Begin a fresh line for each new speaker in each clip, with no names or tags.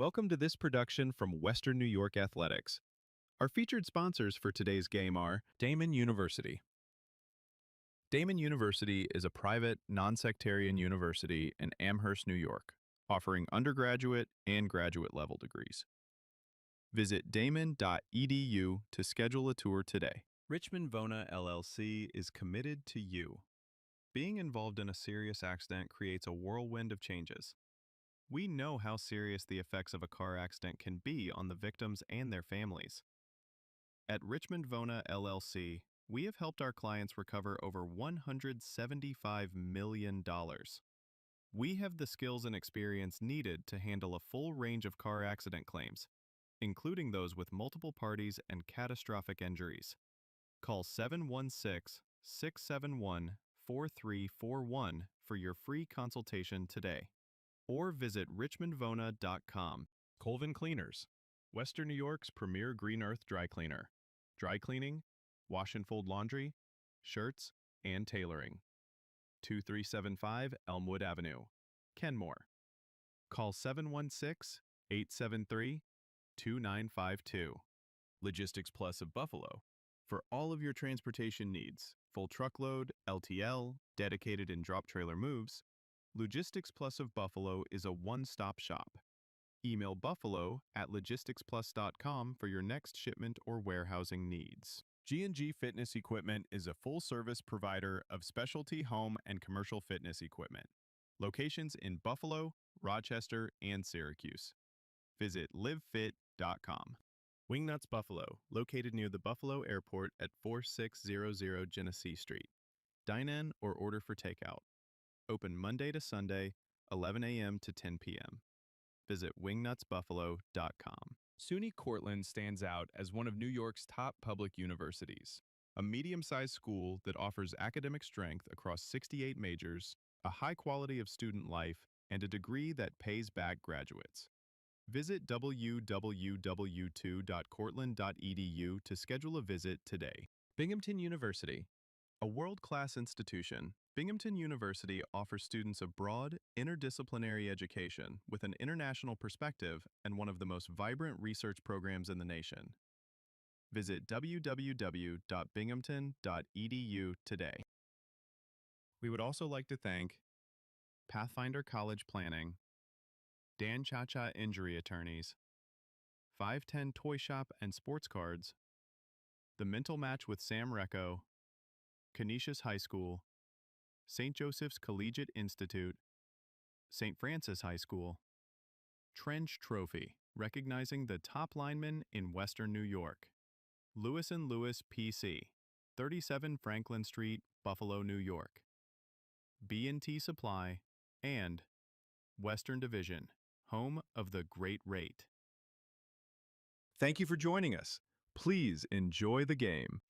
Welcome to this production from Western New York Athletics. Our featured sponsors for today's game are Damon University. Damon University is a private, non-sectarian university in Amherst, New York, offering undergraduate and graduate level degrees. Visit damon.edu to schedule a tour today. Richmond Vona LLC is committed to you. Being involved in a serious accident creates a whirlwind of changes. We know how serious the effects of a car accident can be on the victims and their families. At Richmond Vona LLC, we have helped our clients recover over $175 million. We have the skills and experience needed to handle a full range of car accident claims, including those with multiple parties and catastrophic injuries. Call 716-671-4341 for your free consultation today, or visit richmondvona.com. Colvin Cleaners, Western New York's premier green earth dry cleaner. Dry cleaning, wash and fold laundry, shirts, and tailoring. 2375 Elmwood Avenue, Kenmore. Call 716-873-2952. Logistics Plus of Buffalo. For all of your transportation needs, full truckload, LTL, dedicated and drop trailer moves, Logistics Plus of Buffalo is a one-stop shop. Email buffalo@logisticsplus.com for your next shipment or warehousing needs. G&G Fitness Equipment is a full-service provider of specialty home and commercial fitness equipment. Locations in Buffalo, Rochester, and Syracuse. Visit livefit.com. Wingnuts Buffalo, located near the Buffalo Airport at 4600 Genesee Street. Dine-in or order for takeout. Open Monday to Sunday, 11 a.m. to 10 p.m. Visit wingnutsbuffalo.com. SUNY Cortland stands out as one of New York's top public universities, a medium-sized school that offers academic strength across 68 majors, a high quality of student life, and a degree that pays back graduates. Visit www.cortland.edu to schedule a visit today. Binghamton University, a world-class institution. Binghamton University offers students a broad, interdisciplinary education with an international perspective and one of the most vibrant research programs in the nation. Visit www.binghamton.edu today. We would also like to thank Pathfinder College Planning, Dan Cha-Cha Injury Attorneys, 510 Toy Shop and Sports Cards, The Mental Match with Sam Recco, Canisius High School, St. Joseph's Collegiate Institute, St. Francis High School, Trench Trophy, recognizing the top linemen in Western New York, Lewis & Lewis PC, 37 Franklin Street, Buffalo, New York, B&T Supply, and Western Division, home of the Great Rate. Thank you for joining us. Please enjoy the game.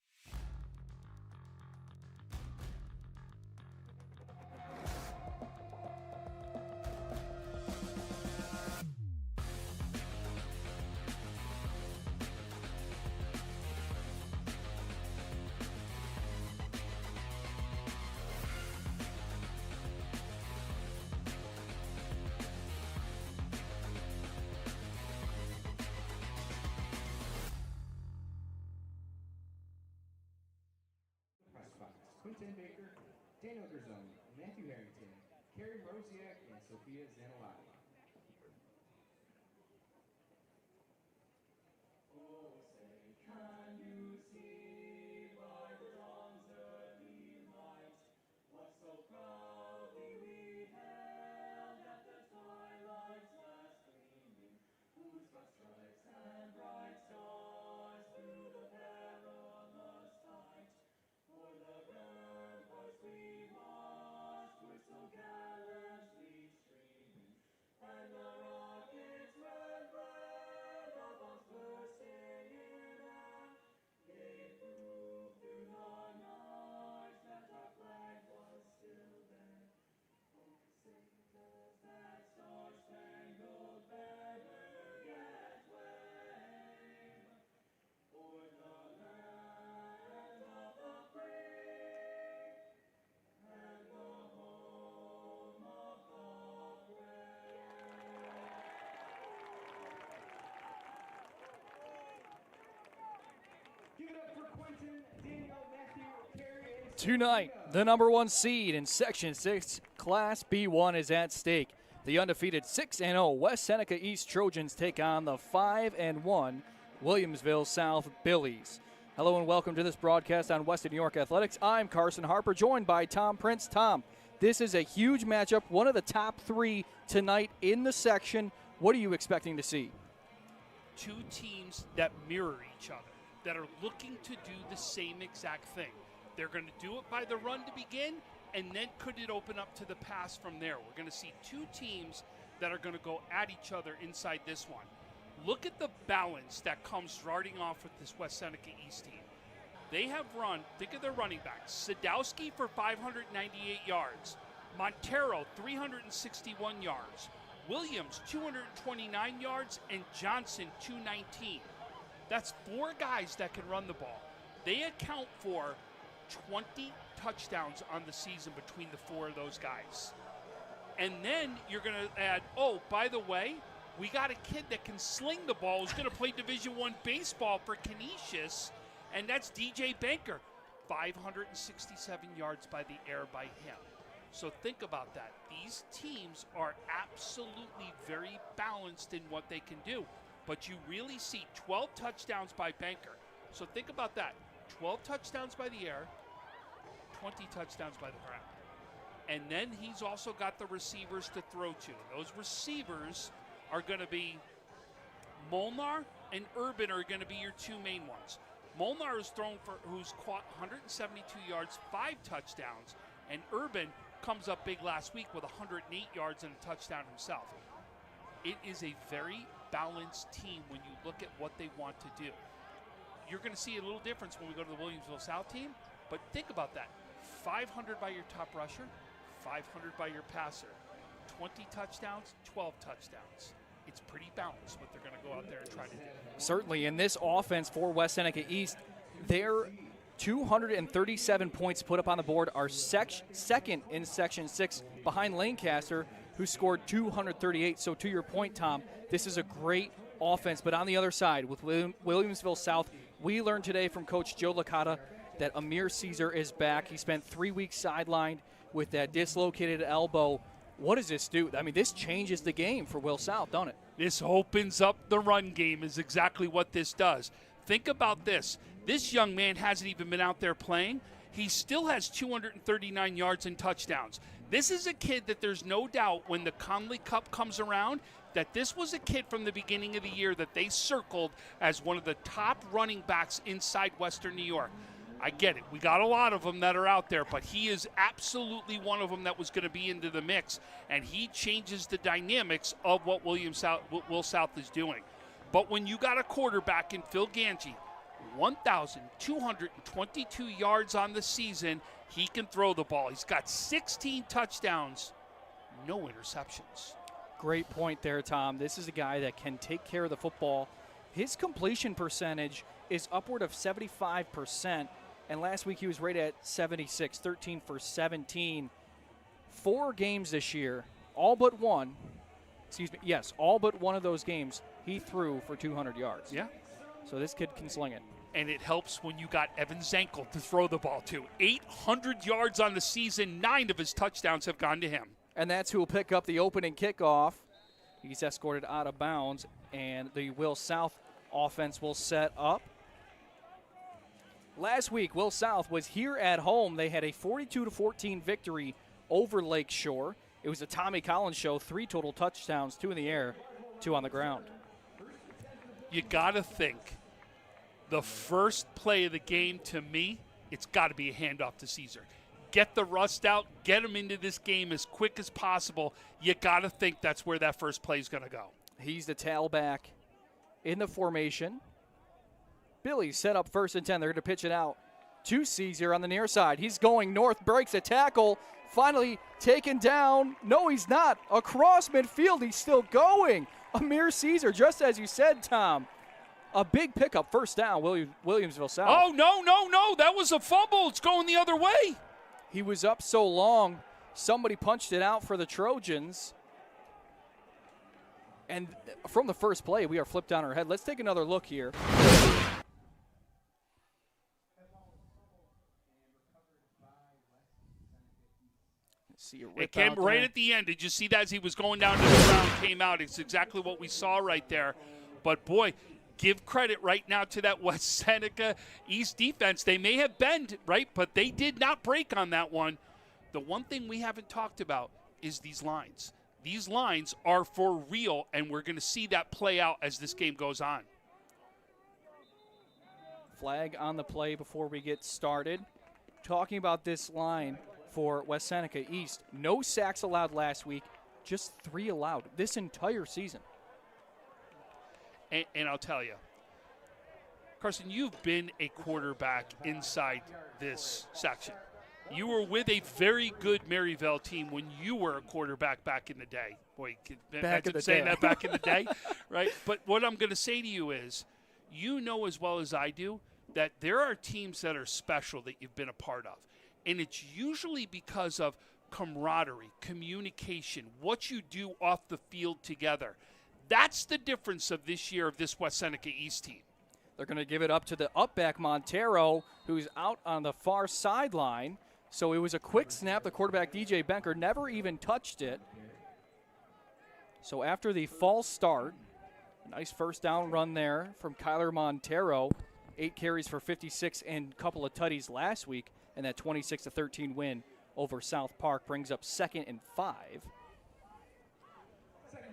Quinton Baker, Daniel Garzone, Matthew Harrington, Carrie Mrosiak, and Sophia Zanolati. Oh, say, can you see by the dawn's early light what so proudly we hailed at the twilight's last gleaming, whose broad stripes and bright stars through the perilous fight for the ramparts we marched were so gallantly streaming,
Tonight, the number 1 seed in Section 6, Class B1 is at stake. The undefeated 6-0 West Seneca East Trojans take on the 5-1 Williamsville South Billies. Hello and welcome to this broadcast on Western New York Athletics. I'm Carson Harper, joined by Tom Prince. Tom, this is a huge matchup, one of the top 3 tonight in the section. What are you expecting to see?
Two teams that mirror each other, that are looking to do the same exact thing. They're going to do it by the run to begin, and then could it open up to the pass from there? We're going to see two teams that are going to go at each other inside this one. Look at the balance that comes starting off with this West Seneca East team. They have run, think of their running backs, Sadowski for 598 yards, Montero 361 yards, Williams 229 yards, and Johnson 219. That's 4 guys that can run the ball. They account for 20 touchdowns on the season between the 4 of those guys. And then you're going to add, oh, by the way, we got a kid that can sling the ball who's going to play Division I baseball for Canisius, and that's DJ Banker. 567 yards by the air by him. So think about that. These teams are absolutely very balanced in what they can do. But you really see 12 touchdowns by Banker. So think about that. 12 touchdowns by the air, 20 touchdowns by the ground. And then he's also got the receivers to throw to. Those receivers are going to be Molnar and Urban are going to be your 2 main ones. Molnar is thrown for who's caught 172 yards, 5 touchdowns, and Urban comes up big last week with 108 yards and a touchdown himself. It is a very balanced team when you look at what they want to do. You're going to see a little difference when we go to the Williamsville South team, but think about that. 500 by your top rusher, 500 by your passer, 20 touchdowns, 12 touchdowns. It's pretty balanced what they're going to go out there and try to do.
Certainly, in this offense for West Seneca East, their 237 points put up on the board are second in Section 6 behind Lancaster, who scored 238. So to your point, Tom, this is a great offense. But on the other side, with Williamsville South, we learned today from Coach Joe Licata that Amir Caesar is back. He spent 3 weeks sidelined with that dislocated elbow. What does this do? I mean, this changes the game for Will South, don't it?
This opens up the run game is exactly what this does. Think about this. This young man hasn't even been out there playing. He still has 239 yards and touchdowns. This is a kid that there's no doubt when the Conley Cup comes around that this was a kid from the beginning of the year that they circled as one of the top running backs inside Western New York. I get it. We got a lot of them that are out there, but he is absolutely one of them that was going to be into the mix, and he changes the dynamics of what Will South is doing. But when you got a quarterback in Phil Ganji, 1,222 yards on the season, he can throw the ball. He's got 16 touchdowns, no interceptions.
Great point there, Tom. This is a guy that can take care of the football. His completion percentage is upward of 75%. And last week he was rated at 76, 13 for 17. 4 games this year, all but one of those games, he threw for 200 yards.
Yeah.
So this kid can sling it.
And it helps when you got Evan Zankel to throw the ball to. 800 yards on the season, 9 of his touchdowns have gone to him.
And that's who will pick up the opening kickoff. He's escorted out of bounds, and the Will South offense will set up. Last week, Will South was here at home. They had a 42-14 victory over Lakeshore. It was a Tommy Collins show, 3 total touchdowns, 2 in the air, 2 on the ground.
You got to think the first play of the game, to me, it's got to be a handoff to Caesar. Get the rust out, get him into this game as quick as possible. You got to think that's where that first play is going to go.
He's the tailback in the formation. Billies set up 1st and 10. They're going to pitch it out to Caesar on the near side. He's going north, breaks a tackle, finally taken down. No, he's not. Across midfield, he's still going. Amir Caesar, just as you said, Tom. A big pickup, 1st down, Williamsville South.
Oh, no, that was a fumble. It's going the other way.
He was up so long, somebody punched it out for the Trojans. And from the first play, we are flipped on our head. Let's take another look here. See
it came right at the end. Did you see that as he was going down to the ground, came out? It's exactly what we saw right there. But, boy, give credit right now to that West Seneca East defense. They may have bent, right, but they did not break on that one. The one thing we haven't talked about is these lines. These lines are for real, and we're going to see that play out as this game goes on.
Flag on the play before we get started. Talking about this line for West Seneca East, no sacks allowed last week, just 3 allowed this entire season.
And I'll tell you, Carson, you've been a quarterback inside this section. You were with a very good Maryville team when you were a quarterback back in the day. Boy, imagine saying that back in the day, right? But what I'm going to say to you is, you know as well as I do that there are teams that are special that you've been a part of. And it's usually because of camaraderie, communication, what you do off the field together. That's the difference of this year of this West Seneca East team.
They're going to give it up to the upback Montero, who's out on the far sideline. So it was a quick snap. The quarterback, DJ Benker, never even touched it. So after the false start, a nice first down run there from Kyler Montero. 8 carries for 56 and a couple of tutties last week. And that 26-13 win over South Park brings up 2nd and 5.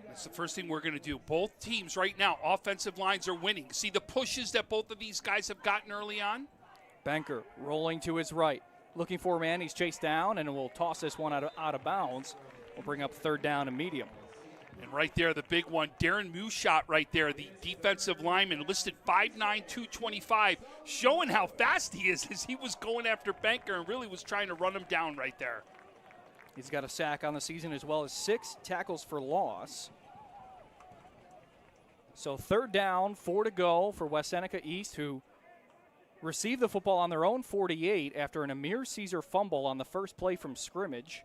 That's the first thing we're going to do. Both teams right now, offensive lines are winning. See the pushes that both of these guys have gotten early on?
Benker rolling to his right. Looking for a man. He's chased down, and we'll toss this one out of bounds. We'll bring up 3rd down and medium.
And right there, the big one, Darren Mushot right there, the defensive lineman, listed 5'9", 225, showing how fast he is as he was going after Benker and really was trying to run him down right there.
He's got a sack on the season as well as 6 tackles for loss. So 3rd down, 4 to go for West Seneca East, who received the football on their own 48 after an Amir Caesar fumble on the first play from scrimmage.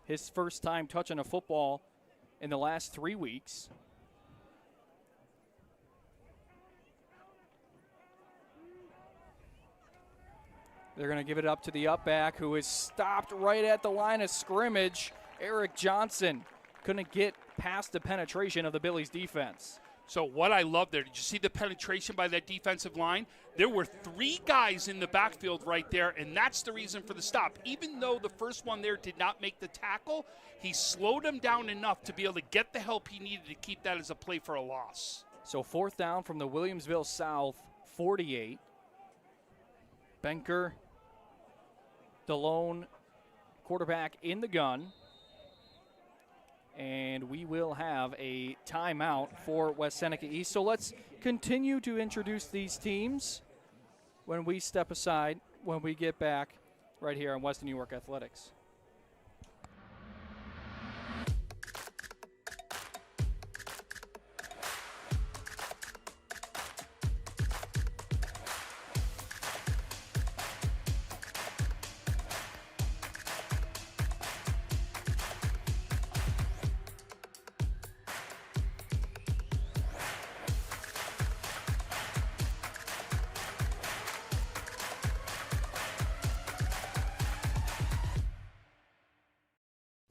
His first time touching a football in the last 3 weeks. They're going to give it up to the upback, who is stopped right at the line of scrimmage. Eric Johnson couldn't get past the penetration of the Billies defense.
So what I love there, did you see the penetration by that defensive line? There were 3 guys in the backfield right there, and that's the reason for the stop. Even though the first one there did not make the tackle, he slowed him down enough to be able to get the help he needed to keep that as a play for a loss.
So 4th down from the Williamsville South 48. Benker, the lone quarterback in the gun. And we will have a timeout for West Seneca East. So let's continue to introduce these teams when we step aside, when we get back right here on Western New York Athletics.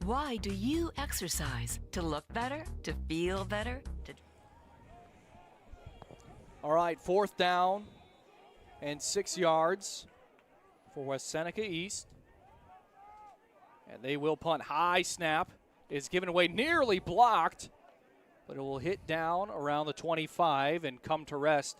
Why do you exercise? To look better? To feel better?
All right, 4th down and 6 yards for West Seneca East. And they will punt. High snap is given away, nearly blocked, but it will hit down around the 25 and come to rest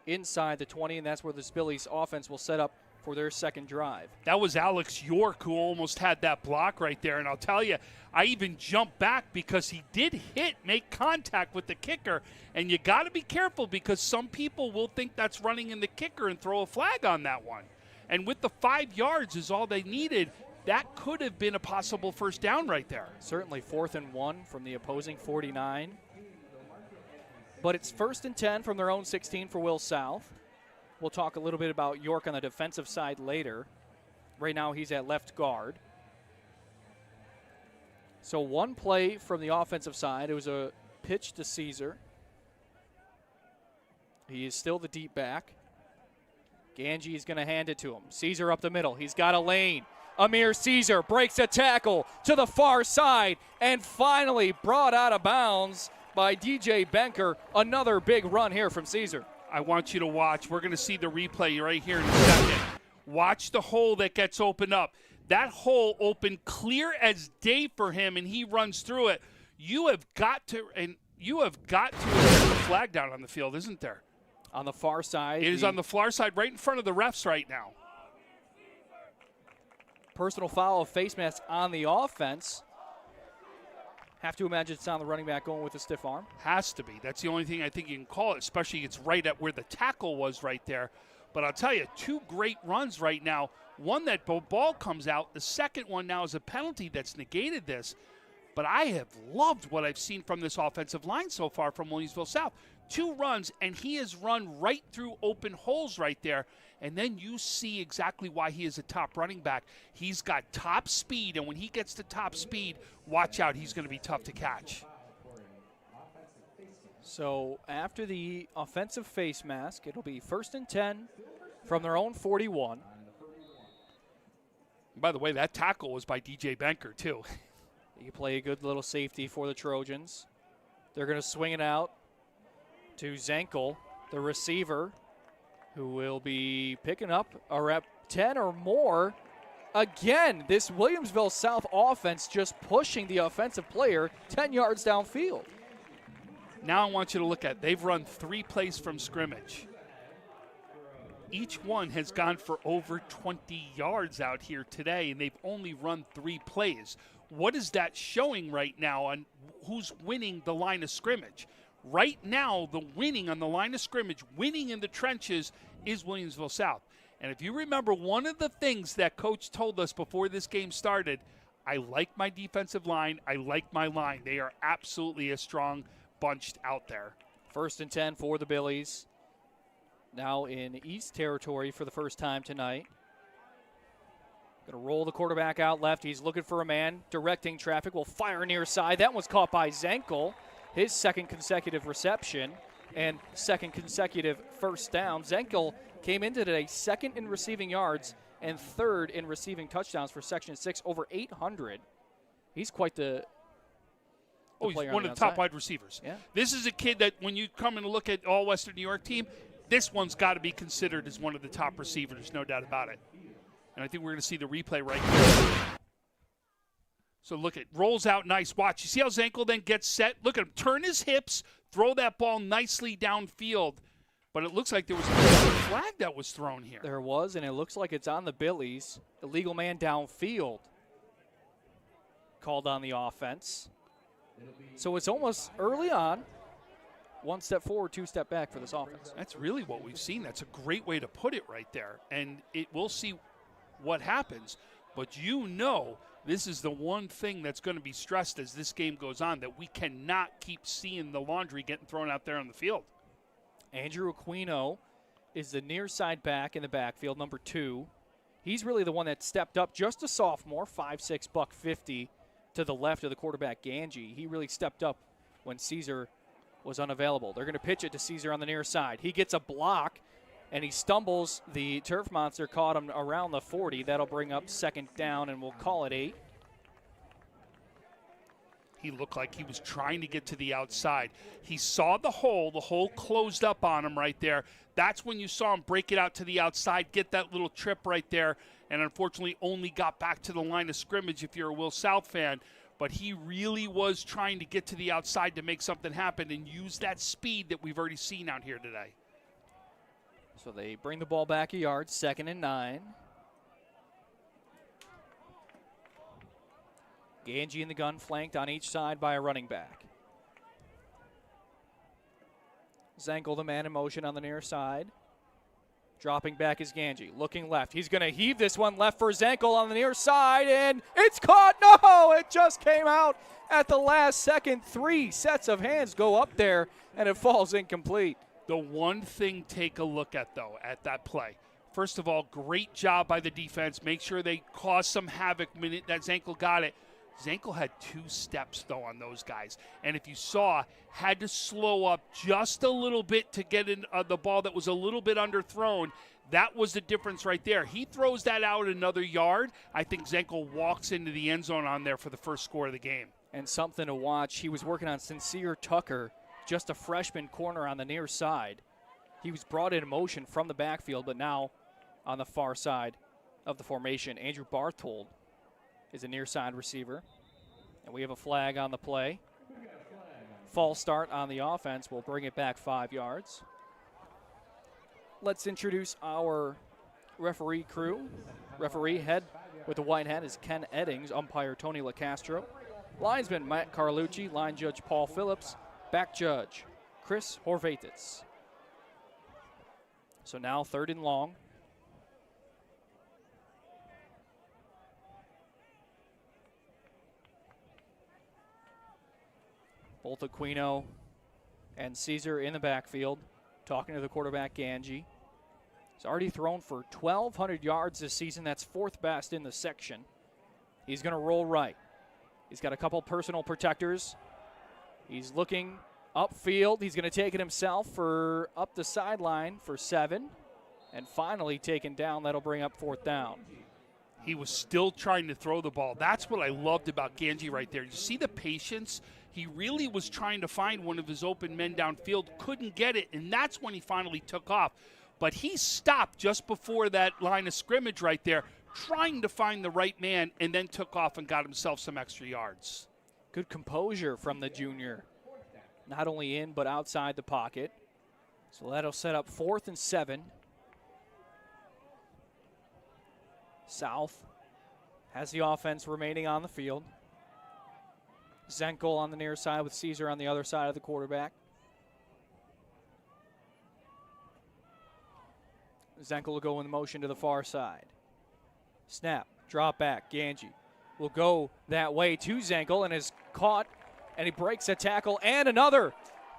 inside the 20, and that's where this Billies offense will set up for their 2nd drive.
That was Alex York who almost had that block right there. And I'll tell you, I even jumped back because he did make contact with the kicker. And you got to be careful because some people will think that's running in the kicker and throw a flag on that one. And with the 5 yards is all they needed, that could have been a possible first down right there.
Certainly 4th and 1 from the opposing 49. But it's 1st and 10 from their own 16 for Will South. We'll talk a little bit about York on the defensive side later. Right now he's at left guard. So one play from the offensive side. It was a pitch to Caesar. He is still the deep back. Ganji is going to hand it to him. Caesar up the middle. He's got a lane. Amir Caesar breaks a tackle to the far side and finally brought out of bounds by DJ Benker. Another big run here from Caesar.
I want you to watch. We're going to see the replay right here in a second. Watch the hole that gets opened up. That hole opened clear as day for him, and he runs through it. You have got to put the flag down on the field, isn't there?
On the far side.
It is on the far side, right in front of the refs right now.
Personal foul of face mask on the offense. Have to imagine it's on the running back going with a stiff arm.
Has to be. That's the only thing I think you can call it, especially it's right at where the tackle was right there. But I'll tell you, two great runs right now. One that ball comes out. The second one now is a penalty that's negated this. But I have loved what I've seen from this offensive line so far from Williamsville South. Two runs, and he has run right through open holes right there. And then you see exactly why he is a top running back. He's got top speed, and when he gets to top speed, watch out, he's going to be tough to catch.
So after the offensive face mask, it'll be 1st and 10 from their own 41.
By the way, that tackle was by DJ Benker, too.
You play a good little safety for the Trojans. They're going to swing it out to Zankel, the receiver, who will be picking up a rep 10 or more. Again, this Williamsville South offense just pushing the offensive player 10 yards downfield.
Now I want you to look at, they've run 3 plays from scrimmage. Each one has gone for over 20 yards out here today, and they've only run 3 plays. What is that showing right now on who's winning the line of scrimmage? Right now, the winning on the line of scrimmage, winning in the trenches, is Williamsville South. And if you remember, one of the things that Coach told us before this game started, I like my defensive line, I like my line. They are absolutely a strong bunched out there.
1st and 10 for the Billies. Now in East territory for the first time tonight. Going to roll the quarterback out left. He's looking for a man, directing traffic. Will fire near side. That one's caught by Zankel. His second consecutive reception and second consecutive first down. Zankel came into today 2nd in receiving yards and 3rd in receiving touchdowns for Section 6, over 800. He's quite the
he's one of the top wide receivers.
Yeah.
This is a kid that when you come and look at all Western New York team, this one's got to be considered as one of the top receivers, no doubt about it. And I think we're going to see the replay right here. So look at, rolls out nice. Watch. You see how Zankel then gets set? Look at him turn his hips, throw that ball nicely downfield. But it looks like there was a flag that was thrown here.
There was, and it looks like it's on the Billies. Illegal man downfield called on the offense. So it's almost early on. 1 step forward, 2 step back for this offense.
That's really what we've seen. That's a great way to put it right there. And we'll see what happens. But you know this is the one thing that's going to be stressed as this game goes on, that we cannot keep seeing the laundry getting thrown out there on the field.
Andrew Aquino is the near side back in the backfield, number 2. He's really the one that stepped up, just a sophomore, 5'6", $150 to the left of the quarterback, Ganji. He really stepped up when Caesar was unavailable. They're going to pitch it to Caesar on the near side. He gets a block, and he stumbles. The turf monster caught him around the 40. That'll bring up 2nd down, and we'll call it 8.
He looked like he was trying to get to the outside. He saw the hole closed up on him right there. That's when you saw him break it out to the outside, get that little trip right there, and unfortunately only got back to the line of scrimmage if you're a Will South fan. But he really was trying to get to the outside to make something happen and use that speed that we've already seen out here today.
So they bring the ball back a yard, 2nd and 9. Ganji in the gun, flanked on each side by a running back. Zankel, the man in motion on the near side. Dropping back is Ganji, looking left. He's going to heave this one left for Zankel on the near side, and it's caught. No, it just came out at the last second. 3 sets of hands go up there, and it falls incomplete.
The one thing take a look at, though, at that play. First of all, great job by the defense. Make sure they cause some havoc minute that Zankel got it. Zankel had 2 steps, though, on those guys. And if you saw, had to slow up just a little bit to get in the ball that was a little bit underthrown. That was the difference right there. He throws that out another yard. I think Zankel walks into the end zone on there for the first score of the game.
And something to watch, he was working on Sincere Tucker, just a freshman corner on the near side. He was brought in motion from the backfield, but now on the far side of the formation. Andrew Barthold is a near side receiver. And we have a flag on the play. False start on the offense. We'll bring it back 5 yards. Let's introduce our referee crew. Referee head with the white hat is Ken Eddings, umpire Tony LaCastro. Linesman Matt Carlucci, line judge Paul Phillips, back judge Chris Horvatitz. So now 3rd and long. Both Aquino and Caesar in the backfield, talking to the quarterback, Ganji. He's already thrown for 1,200 yards this season. That's 4th best in the section. He's going to roll right. He's got a couple personal protectors. He's looking upfield. He's going to take it himself for up the sideline for 7. And finally taken down. That'll bring up 4th down.
He was still trying to throw the ball. That's what I loved about Ganji right there. You see the patience? He really was trying to find one of his open men downfield, couldn't get it, and that's when he finally took off. But he stopped just before that line of scrimmage right there, trying to find the right man, and then took off and got himself some extra yards.
Good composure from the junior. Not only in, but outside the pocket. So that'll set up 4th and 7. South has the offense remaining on the field. Zankel on the near side with Caesar on the other side of the quarterback. Zankel will go in motion to the far side. Snap, drop back, Ganji will go that way to Zankel and is caught, and he breaks a tackle and another.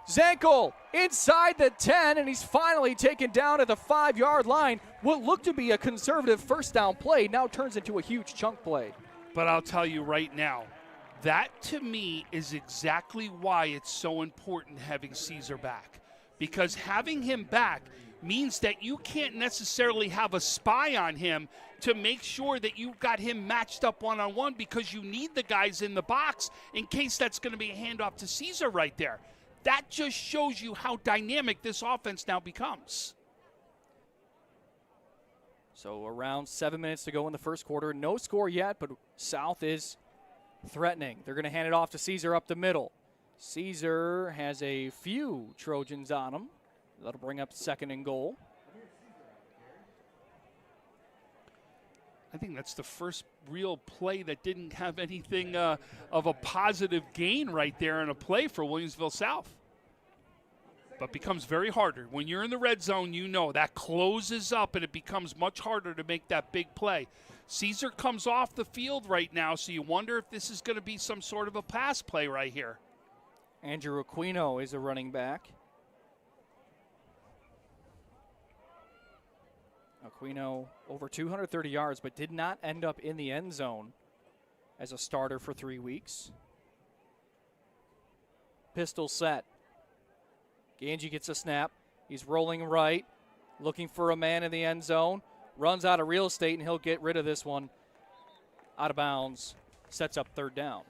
Zankel inside the 10, and he's finally taken down at the 5-yard line. What looked to be a conservative first down play now turns into a huge chunk play.
But I'll tell you right now, that to me is exactly why it's so important having Caesar back. Because having him back means that you can't necessarily have a spy on him to make sure that you've got him matched up one-on-one, because you need the guys in the box in case that's going to be a handoff to Caesar right there. That just shows you how dynamic this offense now becomes.
So around 7 minutes to go in the first quarter. No score yet, but South is threatening. They're going to hand it off to Caesar up the middle. Caesar has a few Trojans on him. That'll bring up 2nd and goal.
I think that's the first real play that didn't have anything of a positive gain right there in a play for Williamsville South. But becomes very harder. When you're in the red zone, you know that closes up and it becomes much harder to make that big play. Caesar comes off the field right now, so you wonder if this is going to be some sort of a pass play right here.
Andrew Aquino is a running back. Aquino over 230 yards, but did not end up in the end zone as a starter for 3 weeks. Pistol set. Ganji gets a snap. He's rolling right, looking for a man in the end zone. Runs out of real estate, and he'll get rid of this one out of bounds. Sets up 3rd down.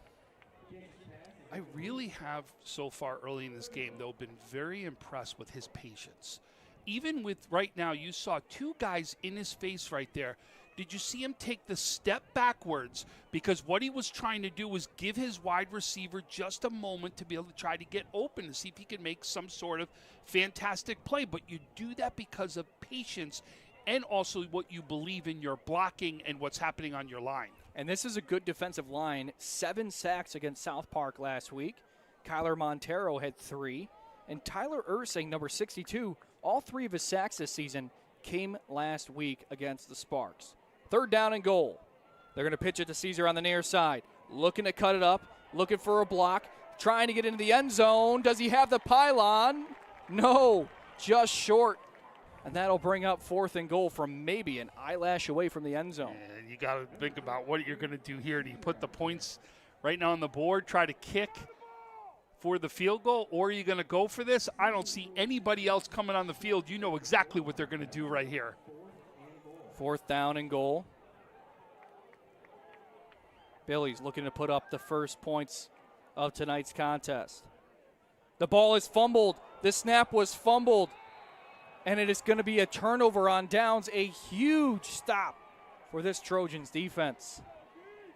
I really have, so far early in this game, though, been very impressed with his patience. Even with right now, you saw 2 guys in his face right there. Did you see him take the step backwards? Because what he was trying to do was give his wide receiver just a moment to be able to try to get open to see if he could make some sort of fantastic play. But you do that because of patience and also what you believe in your blocking and what's happening on your line.
And this is a good defensive line. 7 sacks against South Park last week. Kyler Montero had 3. And Tyler Ursing, number 62, all 3 of his sacks this season came last week against the Sparks. 3rd down and goal. They're going to pitch it to Caesar on the near side. Looking to cut it up. Looking for a block. Trying to get into the end zone. Does he have the pylon? No, just short. And that'll bring up 4th and goal from maybe an eyelash away from the end zone.
And you got to think about what you're going to do here. Do you put the points right now on the board, try to kick for the field goal, or are you going to go for this? I don't see anybody else coming on the field. You know exactly what they're going to do right here.
4th down and goal. Billies looking to put up the first points of tonight's contest. The ball is fumbled. The snap was fumbled. And it is going to be a turnover on downs. A huge stop for this Trojans defense.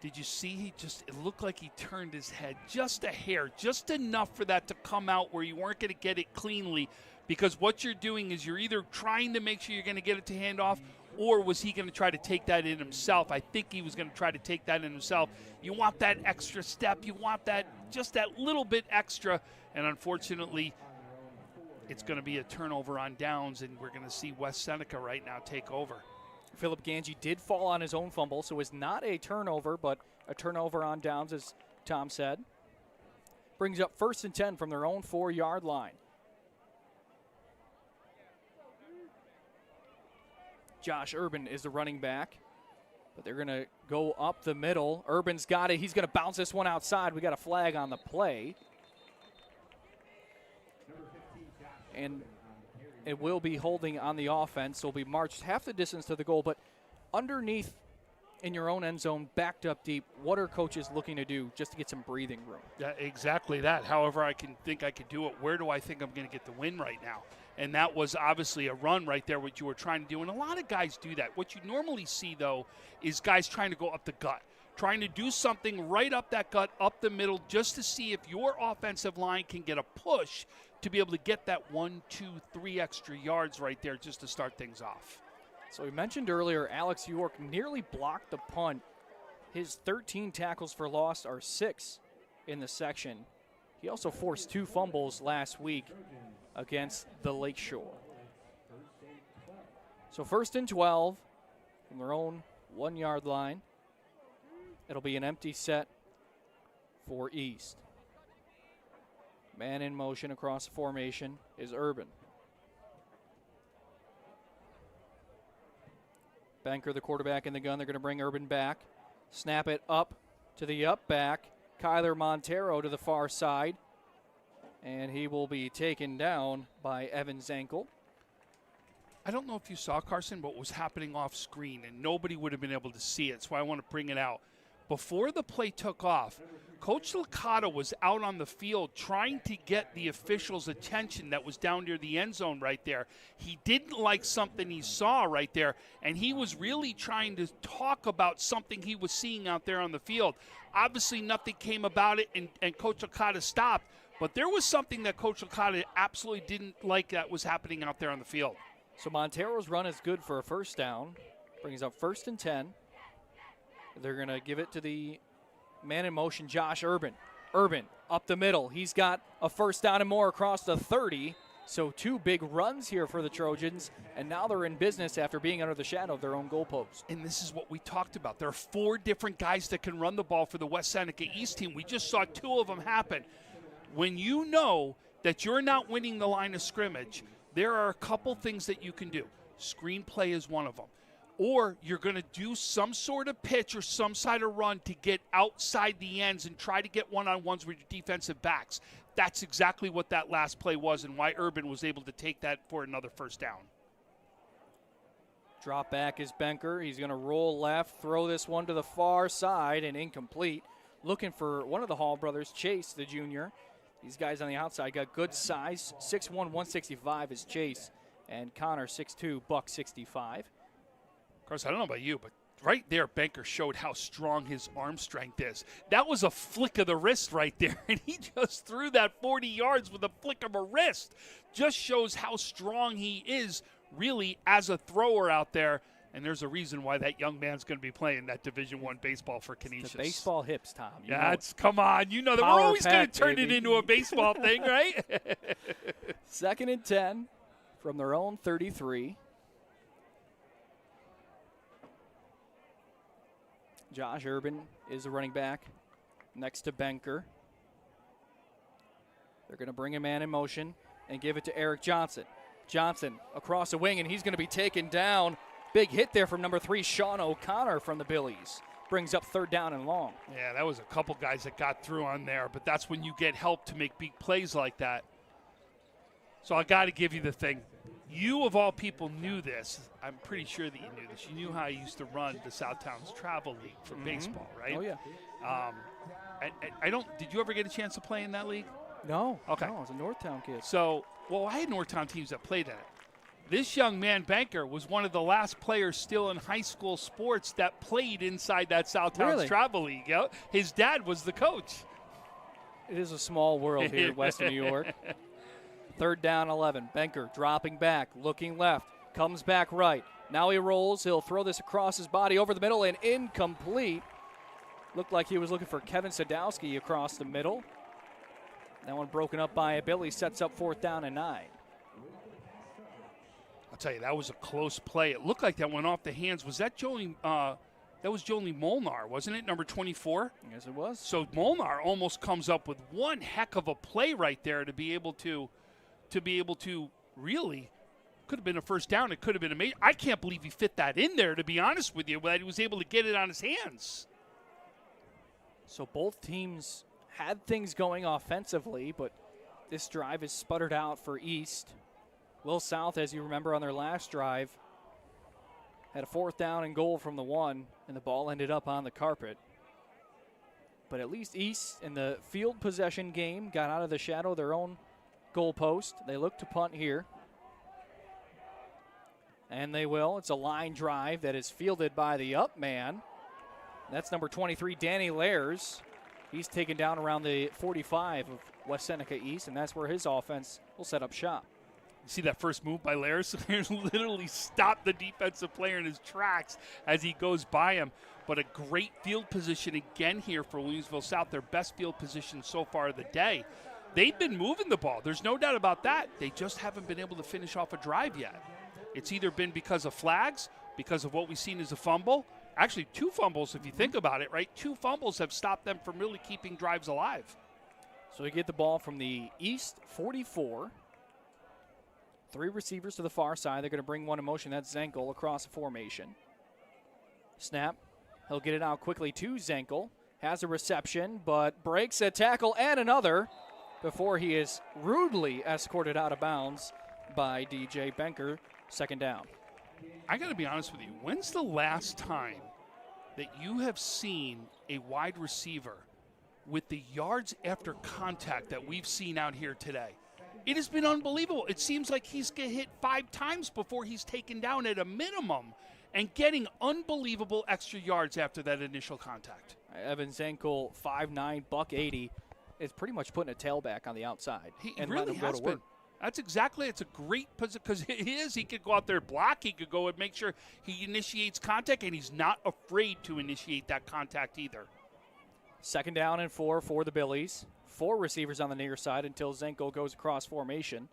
Did you see it looked like he turned his head just a hair, just enough for that to come out where you weren't going to get it cleanly, because what you're doing is you're either trying to make sure you're going to get it to hand off, or was he going to try to take that in himself? I think he was going to try to take that in himself. You want that extra step. You want that, just that little bit extra. And unfortunately, it's going to be a turnover on downs, and we're going to see West Seneca right now take over.
Philip Ganji did fall on his own fumble, so it's not a turnover, but a turnover on downs, as Tom said. Brings up 1st and 10 from their own 4-yard line. Josh Urban is the running back, but they're going to go up the middle. Urban's got it. He's going to bounce this one outside. We got a flag on the play. And it will be holding on the offense. So will be marched half the distance to the goal, but underneath in your own end zone, backed up deep, what are coaches looking to do just to get some breathing room?
Yeah, exactly that. However, I could do it. Where do I think I'm going to get the win right now? And that was obviously a run right there, what you were trying to do. And a lot of guys do that. What you normally see, though, is guys trying to go up the gut, trying to do something right up that gut, up the middle, just to see if your offensive line can get a push to be able to get that 1, 2, 3 extra yards right there just to start things off.
So we mentioned earlier, Alex York nearly blocked the punt. His 13 tackles for loss are 6 in the section. He also forced 2 fumbles last week against the Lakeshore. So 1st and 12 from their own 1-yard line. It'll be an empty set for East. Man in motion across the formation is Urban. Banker, the quarterback in the gun. They're going to bring Urban back. Snap it up to the up back. Kyler Montero to the far side. And he will be taken down by Evan Zankel.
I don't know if you saw, Carson, what was happening off screen, and nobody would have been able to see it, so I want to bring it out. Before the play took off, Coach Licata was out on the field trying to get the officials' attention that was down near the end zone right there. He didn't like something he saw right there, and he was really trying to talk about something he was seeing out there on the field. Obviously, nothing came about it, and Coach Licata stopped, but there was something that Coach Licata absolutely didn't like that was happening out there on the field.
So Montero's run is good for a 1st down. Brings up 1st and 10. They're going to give it to the man in motion, Josh Urban. Urban up the middle. He's got a 1st down and more across the 30. So 2 big runs here for the Trojans, and now they're in business after being under the shadow of their own goalpost.
And this is what we talked about. There are 4 different guys that can run the ball for the West Seneca East team. We just saw 2 of them happen. When you know that you're not winning the line of scrimmage, there are a couple things that you can do. Screenplay is one of them. Or you're going to do some sort of pitch or some side of run to get outside the ends and try to get one-on-ones with your defensive backs. That's exactly what that last play was and why Urban was able to take that for another 1st down.
Drop back is Benker. He's going to roll left, throw this one to the far side, and incomplete. Looking for one of the Hall brothers, Chase, the junior. These guys on the outside got good size. 6'1", 165 is Chase, and Connor 6'2", buck 65.
Of course, I don't know about you, but right there, Banker showed how strong his arm strength is. That was a flick of the wrist right there, and he just threw that 40 yards with a flick of a wrist. Just shows how strong he is, really, as a thrower out there. And there's a reason why that young man's going to be playing that Division I baseball for Canisius.
The baseball hips, Tom.
Come on. You know that we're always going to turn it into a baseball thing, right?
2nd and 10 from their own 33. Josh Urban is the running back next to Benker. They're going to bring a man in motion and give it to Eric Johnson. Johnson across the wing, and he's going to be taken down. Big hit there from number 3, Sean O'Connor from the Billies. brings up 3rd down and long.
Yeah, that was a couple guys that got through on there, but that's when you get help to make big plays like that. So I got to give you the thing. You, of all people, knew this. I'm pretty sure that you knew this. You knew how I used to run the Southtowns Travel League for baseball, right?
Oh, yeah.
I don't. Did you ever get a chance to play in that league?
No.
Okay.
No, I was a Northtown kid.
So, well, I had Northtown teams that played in it. This young man, Banker, was one of the last players still in high school sports that played inside that Southtowns Travel League. Yeah? His dad was the coach.
It is a small world here in Western New York. 3rd down, 11. Banker dropping back, looking left, comes back right. Now he rolls. He'll throw this across his body over the middle and incomplete. Looked like he was looking for Kevin Sadowski across the middle. That one broken up by a Billy, sets up 4th down and 9.
I'll tell you, that was a close play. It looked like that went off the hands. Was that Jolie? That was Jolie Molnar, wasn't it? Number 24.
Yes, it was.
So Molnar almost comes up with one heck of a play right there to be able to really could have been a 1st down. It could have been amazing. I can't believe he fit that in there, to be honest with you, that he was able to get it on his hands.
So both teams had things going offensively, but this drive is sputtered out for East. Will South, as you remember on their last drive, had a 4th down and goal from the 1, and the ball ended up on the carpet. But at least East in the field possession game got out of the shadow of their own goal post. They look to punt here. And they will. It's a line drive that is fielded by the up man. That's number 23, Danny Lairs. He's taken down around the 45 of West Seneca East, and that's where his offense will set up shop.
You see that first move by Lairs? Lairs literally stopped the defensive player in his tracks as he goes by him. But a great field position again here for Williamsville South, their best field position so far of the day. They've been moving the ball. There's no doubt about that. They just haven't been able to finish off a drive yet. It's either been because of flags, because of what we've seen as a fumble. Actually, 2 fumbles, if you think about it, right? 2 fumbles have stopped them from really keeping drives alive.
So we get the ball from the East 44. 3 receivers to the far side. They're going to bring one in motion. That's Zenkel across the formation. Snap. He'll get it out quickly to Zenkel. Has a reception, but breaks a tackle and another before he is rudely escorted out of bounds by DJ Benker. 2nd down.
I got to be honest with you. When's the last time that you have seen a wide receiver with the yards after contact that we've seen out here today? It has been unbelievable. It seems like he's get hit 5 times before he's taken down at a minimum and getting unbelievable extra yards after that initial contact.
Evan Zenkel, 5'9", $180, is pretty much putting a tailback on the outside.
He
and
really
let him go
has
to
been.
work.
That's exactly, it's a great position because he could go out there and block. He could go and make sure he initiates contact, and he's not afraid to initiate that contact either.
2nd down and 4 for the Billies. 4 receivers on the near side until Zenko goes across formation.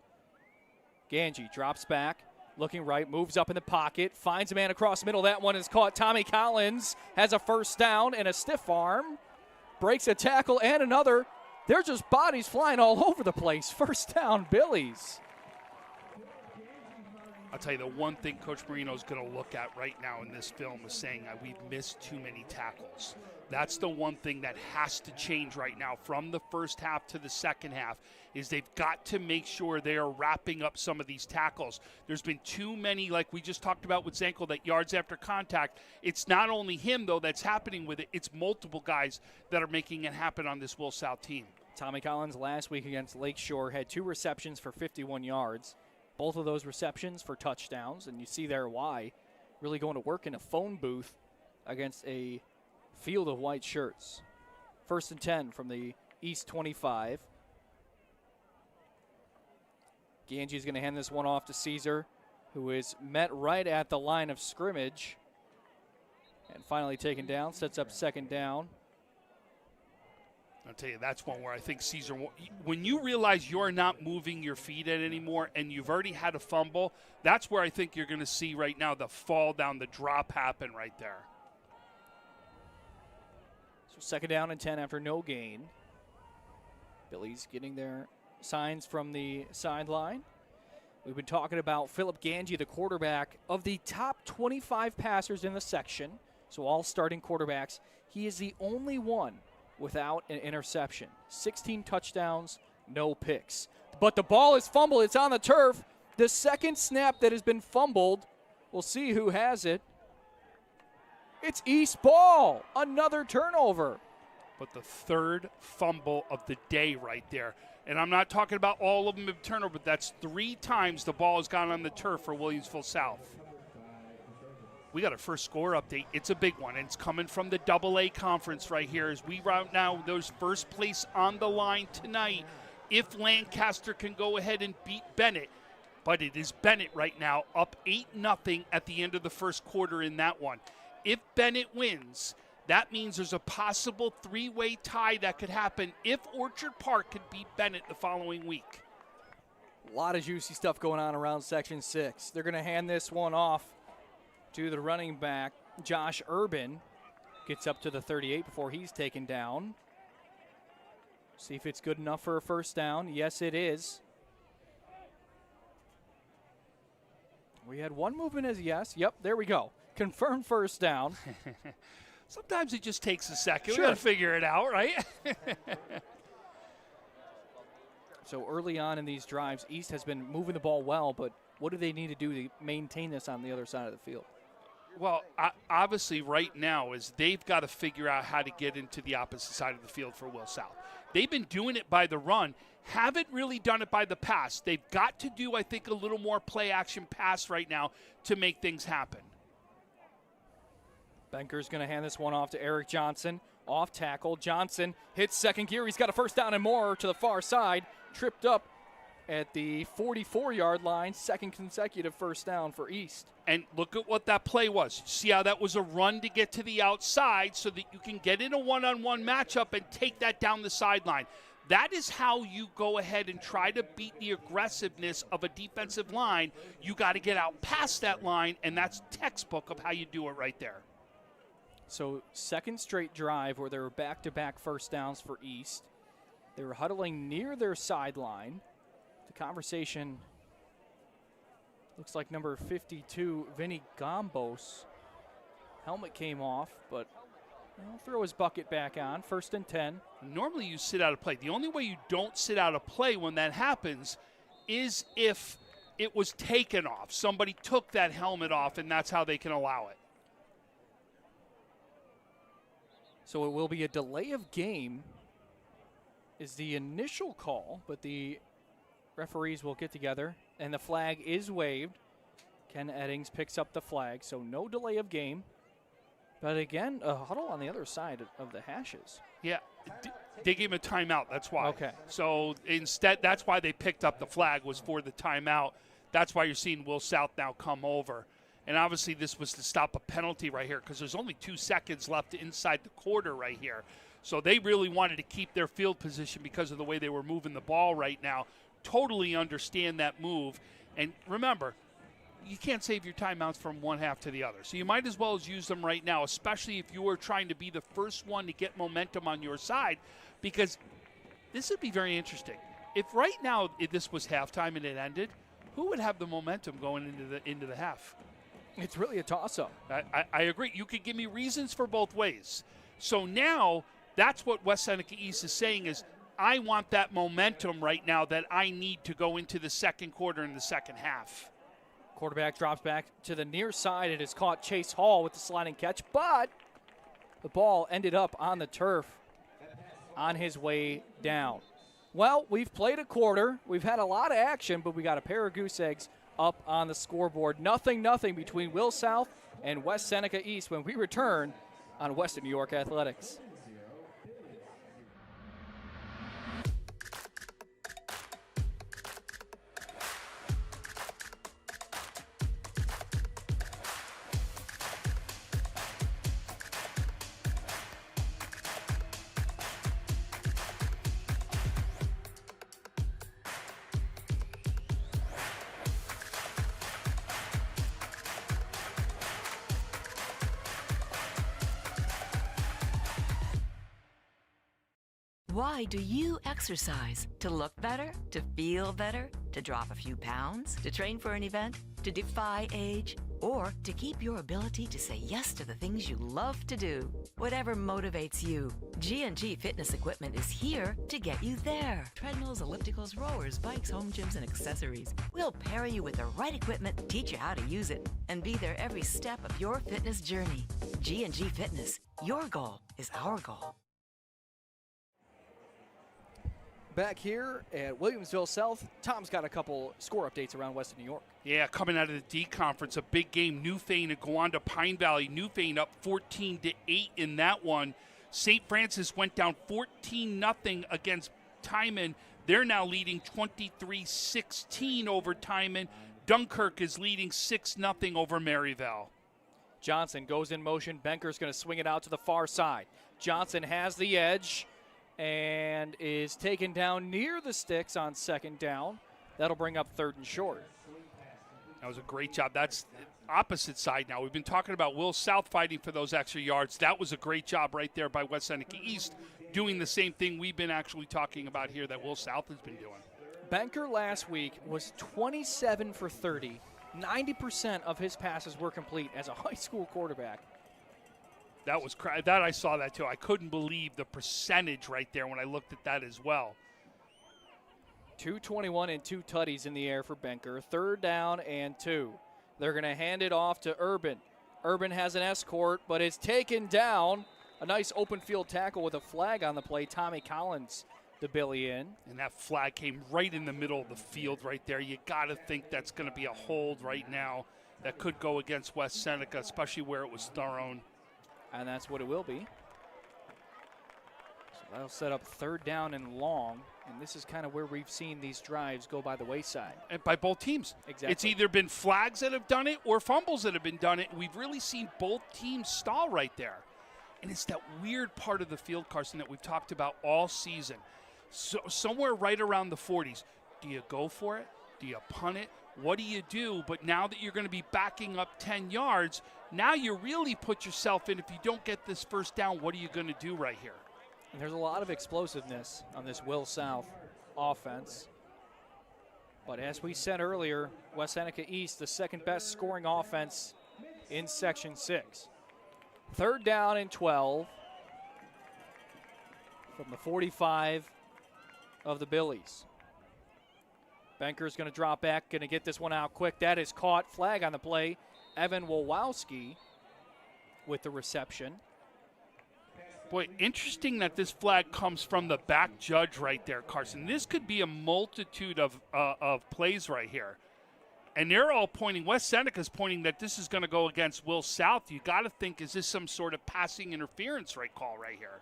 Ganji drops back, looking right, moves up in the pocket, finds a man across the middle. That one is caught. Tommy Collins has a 1st down and a stiff arm. Breaks a tackle and another. They're just bodies flying all over the place. 1st down, Billies.
I'll tell you, the one thing Coach Marino is going to look at right now in this film is saying we've missed too many tackles. That's the one thing that has to change right now from the first half to the second half is they've got to make sure they are wrapping up some of these tackles. There's been too many, like we just talked about with Zenkel, that yards after contact. It's not only him, though, that's happening with it. It's multiple guys that are making it happen on this Will South team.
Tommy Collins last week against Lakeshore had 2 receptions for 51 yards. Both of those receptions for touchdowns, and you see there why. Really going to work in a phone booth against a field of white shirts. 1st and 10 from the East 25. Ganji's going to hand this one off to Caesar, who is met right at the line of scrimmage. And finally taken down, sets up 2nd down.
I'll tell you, that's one where I think Caesar, when you realize you're not moving your feet in anymore and you've already had a fumble, that's where I think you're going to see right now the fall down, the drop happen right there.
So 2nd down and 10 after no gain. Billy's getting their signs from the sideline. We've been talking about Philip Ganji, the quarterback of the top 25 passers in the section. So all starting quarterbacks, he is the only one without an interception. 16 touchdowns, no picks. But the ball is fumbled. It's on the turf. The second snap that has been fumbled, we'll see who has it. It's East ball. Another turnover.
But the third fumble of the day right there. And I'm not talking about all of them in turnover, but that's 3 times the ball has gone on the turf for Williamsville South. We got a first score update. It's a big one, and it's coming from the AA conference right here as we route now those first place on the line tonight. If Lancaster can go ahead and beat Bennett, but it is Bennett right now up 8-0 at the end of the first quarter in that one. If Bennett wins, that means there's a possible 3-way tie that could happen if Orchard Park could beat Bennett the following week.
A lot of juicy stuff going on around Section 6. They're going to hand this one off to the running back, Josh Urban. Gets up to the 38 before he's taken down. See if it's good enough for a first down. Yes, it is. We had one movement as yes. Yep, there we go. Confirmed first down.
Sometimes it just takes a second.
Sure.
We got to figure it out, right?
So early on in these drives, East has been moving the ball well, but what do they need to do to maintain this on the other side of the field?
Well, obviously right now is they've got to figure out how to get into the opposite side of the field for Will South. They've been doing it by the run, haven't really done it by the pass. They've got to do, I think, a little more play-action pass right now to make things happen.
Benker's going to hand this one off to Eric Johnson. Off tackle. Johnson hits second gear. He's got a first down and more to the far side. Tripped up at the 44-yard line. Second consecutive first down for East.
And look at what that play was. See how that was a run to get to the outside so that you can get in a one-on-one matchup and take that down the sideline. That is how you go ahead and try to beat the aggressiveness of a defensive line. You got to get out past that line, and that's textbook of how you do it right there.
So second straight drive where there were back-to-back first downs for East. They were huddling near their sideline. The conversation looks like number 52, Vinny Gambos. Helmet came off, but he'll throw his bucket back on. 1st and 10.
Normally you sit out of play. The only way you don't sit out of play when that happens is if it was taken off. Somebody took that helmet off, and that's how they can allow it.
So it will be a delay of game is the initial call, but the referees will get together, and the flag is waved. Ken Eddings picks up the flag, so no delay of game. But again, a huddle on the other side of the hashes.
Yeah, they gave him a timeout, that's why.
Okay.
So instead, that's why they picked up the flag, was for the timeout. That's why you're seeing Will South now come over. And obviously this was to stop a penalty right here because there's only 2 seconds left inside the quarter right here. So they really wanted to keep their field position because of the way they were moving the ball right now. Totally understand that move. And remember, you can't save your timeouts from one half to the other. So you might as well use them right now, especially if you are trying to be the first one to get momentum on your side, because this would be very interesting. If right now if this was halftime and it ended, who would have the momentum going into the half?
It's really a toss-up.
I agree. You could give me reasons for both ways. So now that's what West Seneca East is saying is, I want that momentum right now that I need to go into the second quarter and the second half.
Quarterback drops back to the near side. It has caught Chase Hall with the sliding catch, but the ball ended up on the turf on his way down. Well, we've played a quarter. We've had a lot of action, but we got a pair of goose eggs up on the scoreboard. 0-0 between Will South and West Seneca East when we return on Western New York Athletics.
Why do you exercise? To look better? To feel better? To drop a few pounds? To train for an event? to defy age, or to keep your ability to say yes to the things you love to do. Whatever motivates you, G&G Fitness Equipment is here to get you there. Treadmills, ellipticals, rowers, bikes, home gyms, and accessories. We'll pair you with the right equipment, teach you how to use it, and be there every step of your fitness journey. G&G Fitness. Your goal is our goal.
Back here at Williamsville South, Tom's got a couple score updates around Western New York.
Yeah, coming out of the D Conference, a big game. Newfane and Gowanda Pine Valley. Newfane up 14-8 in that one. St. Francis went down 14-0 against Timon. They're now leading 23-16 over Timon. Dunkirk is leading 6-0 over Maryville.
Johnson goes in motion. Benker's going to swing it out to the far side. Johnson has the edge and is taken down near the sticks on second down. That'll bring up third and short.
That was a great job. That's opposite side now. We've been talking about Will South fighting for those extra yards. That was a great job right there by West Seneca East, doing the same thing we've been actually talking about here that Will South has been doing.
Benker last week was 27 for 30. 90% of his passes were complete as a high school quarterback.
That I saw that too. I couldn't believe the percentage right there when I looked at that as well.
221 and 2 tutties in the air for Benker. Third down and 2. They're going to hand it off to Urban. Urban has an escort, but is taken down. A nice open field tackle with a flag on the play. Tommy Collins, the Billy in.
And that flag came right in the middle of the field right there. You got to think that's going to be a hold right now that could go against West Seneca, especially where it was thrown.
And that's what it will be. So that'll set up third down and long. And this is kind of where we've seen these drives go by the wayside.
And by both teams.
Exactly.
It's either been flags that have done it or fumbles that have been done it. We've really seen both teams stall right there. And it's that weird part of the field, Carson, that we've talked about all season. So somewhere right around the 40s. Do you go for it? Do you punt it? What do you do? But now that you're going to be backing up 10 yards, now you really put yourself in. If you don't get this first down, what are you going to do right here?
And there's a lot of explosiveness on this Will South offense. But as we said earlier, West Seneca East, the second best scoring offense in Section 6. Third down and 12 from the 45 of the Billies. Benker's going to drop back, going to get this one out quick. That is caught. Flag on the play. Evan Wolowski with the reception.
Boy, interesting that this flag comes from the back judge right there, Carson. This could be a multitude of plays right here. And they're all pointing, West Seneca's pointing that this is going to go against Will South. You got to think, is this some sort of passing interference call right here?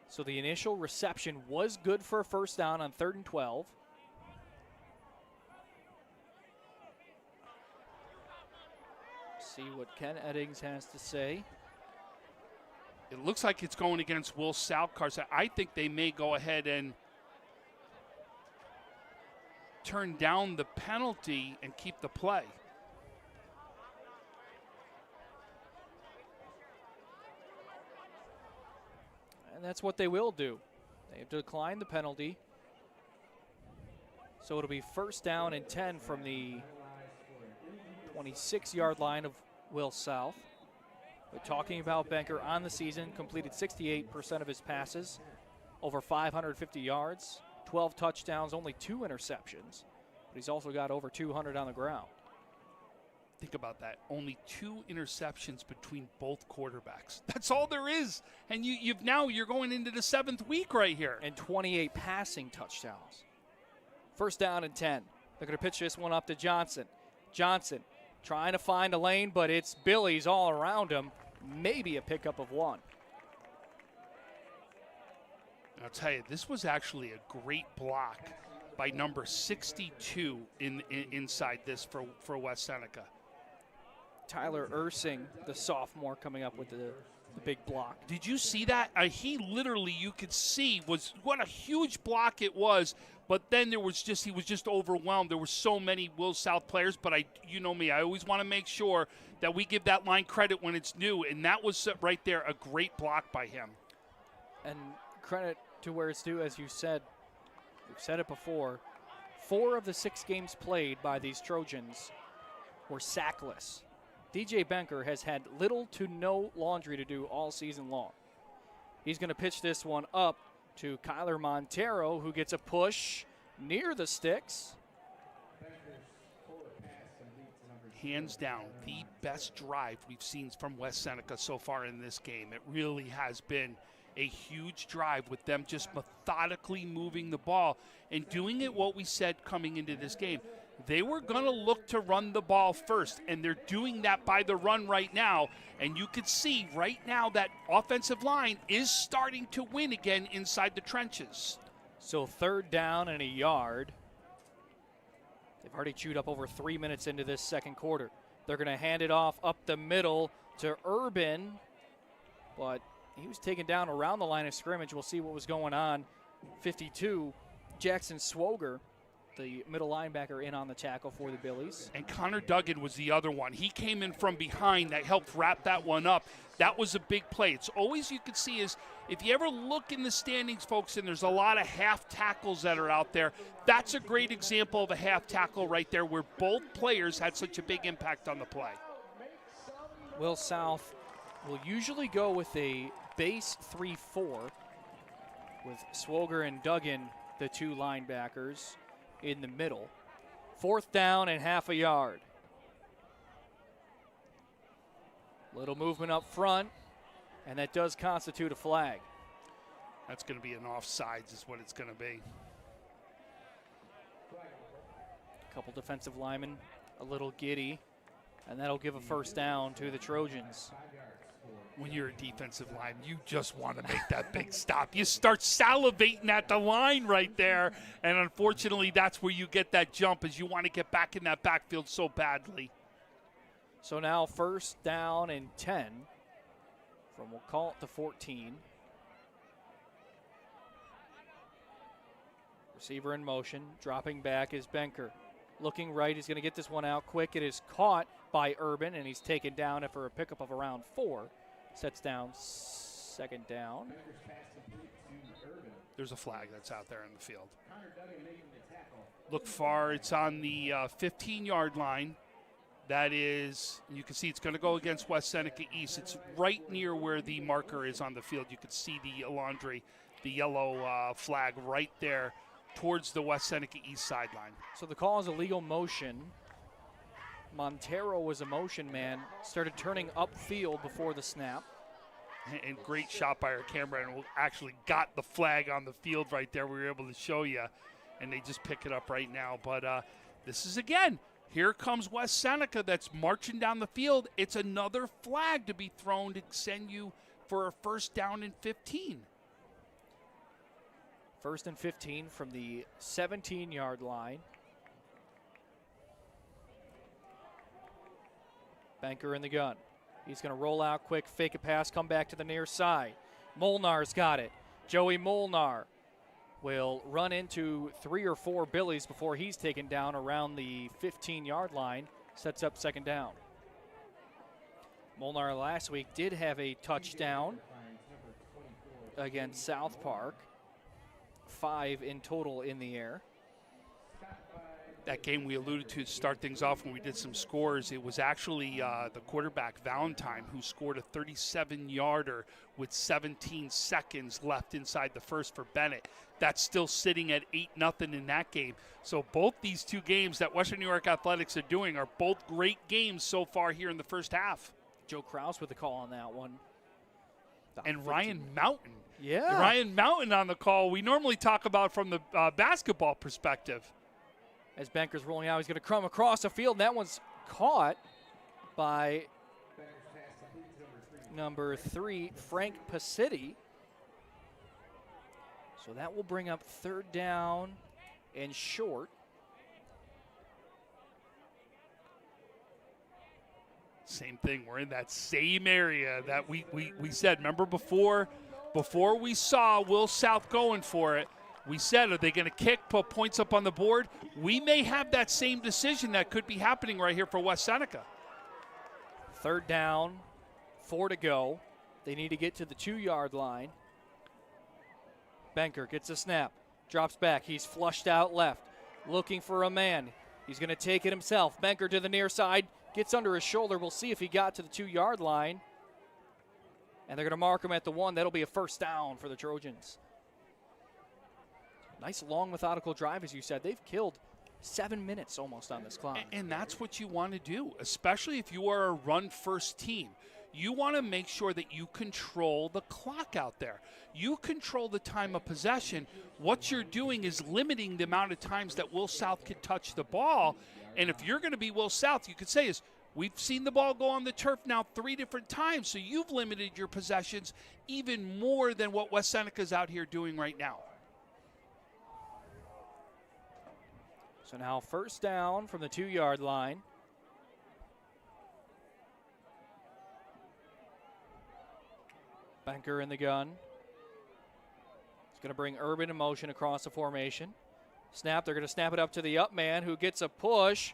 So the initial reception was good for a first down on 3rd and 12. See what Ken Eddings has to say.
It looks like it's going against Will South, Carson. I think they may go ahead and turn down the penalty and keep the play.
And that's what they will do. They have declined the penalty. So it'll be first down and 10 from the 26-yard line of Will South. But talking about Benker on the season, completed 68% of his passes, over 550 yards, 12 touchdowns, only 2 interceptions. But he's also got over 200 on the ground.
Think about that. Only 2 interceptions between both quarterbacks. That's all there is. And you're going into the 7th week right here.
And 28 passing touchdowns. First down and 10. They're going to pitch this one up to Johnson. Johnson trying to find a lane, but it's Billies all around him. Maybe a pickup of 1.
I'll tell you, this was actually a great block by number 62 inside this for West Seneca.
Tyler Ursing, the sophomore, coming up with the big block.
Did you see that? He literally, you could see, what a huge block it was. But then he was just overwhelmed. There were so many Will South players, but you know me, I always want to make sure that we give that line credit when it's new, and that was right there a great block by him.
And credit to where it's due, as you said. We've said it before. 4 of the 6 games played by these Trojans were sackless. DJ Benker has had little to no laundry to do all season long. He's going to pitch this one up to Kyler Montero, who gets a push near the sticks.
Hands down, the best drive we've seen from West Seneca so far in this game. It really has been a huge drive with them just methodically moving the ball and doing it what we said coming into this game. They were going to look to run the ball first, and they're doing that by the run right now. And you can see right now that offensive line is starting to win again inside the trenches.
So 3rd down and a yard. They've already chewed up over 3 minutes into this second quarter. They're going to hand it off up the middle to Urban, but he was taken down around the line of scrimmage. We'll see what was going on. 52, Jackson Swoger, the middle linebacker, in on the tackle for the Billies.
And Connor Duggan was the other one. He came in from behind that helped wrap that one up. That was a big play. It's always, you can see, is if you ever look in the standings, folks, and there's a lot of half tackles that are out there, that's a great example of a half tackle right there where both players had such a big impact on the play.
Will South will usually go with a base 3-4 with Swoger and Duggan, the two linebackers, in the middle. 4th down and half a yard. Little movement up front, and that does constitute a flag.
That's going to be an offsides is what it's going to be.
A couple defensive linemen a little giddy, and that'll give a 1st down to the Trojans.
When you're a defensive line, you just want to make that big stop. You start salivating at the line right there, and unfortunately that's where you get that jump, as you want to get back in that backfield so badly.
So now 1st down and 10 from, we'll call it the 14. Receiver in motion, dropping back is Benker. Looking right, he's going to get this one out quick. It is caught by Urban, and he's taken down for a pickup of around 4. Sets down 2nd down.
There's a flag that's out there in the field. Look far, it's on the 15-yard line. That is, you can see it's going to go against West Seneca East. It's right near where the marker is on the field. You can see the laundry, the yellow flag right there towards the West Seneca East sideline.
So the call is a legal motion. Montero was a motion man, started turning upfield before the snap.
And great shot by our camera, and we actually got the flag on the field right there. We were able to show you, and they just pick it up right now. But this is, again, here comes West Seneca that's marching down the field. It's another flag to be thrown to send you for a 1st down and 15.
1st and 15 from the 17-yard line. Benker in the gun. He's going to roll out quick, fake a pass, come back to the near side. Molnar's got it. Joey Molnar will run into 3 or 4 Billies before he's taken down around the 15-yard line. Sets up 2nd down. Molnar last week did have a touchdown against South Park. 5 in total in the air.
That game we alluded to start things off when we did some scores. It was actually the quarterback, Valentine, who scored a 37-yarder with 17 seconds left inside the first for Bennett. That's still sitting at 8-0 in that game. So both these two games that Western New York Athletics are doing are both great games so far here in the first half.
Joe Kraus with the call on that one.
And Ryan Mountain.
Yeah.
Ryan Mountain on the call. We normally talk about from the basketball perspective.
As Benker's rolling out, he's going to come across the field, and that one's caught by number 3, Frank Pacitti. So that will bring up 3rd down and short.
Same thing. We're in that same area that we said. Remember before we saw Will South going for it, we said, are they going to kick, put points up on the board? We may have that same decision that could be happening right here for West Seneca.
3rd down, 4 to go. They need to get to the 2-yard line. Benker gets a snap, drops back. He's flushed out left, looking for a man. He's going to take it himself. Benker to the near side, gets under his shoulder. We'll see if he got to the 2-yard line. And they're going to mark him at the 1. That'll be a first down for the Trojans. Nice long methodical drive, as you said. They've killed 7 minutes almost on this clock.
And that's what you want to do, especially if you are a run-first team. You want to make sure that you control the clock out there. You control the time of possession. What you're doing is limiting the amount of times that Will South can touch the ball. And if you're going to be Will South, you could say is, we've seen the ball go on the turf now 3 different times, so you've limited your possessions even more than what West Seneca is out here doing right now.
So now first down from the 2-yard line. Banker in the gun. He's going to bring Urban in motion across the formation. Snap, they're going to snap it up to the up man who gets a push.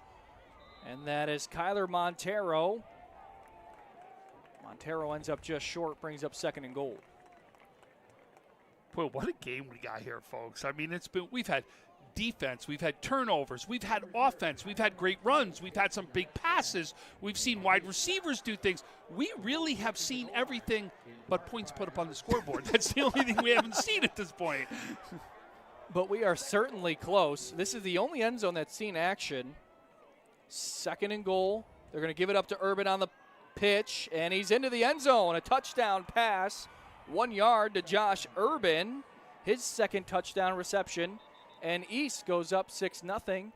And that is Kyler Montero. Montero ends up just short, brings up 2nd and goal.
Boy, what a game we got here, folks. I mean, we've had defense, we've had turnovers, we've had offense, we've had great runs, we've had some big passes, we've seen wide receivers do things. We really have seen everything but points put up on the scoreboard. That's the only thing we haven't seen at this point.
But we are certainly close. This is the only end zone that's seen action. 2nd and goal. They're going to give it up to Urban on the pitch, and he's into the end zone. A touchdown pass, 1 yard to Josh Urban. His 2nd touchdown reception. And East goes up 6-0.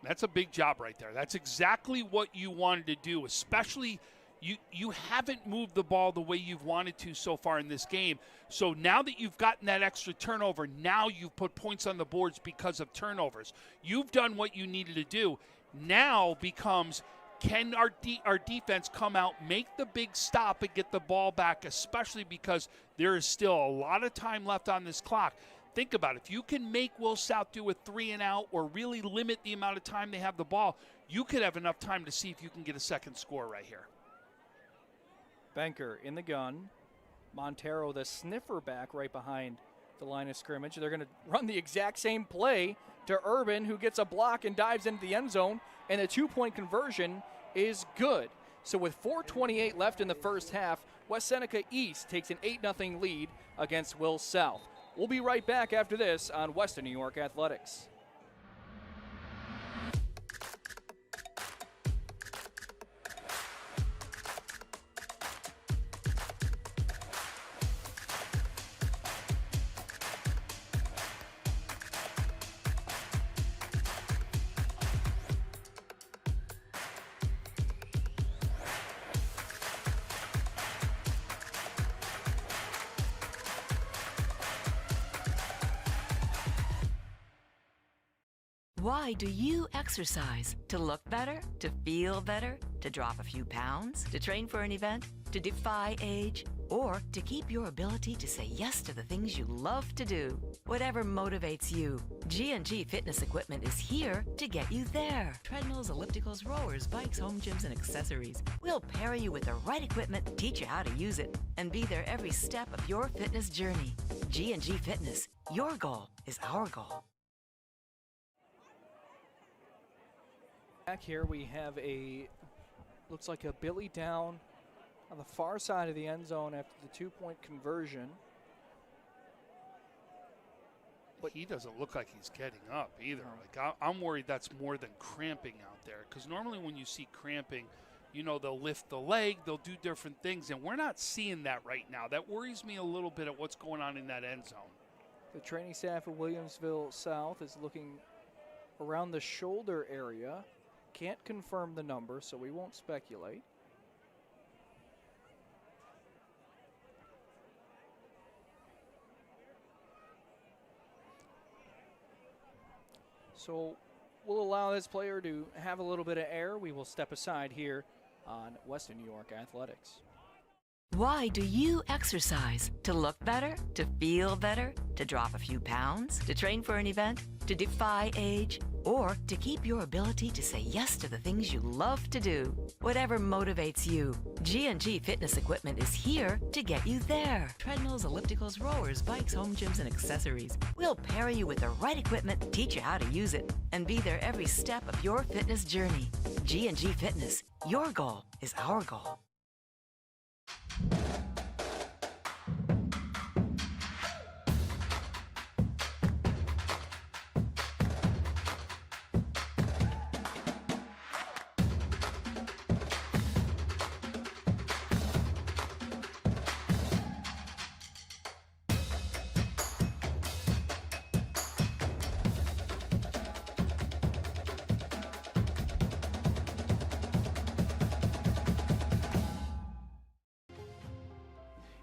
That's a big job right there. That's exactly what you wanted to do, especially you haven't moved the ball the way you've wanted to so far in this game. So now that you've gotten that extra turnover, now you've put points on the boards because of turnovers. You've done what you needed to do. Now becomes, can our defense come out, make the big stop, and get the ball back, especially because there is still a lot of time left on this clock. Think about it. If you can make Will South do a 3 and out or really limit the amount of time they have the ball, you could have enough time to see if you can get a 2nd score right here.
Banker in the gun. Montero, the sniffer back right behind the line of scrimmage. They're going to run the exact same play to Urban, who gets a block and dives into the end zone, and the 2-point conversion is good. So with 4:28 left in the first half, West Seneca East takes an 8-0 lead against Will South. We'll be right back after this on Western New York Athletics.
Why do you exercise? To look better? To feel better? To drop a few pounds? To train for an event? To defy age? Or to keep your ability to say yes to the things you love to do? Whatever motivates you, G&G Fitness Equipment is here to get you there. Treadmills, ellipticals, rowers, bikes, home gyms, and accessories. We'll pair you with the right equipment, teach you how to use it, and be there every step of your fitness journey. G&G Fitness. Your goal is our goal.
Back here we have looks like a Billy down on the far side of the end zone after the 2-point conversion.
But he doesn't look like he's getting up either. Like I'm worried that's more than cramping out there, because normally when you see cramping, you know, they'll lift the leg, they'll do different things, and we're not seeing that right now. That worries me a little bit at what's going on in that end zone.
The training staff of Williamsville South is looking around the shoulder area. Can't confirm the number, so we won't speculate. So we'll allow this player to have a little bit of air. We will step aside here on Western New York Athletics.
Why do you exercise? To look better? To feel better? To drop a few pounds? To train for an event? To defy age? Or to keep your ability to say yes to the things you love to do? Whatever motivates you, G&G Fitness Equipment is here to get you there. Treadmills, ellipticals, rowers, bikes, home gyms, and accessories. We'll pair you with the right equipment, teach you how to use it, and be there every step of your fitness journey. G&G Fitness. Your goal is our goal.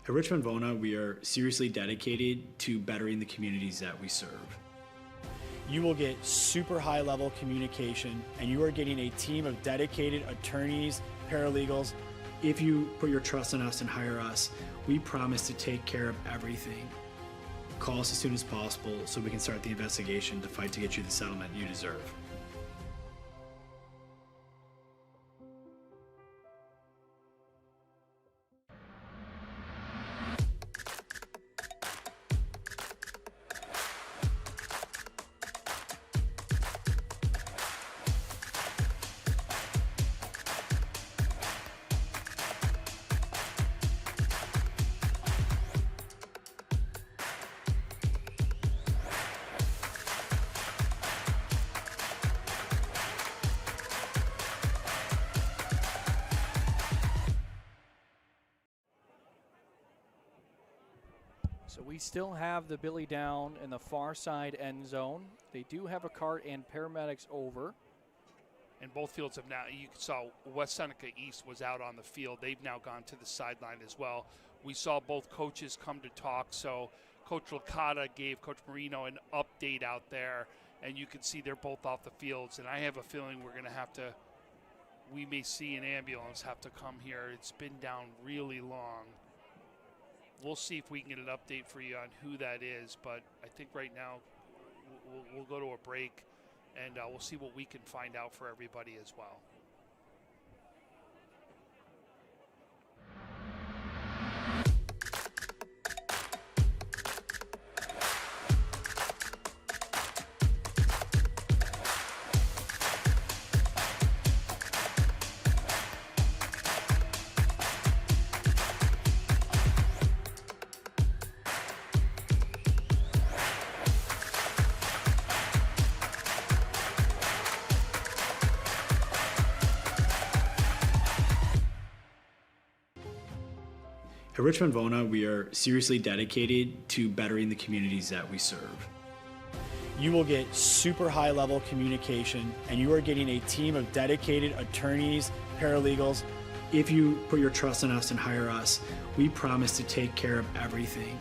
At Richmond Vona, we are seriously dedicated to bettering the communities that we serve.
You will get super high level communication, and you are getting a team of dedicated attorneys, paralegals.
If you put your trust in us and hire us, we promise to take care of everything. Call us as soon as possible so we can start the investigation to fight to get you the settlement you deserve.
So we still have the Billy down in the far side end zone. They do have a cart and paramedics over.
And both fields have now, you saw West Seneca East was out on the field. They've now gone to the sideline as well. We saw both coaches come to talk. So Coach Licata gave Coach Marino an update out there, and you can see they're both off the fields. And I have a feeling we're going to have to, we may see an ambulance have to come here. It's been down really long. We'll see if we can get an update for you on who that is, but I think right now we'll go to a break, and we'll see what we can find out for everybody as well.
At Richmond Vona, we are seriously dedicated to bettering the communities that we serve.
You will get super high level communication, and you are getting a team of dedicated attorneys, paralegals.
If you put your trust in us and hire us, we promise to take care of everything.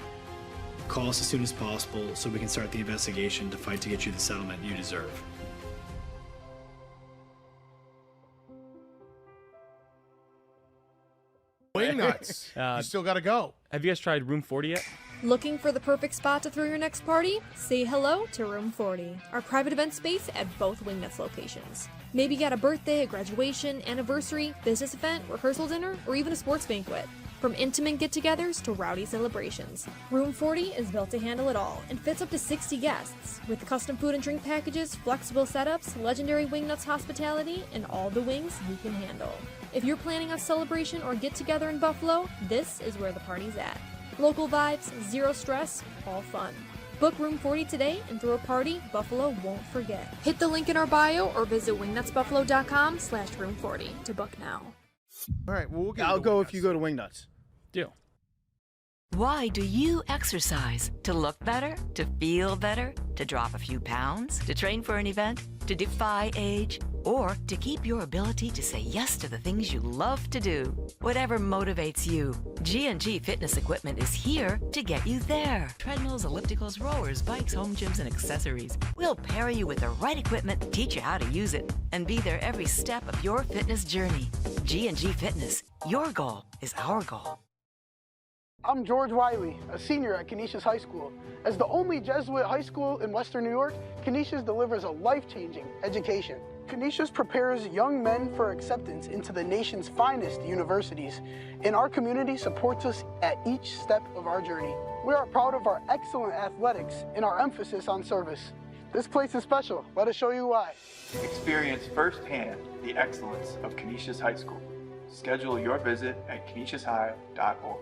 Call us as soon as possible so we can start the investigation to fight to get you the settlement you deserve.
Wing nuts. You still got to go.
Have you guys tried Room 40 yet?
Looking for the perfect spot to throw your next party? Say hello to Room 40, our private event space at both Wingnuts locations. Maybe you got a birthday, a graduation, anniversary, business event, rehearsal dinner, or even a sports banquet. From intimate get-togethers to rowdy celebrations, Room 40 is built to handle it all and fits up to 60 guests. With custom food and drink packages, flexible setups, legendary Wingnuts hospitality, and all the wings you can handle. If you're planning a celebration or get-together in Buffalo, this is where the party's at. Local vibes, zero stress, all fun. Book Room 40 today and throw a party Buffalo won't forget. Hit the link in our bio or visit wingnutsbuffalo.com/room40 to book now.
All right, well,
I'll go if you go to Wingnuts.
Deal.
Why do you exercise? To look better? To feel better? To drop a few pounds? To train for an event? To defy age? Or to keep your ability to say yes to the things you love to do? Whatever motivates you, G&G Fitness Equipment is here to get you there. Treadmills, ellipticals, rowers, bikes, home gyms, and accessories. We'll pair you with the right equipment, teach you how to use it, and be there every step of your fitness journey. G&G Fitness. Your goal is our goal.
I'm George Wiley, a senior at Canisius High School. As the only Jesuit high school in Western New York, Canisius delivers a life-changing education. Canisius prepares young men for acceptance into the nation's finest universities, and our community supports us at each step of our journey. We are proud of our excellent athletics and our emphasis on service. This place is special. Let us show you why.
Experience firsthand the excellence of Canisius High School. Schedule your visit at canisiushigh.org.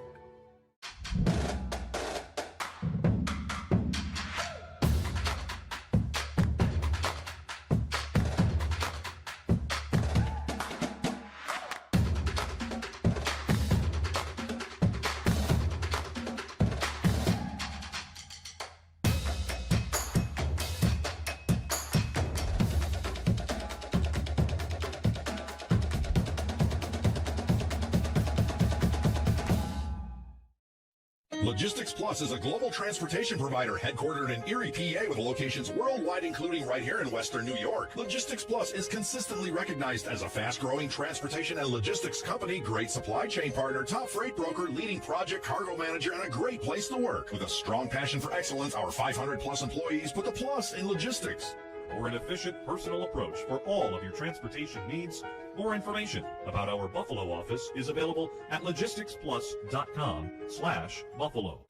Logistics Plus is a global transportation provider headquartered in Erie, PA, with locations worldwide, including right here in Western New York. Logistics Plus is consistently recognized as a fast-growing transportation and logistics company, great supply chain partner, top freight broker, leading project cargo manager, and a great place to work. With a strong passion for excellence, our 500-plus employees put the plus in logistics.
For an efficient, personal approach for all of your transportation needs, more information about our Buffalo office is available at logisticsplus.com/Buffalo.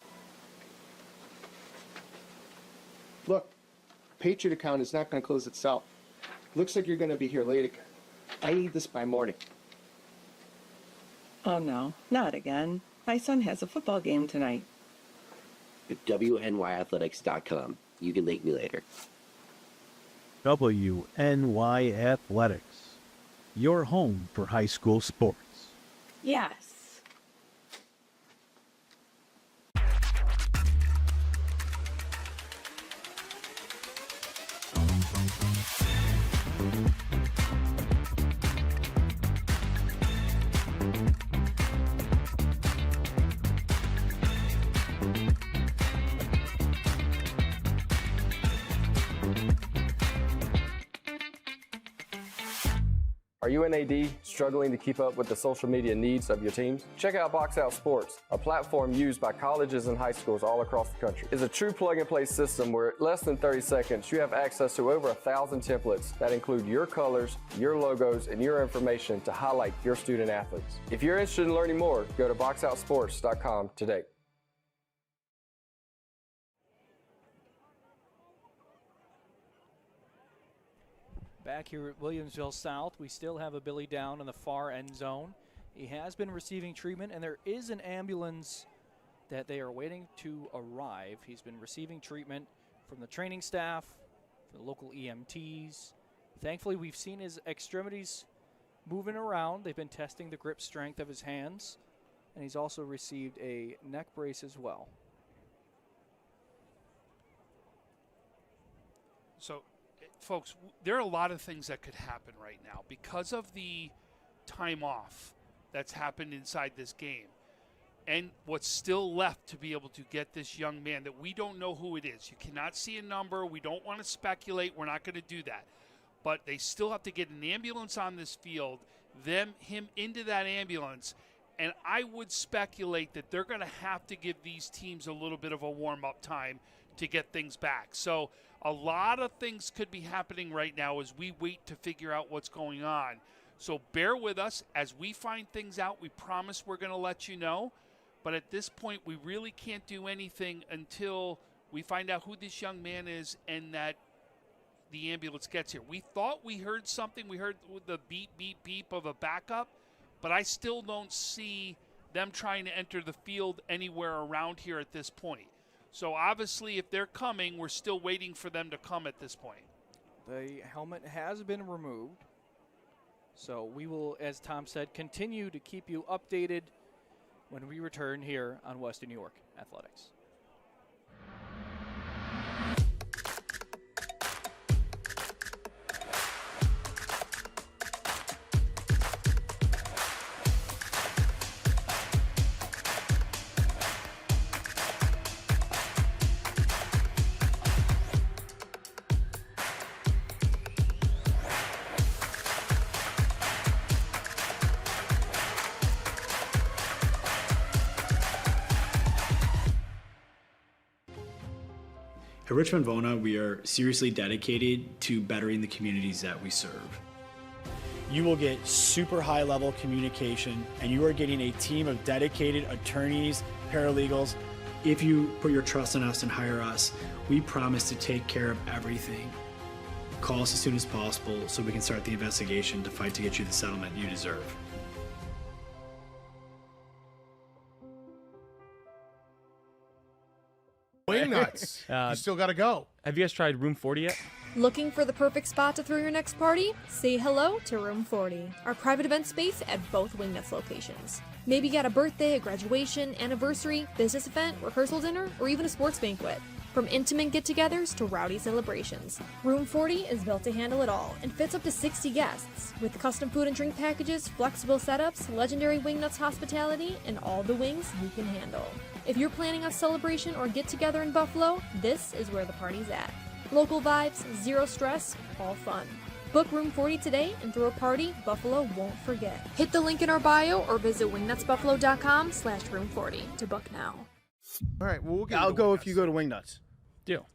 Look, Patriot account is not going to close itself. Looks like you're going to be here late again. I need this by morning.
Oh no, not again. My son has a football game tonight.
At WNYAthletics.com. You can thank me later.
WNYAthletics, your home for high school sports.
Yes.
Are you an AD struggling to keep up with the social media needs of your teams? Check out Box Out Sports, a platform used by colleges and high schools all across the country. It's a true plug-and-play system where in less than 30 seconds you have access to over 1,000 templates that include your colors, your logos, and your information to highlight your student athletes. If you're interested in learning more, go to boxoutsports.com today.
Back here at Williamsville South, we still have a Billy down in the far end zone. He has been receiving treatment, and there is an ambulance that they are waiting to arrive. He's been receiving treatment from the training staff, from the local EMTs. Thankfully, we've seen his extremities moving around. They've been testing the grip strength of his hands, and he's also received a neck brace as well.
So, folks, there are a lot of things that could happen right now because of the time off that's happened inside this game and what's still left to be able to get this young man that we don't know who it is. You cannot see a number. We don't want to speculate. We're not going to do that. But they still have to get an ambulance on this field, him into that ambulance, and I would speculate that they're going to have to give these teams a little bit of a warm-up time to get things back. So a lot of things could be happening right now as we wait to figure out what's going on. So bear with us as we find things out. We promise we're going to let you know. But at this point, we really can't do anything until we find out who this young man is and that the ambulance gets here. We thought we heard something. We heard the beep, beep, beep of a backup. But I still don't see them trying to enter the field anywhere around here at this point. So obviously, if they're coming, we're still waiting for them to come at this point.
The helmet has been removed. So we will, as Tom said, continue to keep you updated when we return here on Western New York Athletics.
At Richmond Vona, we are seriously dedicated to bettering the communities that we serve.
You will get super high level communication, and you are getting a team of dedicated attorneys, paralegals.
If you put your trust in us and hire us, we promise to take care of everything. Call us as soon as possible so we can start the investigation to fight to get you the settlement you deserve.
Wing nuts. You still got to go.
Have you guys tried Room 40 yet?
Looking for the perfect spot to throw your next party? Say hello to Room 40, our private event space at both Wingnuts locations. Maybe you got a birthday, a graduation, anniversary, business event, rehearsal dinner, or even a sports banquet. From intimate get-togethers to rowdy celebrations, Room 40 is built to handle it all and fits up to 60 guests, with custom food and drink packages, flexible setups, legendary Wingnuts hospitality, and all the wings you can handle. If you're planning a celebration or get-together in Buffalo, this is where the party's at. Local vibes, zero stress, all fun. Book Room 40 today and throw a party Buffalo won't forget. Hit the link in our bio or visit wingnutsbuffalo.com/room40 to book now.
All right, well,
I'll go if you go to Wingnuts.
Deal.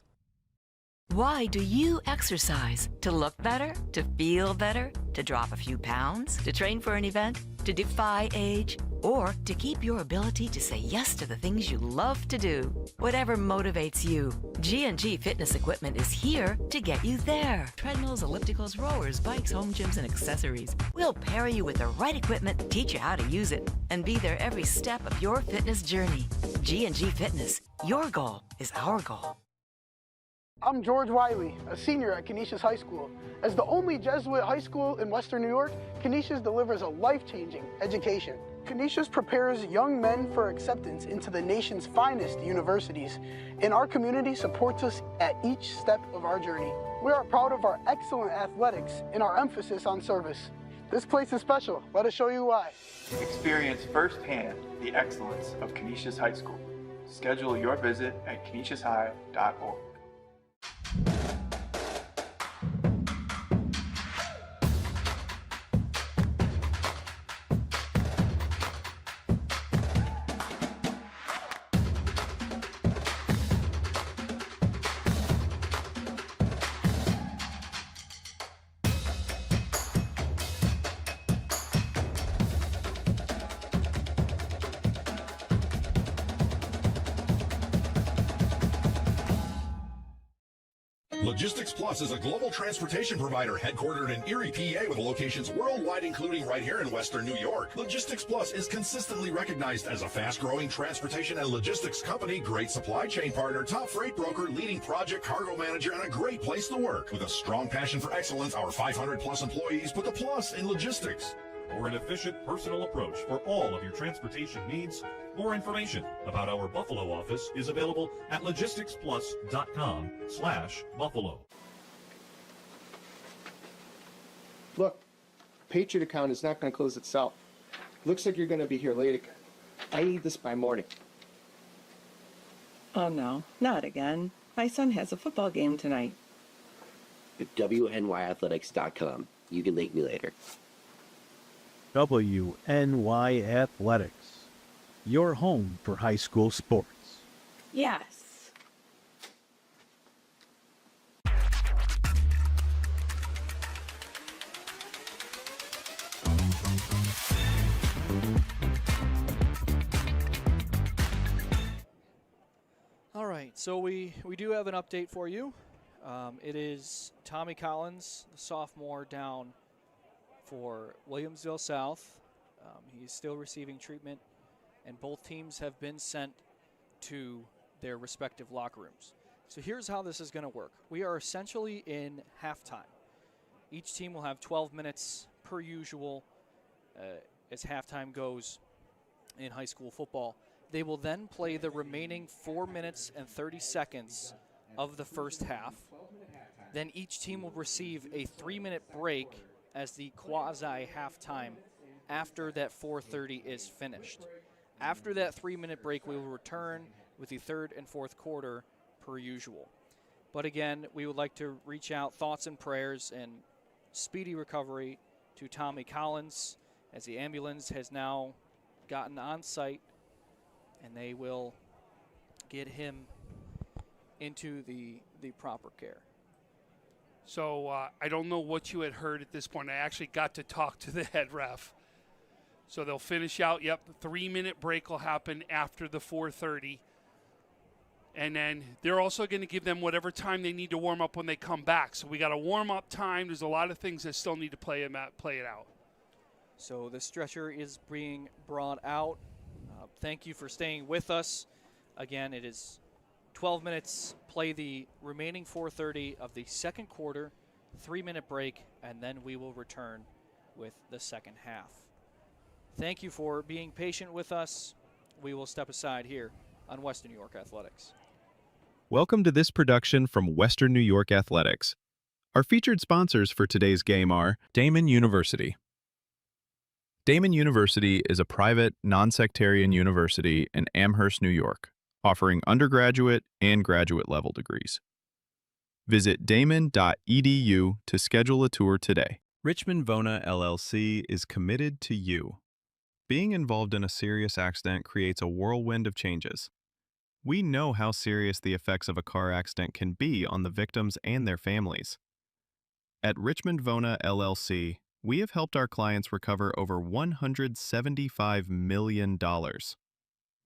Why do you exercise? To look better? To feel better? To drop a few pounds? To train for an event? To defy age? Or to keep your ability to say yes to the things you love to do? Whatever motivates you, G&G Fitness Equipment is here to get you there. Treadmills, ellipticals, rowers, bikes, home gyms, and accessories. We'll pair you with the right equipment, teach you how to use it, and be there every step of your fitness journey. G&G Fitness. Your goal is our goal.
I'm George Wiley, a senior at Canisius High School. As the only Jesuit high school in Western New York, Canisius delivers a life-changing education. Canisius prepares young men for acceptance into the nation's finest universities, and our community supports us at each step of our journey. We are proud of our excellent athletics and our emphasis on service. This place is special. Let us show you why.
Experience firsthand the excellence of Canisius High School. Schedule your visit at canisiushigh.org.
Logistics Plus is a global transportation provider headquartered in Erie, PA with locations worldwide, including right here in Western New York. Logistics Plus is consistently recognized as a fast-growing transportation and logistics company, great supply chain partner, top freight broker, leading project cargo manager, and a great place to work. With a strong passion for excellence, our 500-plus employees put the plus in logistics.
For an efficient, personal approach for all of your transportation needs, more information about our Buffalo office is available at logisticsplus.com/Buffalo.
Look, Patriot account is not going to close itself. Looks like you're going to be here late again. I need this by morning.
Oh no, not again. My son has a football game tonight.
At WNYAthletics.com. You can thank me later.
WNYAthletics, your home for high school sports.
Yes.
All right, so we do have an update for you. It is Tommy Collins, the sophomore, down for Williamsville South. He's still receiving treatment, and both teams have been sent to their respective locker rooms. So here's how this is going to work. We are essentially in halftime. Each team will have 12 minutes per usual as halftime goes in high school football. They will then play the remaining 4 minutes and 30 seconds of the first half. Then each team will receive a 3-minute break as the quasi-halftime after that 4:30 is finished. After that 3-minute break, we will return with the third and fourth quarter per usual. But again, we would like to reach out thoughts and prayers and speedy recovery to Tommy Collins, as the ambulance has now gotten on site, and they will get him into the proper care.
So I don't know what you had heard at this point. I actually got to talk to the head ref. So they'll finish out. Yep, the 3-minute break will happen after the 4:30. And then they're also going to give them whatever time they need to warm up when they come back. So we got a warm-up time. There's a lot of things that still need to play it out.
So the stretcher is being brought out. Thank you for staying with us. Again, it is 12 minutes. Play the remaining 4:30 of the second quarter, 3-minute break, and then we will return with the second half. Thank you for being patient with us. We will step aside here on Western New York Athletics.
Welcome to this production from Western New York Athletics. Our featured sponsors for today's game are Damon University. Damon University is a private, non-sectarian university in Amherst, New York, offering undergraduate and graduate level degrees. Visit damon.edu to schedule a tour today. Richmond Vona LLC is committed to you. Being involved in a serious accident creates a whirlwind of changes. We know how serious the effects of a car accident can be on the victims and their families. At Richmond Vona LLC, we have helped our clients recover over $175 million.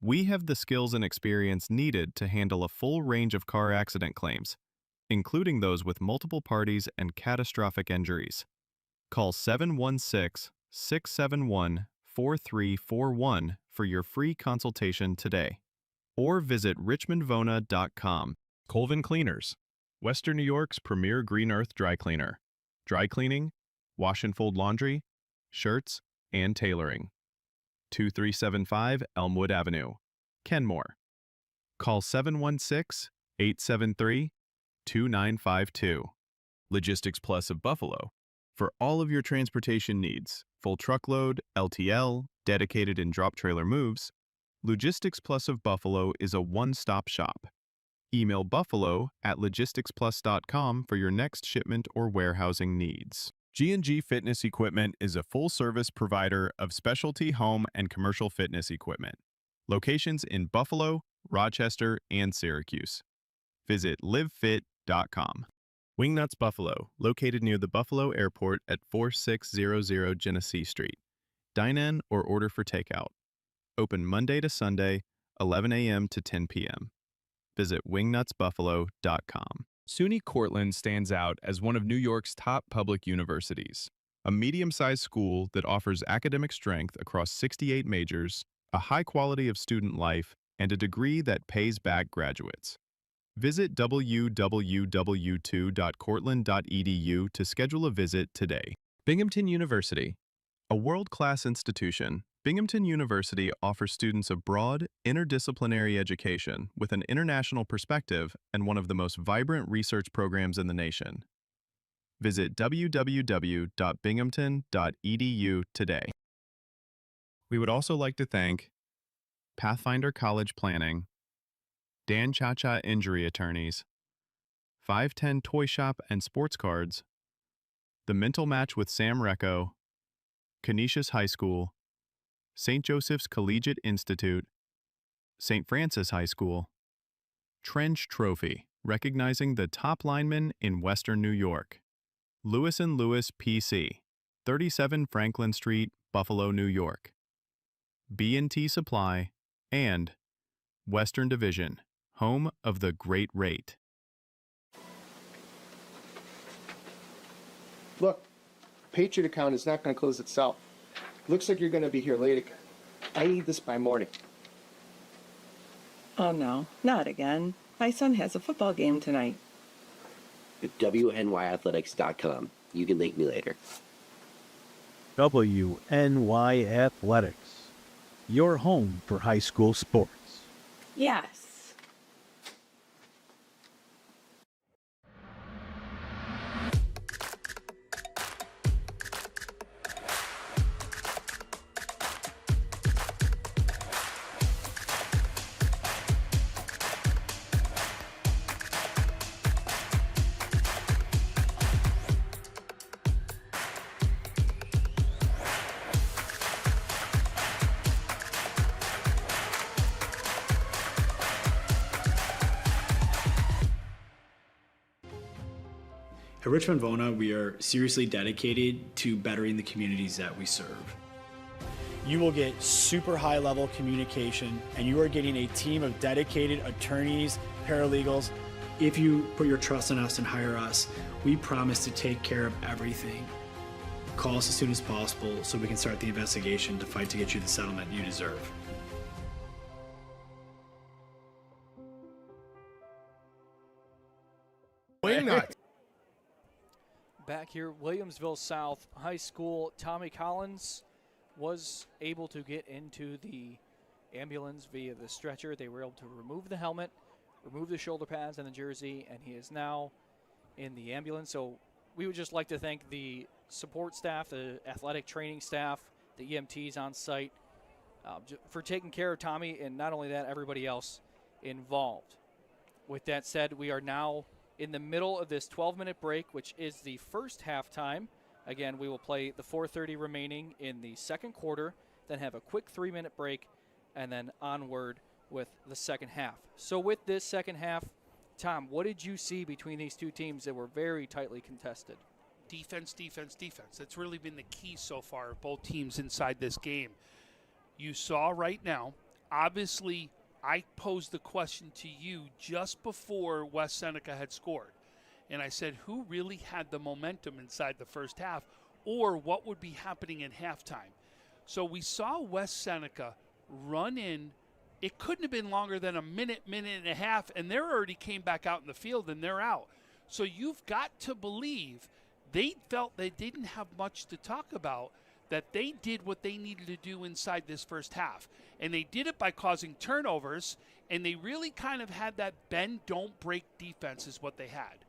We have the skills and experience needed to handle a full range of car accident claims, including those with multiple parties and catastrophic injuries. Call 716-671-4341 for your free consultation today, or visit richmondvona.com. Colvin Cleaners, Western New York's premier green earth dry cleaner. Dry cleaning, wash and fold laundry, shirts, and tailoring. 2375 Elmwood Avenue, Kenmore. Call 716-873-2952. Logistics Plus of Buffalo. For all of your transportation needs, full truckload, LTL, dedicated and drop trailer moves, Logistics Plus of Buffalo is a one-stop shop. Email buffalo@logisticsplus.com for your next shipment or warehousing needs. G&G Fitness Equipment is a full-service provider of specialty home and commercial fitness equipment. Locations in Buffalo, Rochester, and Syracuse. Visit livefit.com. Wingnuts Buffalo, located near the Buffalo Airport at 4600 Genesee Street. Dine in or order for takeout. Open Monday to Sunday, 11 a.m. to 10 p.m. Visit wingnutsbuffalo.com. SUNY Cortland stands out as one of New York's top public universities. A medium-sized school that offers academic strength across 68 majors, a high quality of student life, and a degree that pays back graduates. Visit www.cortland.edu to schedule a visit today. Binghamton University. A world-class institution, Binghamton University offers students a broad, interdisciplinary education with an international perspective and one of the most vibrant research programs in the nation. Visit www.binghamton.edu today. We would also like to thank Pathfinder College Planning, Dan Cha-Cha Injury Attorneys, 510 Toy Shop and Sports Cards, The Mental Match with Sam Recco, Canisius High School, St. Joseph's Collegiate Institute, St. Francis High School, Trench Trophy, recognizing the top linemen in Western New York, Lewis & Lewis PC, 37 Franklin Street, Buffalo, New York, B&T Supply, and Western Division, home of the Great Rate.
Look, Patriot account is not going to close itself. Looks like you're going to be here late again. I need this by morning.
Oh no, not again. My son has a football game tonight.
At WNYAthletics.com. You can thank me later.
WNYAthletics, your home for high school sports.
Yes.
At Richmond Vona, we are seriously dedicated to bettering the communities that we serve.
You will get super high level communication, and you are getting a team of dedicated attorneys, paralegals.
If you put your trust in us and hire us, we promise to take care of everything. Call us as soon as possible so we can start the investigation to fight to get you the settlement you deserve.
Wingnuts.
Back here, Williamsville South High School, Tommy Collins was able to get into the ambulance via the stretcher. They were able to remove the helmet, remove the shoulder pads and the jersey, and he is now in the ambulance. So we would just like to thank the support staff, the athletic training staff, the EMTs on site for taking care of Tommy, and not only that, everybody else involved. With that said, we are now in the middle of this 12-minute break, which is the first halftime. Again, we will play the 4:30 remaining in the second quarter, then have a quick 3-minute break, and then onward with the second half. So with this second half, Tom, what did you see between these two teams that were very tightly contested?
Defense, defense, defense. That's really been the key so far of both teams inside this game. You saw right now, obviously, I posed the question to you just before West Seneca had scored. And I said, who really had the momentum inside the first half, or what would be happening in halftime? So we saw West Seneca run in. It couldn't have been longer than a minute, minute and a half, and they already came back out in the field, and they're out. So you've got to believe they felt they didn't have much to talk about, that they did what they needed to do inside this first half. And they did it by causing turnovers, and they really kind of had that bend, don't break defense is what they had.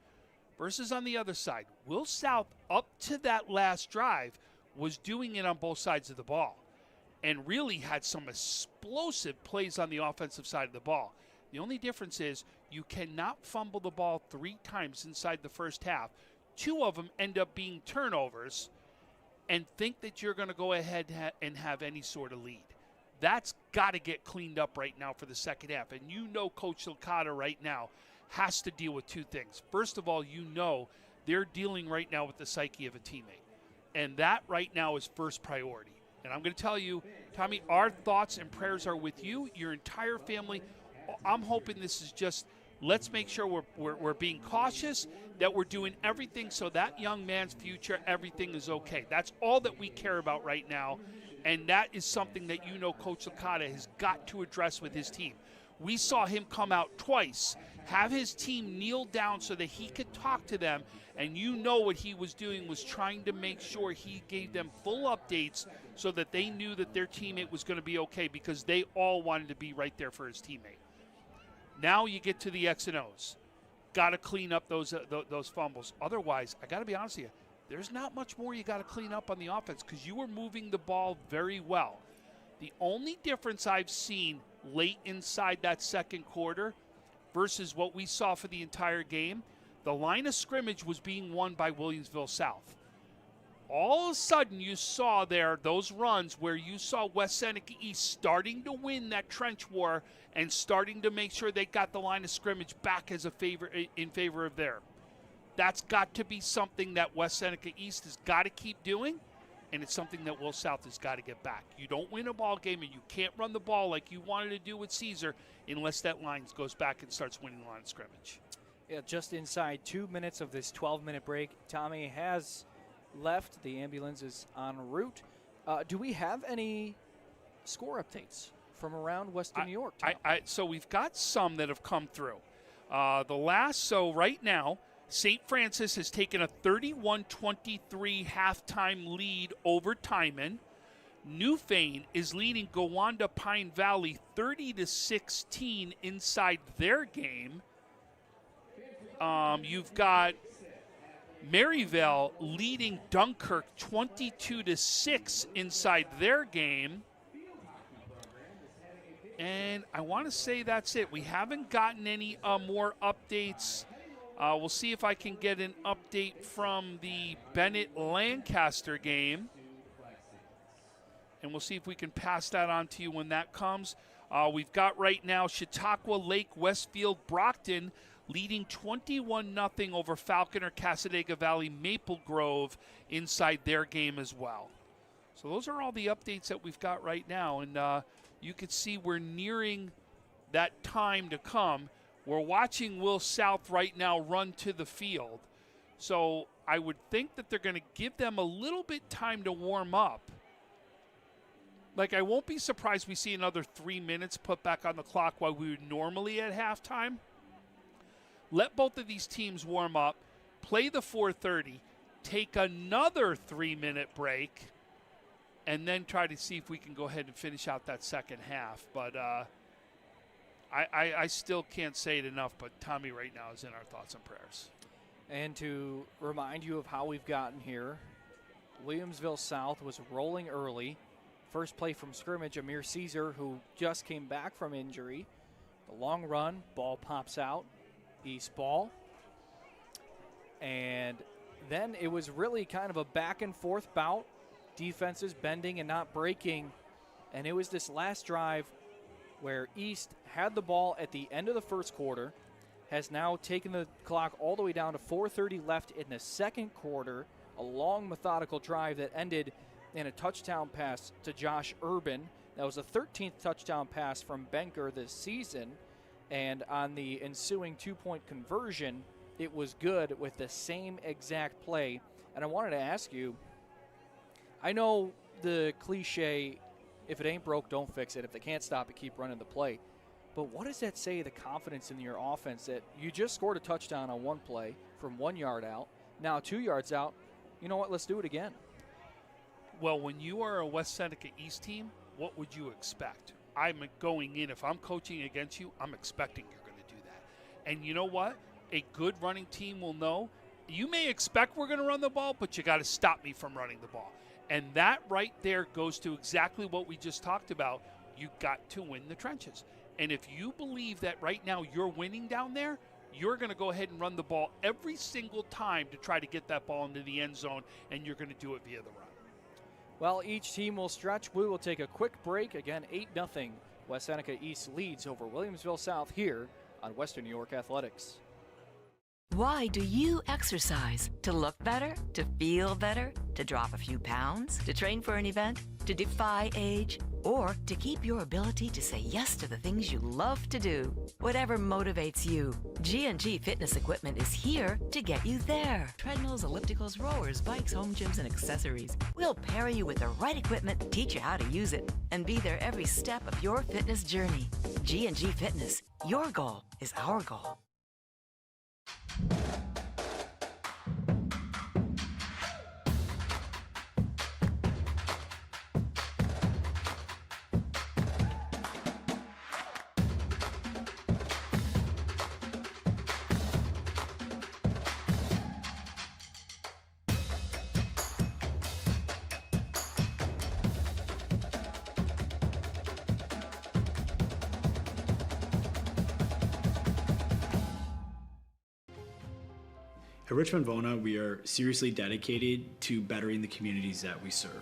Versus on the other side, Will South, up to that last drive, was doing it on both sides of the ball and really had some explosive plays on the offensive side of the ball. The only difference is you cannot fumble the ball 3 times inside the first half. 2 of them end up being turnovers, and think that you're going to go ahead and have any sort of lead. That's got to get cleaned up right now for the second half. And you know Coach Licata right now has to deal with 2 things. First of all, you know they're dealing right now with the psyche of a teammate. And that right now is first priority. And I'm going to tell you, Tommy, our thoughts and prayers are with you, your entire family. I'm hoping this is just, let's make sure we're being cautious, that we're doing everything so that young man's future, everything is okay. That's all that we care about right now, and that is something that you know Coach Licata has got to address with his team. We saw him come out twice, have his team kneel down so that he could talk to them, and you know what he was doing was trying to make sure he gave them full updates so that they knew that their teammate was going to be okay, because they all wanted to be right there for his teammate. Now you get to the X and O's. Got to clean up those fumbles. Otherwise, I got to be honest with you, there's not much more you got to clean up on the offense, because you were moving the ball very well. The only difference I've seen late inside that second quarter versus what we saw for the entire game, the line of scrimmage was being won by Williamsville South. All of a sudden you saw there those runs where you saw West Seneca East starting to win that trench war and starting to make sure they got the line of scrimmage back as in favor of their. That's got to be something that West Seneca East has got to keep doing, and it's something that Will South has got to get back. You don't win a ball game, and you can't run the ball like you wanted to do with Caesar unless that line goes back and starts winning the line of scrimmage.
Yeah, just inside 2 minutes of this 12-minute break, Tommy has left. The ambulance is en route. Do we have any score updates from around Western New York, Tom?
So we've got some that have come through. So right now, St. Francis has taken a 31-23 halftime lead over Timon. Newfane is leading Gowanda Pine Valley 30-16 inside their game. You've got Maryvale leading Dunkirk 22-6 inside their game. And I want to say that's it. We haven't gotten any more updates. We'll see if I can get an update from the Bennett-Lancaster game. And we'll see if we can pass that on to you when that comes. We've got right now Chautauqua Lake, Westfield, Brockton leading 21-0 over Falconer, Cassadaga Valley, Maple Grove inside their game as well. So those are all the updates that we've got right now, and you can see we're nearing that time to come. We're watching Will South right now run to the field. So I would think that they're going to give them a little bit time to warm up. Like, I won't be surprised we see another 3 minutes put back on the clock while we would normally at halftime. Let both of these teams warm up, play the 4:30, take another 3-minute break, and then try to see if we can go ahead and finish out that second half. But I still can't say it enough, but Tommy right now is in our thoughts and prayers.
And to remind you of how we've gotten here, Williamsville South was rolling early. First play from scrimmage, Amir Caesar, who just came back from injury. The long run, ball pops out, East ball. And then it was really kind of a back and forth bout. Defenses bending and not breaking. And it was this last drive where East had the ball at the end of the first quarter, has now taken the clock all the way down to 4:30 left in the second quarter. A long, methodical drive that ended in a touchdown pass to Josh Urban. That was the 13th touchdown pass from Benker this season. And on the ensuing two-point conversion, it was good with the same exact play. And I wanted to ask you, I know the cliche, if it ain't broke, don't fix it. If they can't stop it, keep running the play. But what does that say, the confidence in your offense, that you just scored a touchdown on one play from 1 yard out, now 2 yards out, you know what, let's do it again?
Well, when you are a West Seneca East team, what would you expect? I'm going in, if I'm coaching against you, I'm expecting you're going to do that. And you know what? A good running team will know, you may expect we're going to run the ball, but you got to stop me from running the ball. And that right there goes to exactly what we just talked about. You got to win the trenches. And if you believe that right now you're winning down there, you're going to go ahead and run the ball every single time to try to get that ball into the end zone, and you're going to do it via the run.
Well, each team will stretch. We will take a quick break. Again, 8-0. West Seneca East leads over Williamsville South here on Western New York Athletics.
Why do you exercise? To look better? To feel better? To drop a few pounds? To train for an event? To defy age? Or to keep your ability to say yes to the things you love to do? Whatever motivates you, G&G Fitness Equipment is here to get you there. Treadmills, ellipticals, rowers, bikes, home gyms, and accessories. We'll pair you with the right equipment, teach you how to use it, and be there every step of your fitness journey. G&G Fitness. Your goal is our goal.
At Richmond Vona, we are seriously dedicated to bettering the communities that we serve.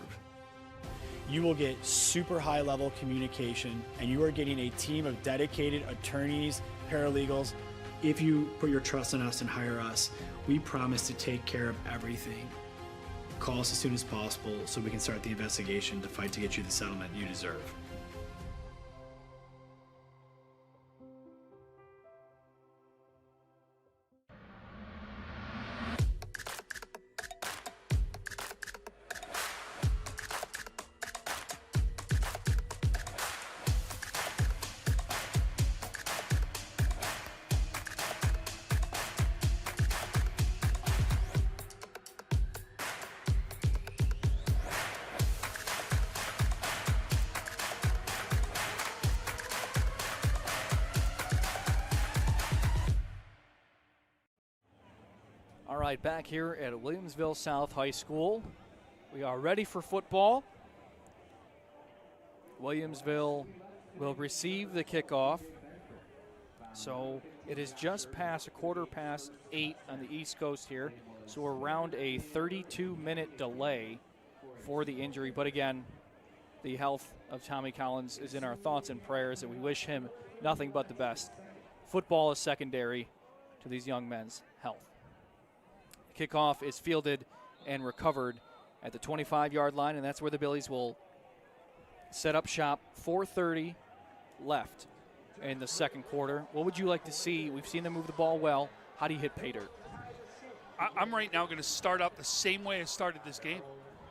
You will get super high level communication, and you are getting a team of dedicated attorneys, paralegals.
If you put your trust in us and hire us, we promise to take care of everything. Call us as soon as possible so we can start the investigation to fight to get you the settlement you deserve.
All right, back here at Williamsville South High School. We are ready for football. Williamsville will receive the kickoff. So it is just past 8:15 on the East Coast here. So we're around a 32-minute delay for the injury. But again, the health of Tommy Collins is in our thoughts and prayers, and we wish him nothing but the best. Football is secondary to these young men's health. Kickoff is fielded and recovered at the 25-yard line, and that's where the Billies will set up shop. 4:30 left in the second quarter. What would you like to see? We've seen them move the ball well. How do you hit pay dirt?
I'm right now going to start out the same way I started this game.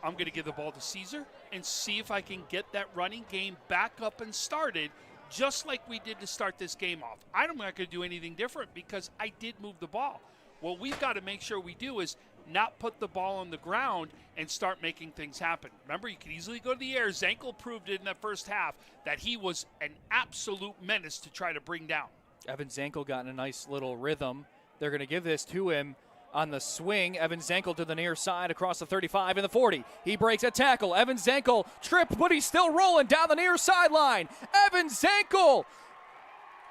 I'm going to give the ball to Caesar and see if I can get that running game back up and started just like we did to start this game off. I'm not going to do anything different because I did move the ball. What we've got to make sure we do is not put the ball on the ground and start making things happen. Remember, you can easily go to the air. Zankel proved it in that first half that he was an absolute menace to try to bring down.
Evan Zankel got in a nice little rhythm. They're going to give this to him on the swing. Evan Zankel to the near side across the 35 and the 40. He breaks a tackle. Evan Zankel tripped, but he's still rolling down the near sideline. Evan Zankel,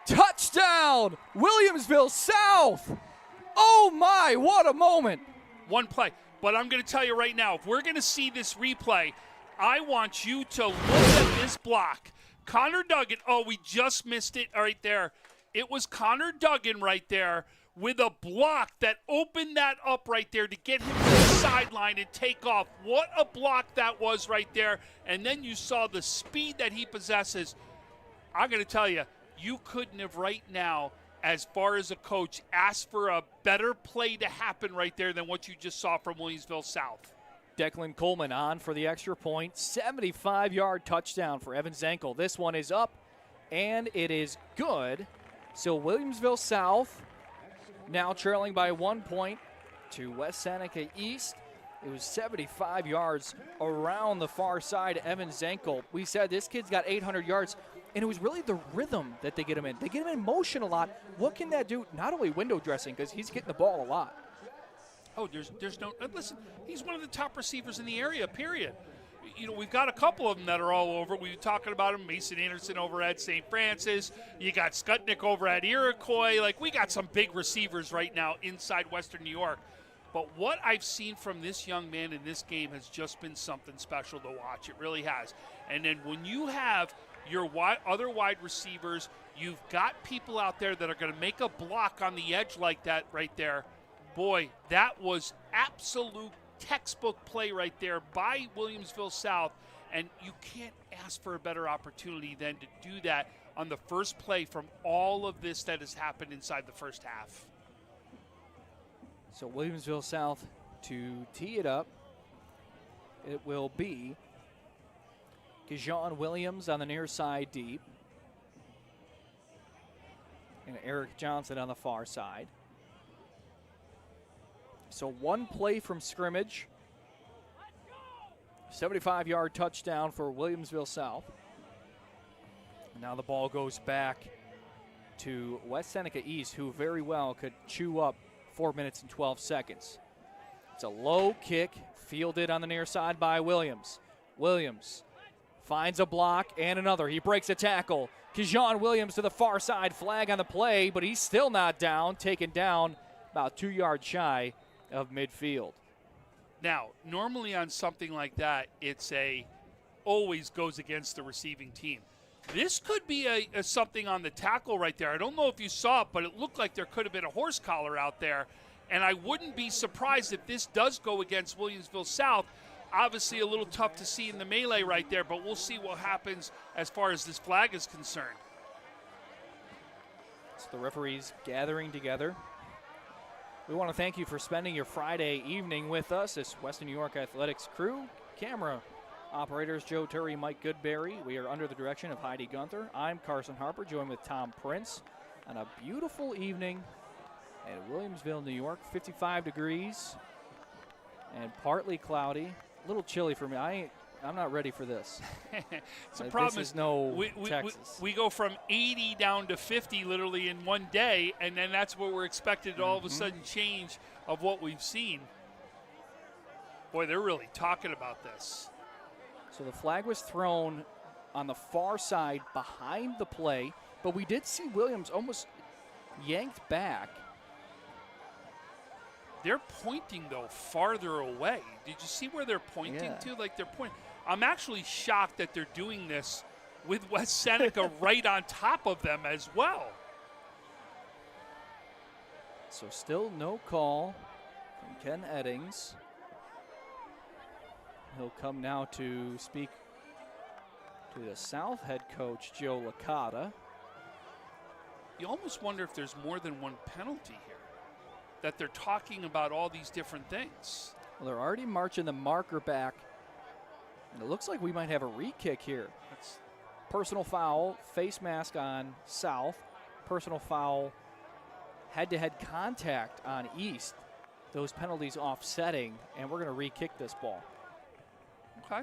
touchdown, Williamsville South. Oh my, what a moment.
One play. But I'm going to tell you right now, if we're going to see this replay, I want you to look at this block. Connor Duggan, we just missed it right there. It was Connor Duggan right there with a block that opened that up right there to get him to the sideline and take off. What a block that was right there. And then you saw the speed that he possesses. I'm going to tell you, you couldn't have right now, as far as a coach, asked for a better play to happen right there than what you just saw from Williamsville South.
Declan Coleman on for the extra point. 75-yard touchdown for Evan Zankel. This one is up, and it is good. So Williamsville South now trailing by 1 point to West Seneca East. It was 75 yards around the far side. Evan Zankel, we said this kid's got 800 yards, and it was really the rhythm that they get him in. They get him in motion a lot. What can that do? Not only window dressing, because he's getting the ball a lot.
Oh, there's no – listen, he's one of the top receivers in the area, period. You know, we've got a couple of them that are all over. We were talking about him, Mason Anderson over at St. Francis. You got Skutnik over at Iroquois. Like, we got some big receivers right now inside Western New York. But what I've seen from this young man in this game has just been something special to watch. It really has. And then when you have your other wide receivers, you've got people out there that are going to make a block on the edge like that right there. Boy, that was absolute textbook play right there by Williamsville South, and you can't ask for a better opportunity than to do that on the first play from all of this that has happened inside the first half.
So Williamsville South to tee it up. It will be Kajon Williams on the near side deep, and Eric Johnson on the far side. So one play from scrimmage, 75-yard touchdown for Williamsville South. And now the ball goes back to West Seneca East, who very well could chew up 4 minutes and 12 seconds. It's a low kick, fielded on the near side by Williams. Williams finds a block and another. He breaks a tackle. Kajon Williams to the far side, flag on the play, but he's still not down, taken down about 2 yards shy of midfield.
Now, normally on something like that, it's always goes against the receiving team. This could be a something on the tackle right there. I don't know if you saw it, but it looked like there could have been a horse collar out there. And I wouldn't be surprised if this does go against Williamsville South. Obviously a little tough to see in the melee right there, but we'll see what happens as far as this flag is concerned.
So the referees gathering together. We want to thank you for spending your Friday evening with us. This Western New York Athletics crew, camera operators Joe Turry, Mike Goodberry. We are under the direction of Heidi Gunther. I'm Carson Harper, joined with Tom Prince on a beautiful evening at Williamsville, New York. 55 degrees and partly cloudy. A little chilly for me. I'm not ready for this.
The problem
is no Texas.
We go from 80 down to 50 literally in one day, and then that's where we're expected to all of a sudden change of what we've seen. Boy, they're really talking about this.
So the flag was thrown on the far side behind the play, but we did see Williams almost yanked back.
They're pointing, though, farther away. Did you see where they're pointing to? Like, they're pointing. I'm actually shocked that they're doing this with West Seneca right on top of them as well.
So still no call from Ken Eddings. He'll come now to speak to the South head coach, Joe Licata.
You almost wonder if there's more than one penalty here, that they're talking about all these different things.
Well, they're already marching the marker back, and it looks like we might have a re-kick here. That's personal foul, face mask on South, personal foul, head-to-head contact on East. Those penalties offsetting, and we're going to re-kick this ball.
Okay.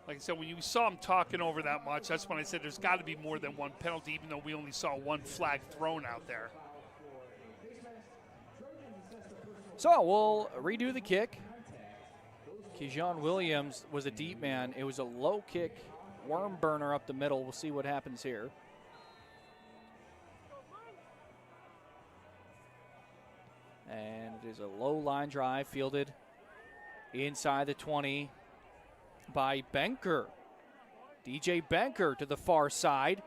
Like I said, when you saw him talking over that much, that's when I said there's got to be more than one penalty, even though we only saw one flag thrown out there.
So we'll redo the kick. Keyshawn Williams was a deep man. It was a low kick, worm burner up the middle. We'll see what happens here. And it is a low line drive fielded inside the 20 by Benker. DJ Benker to the far side.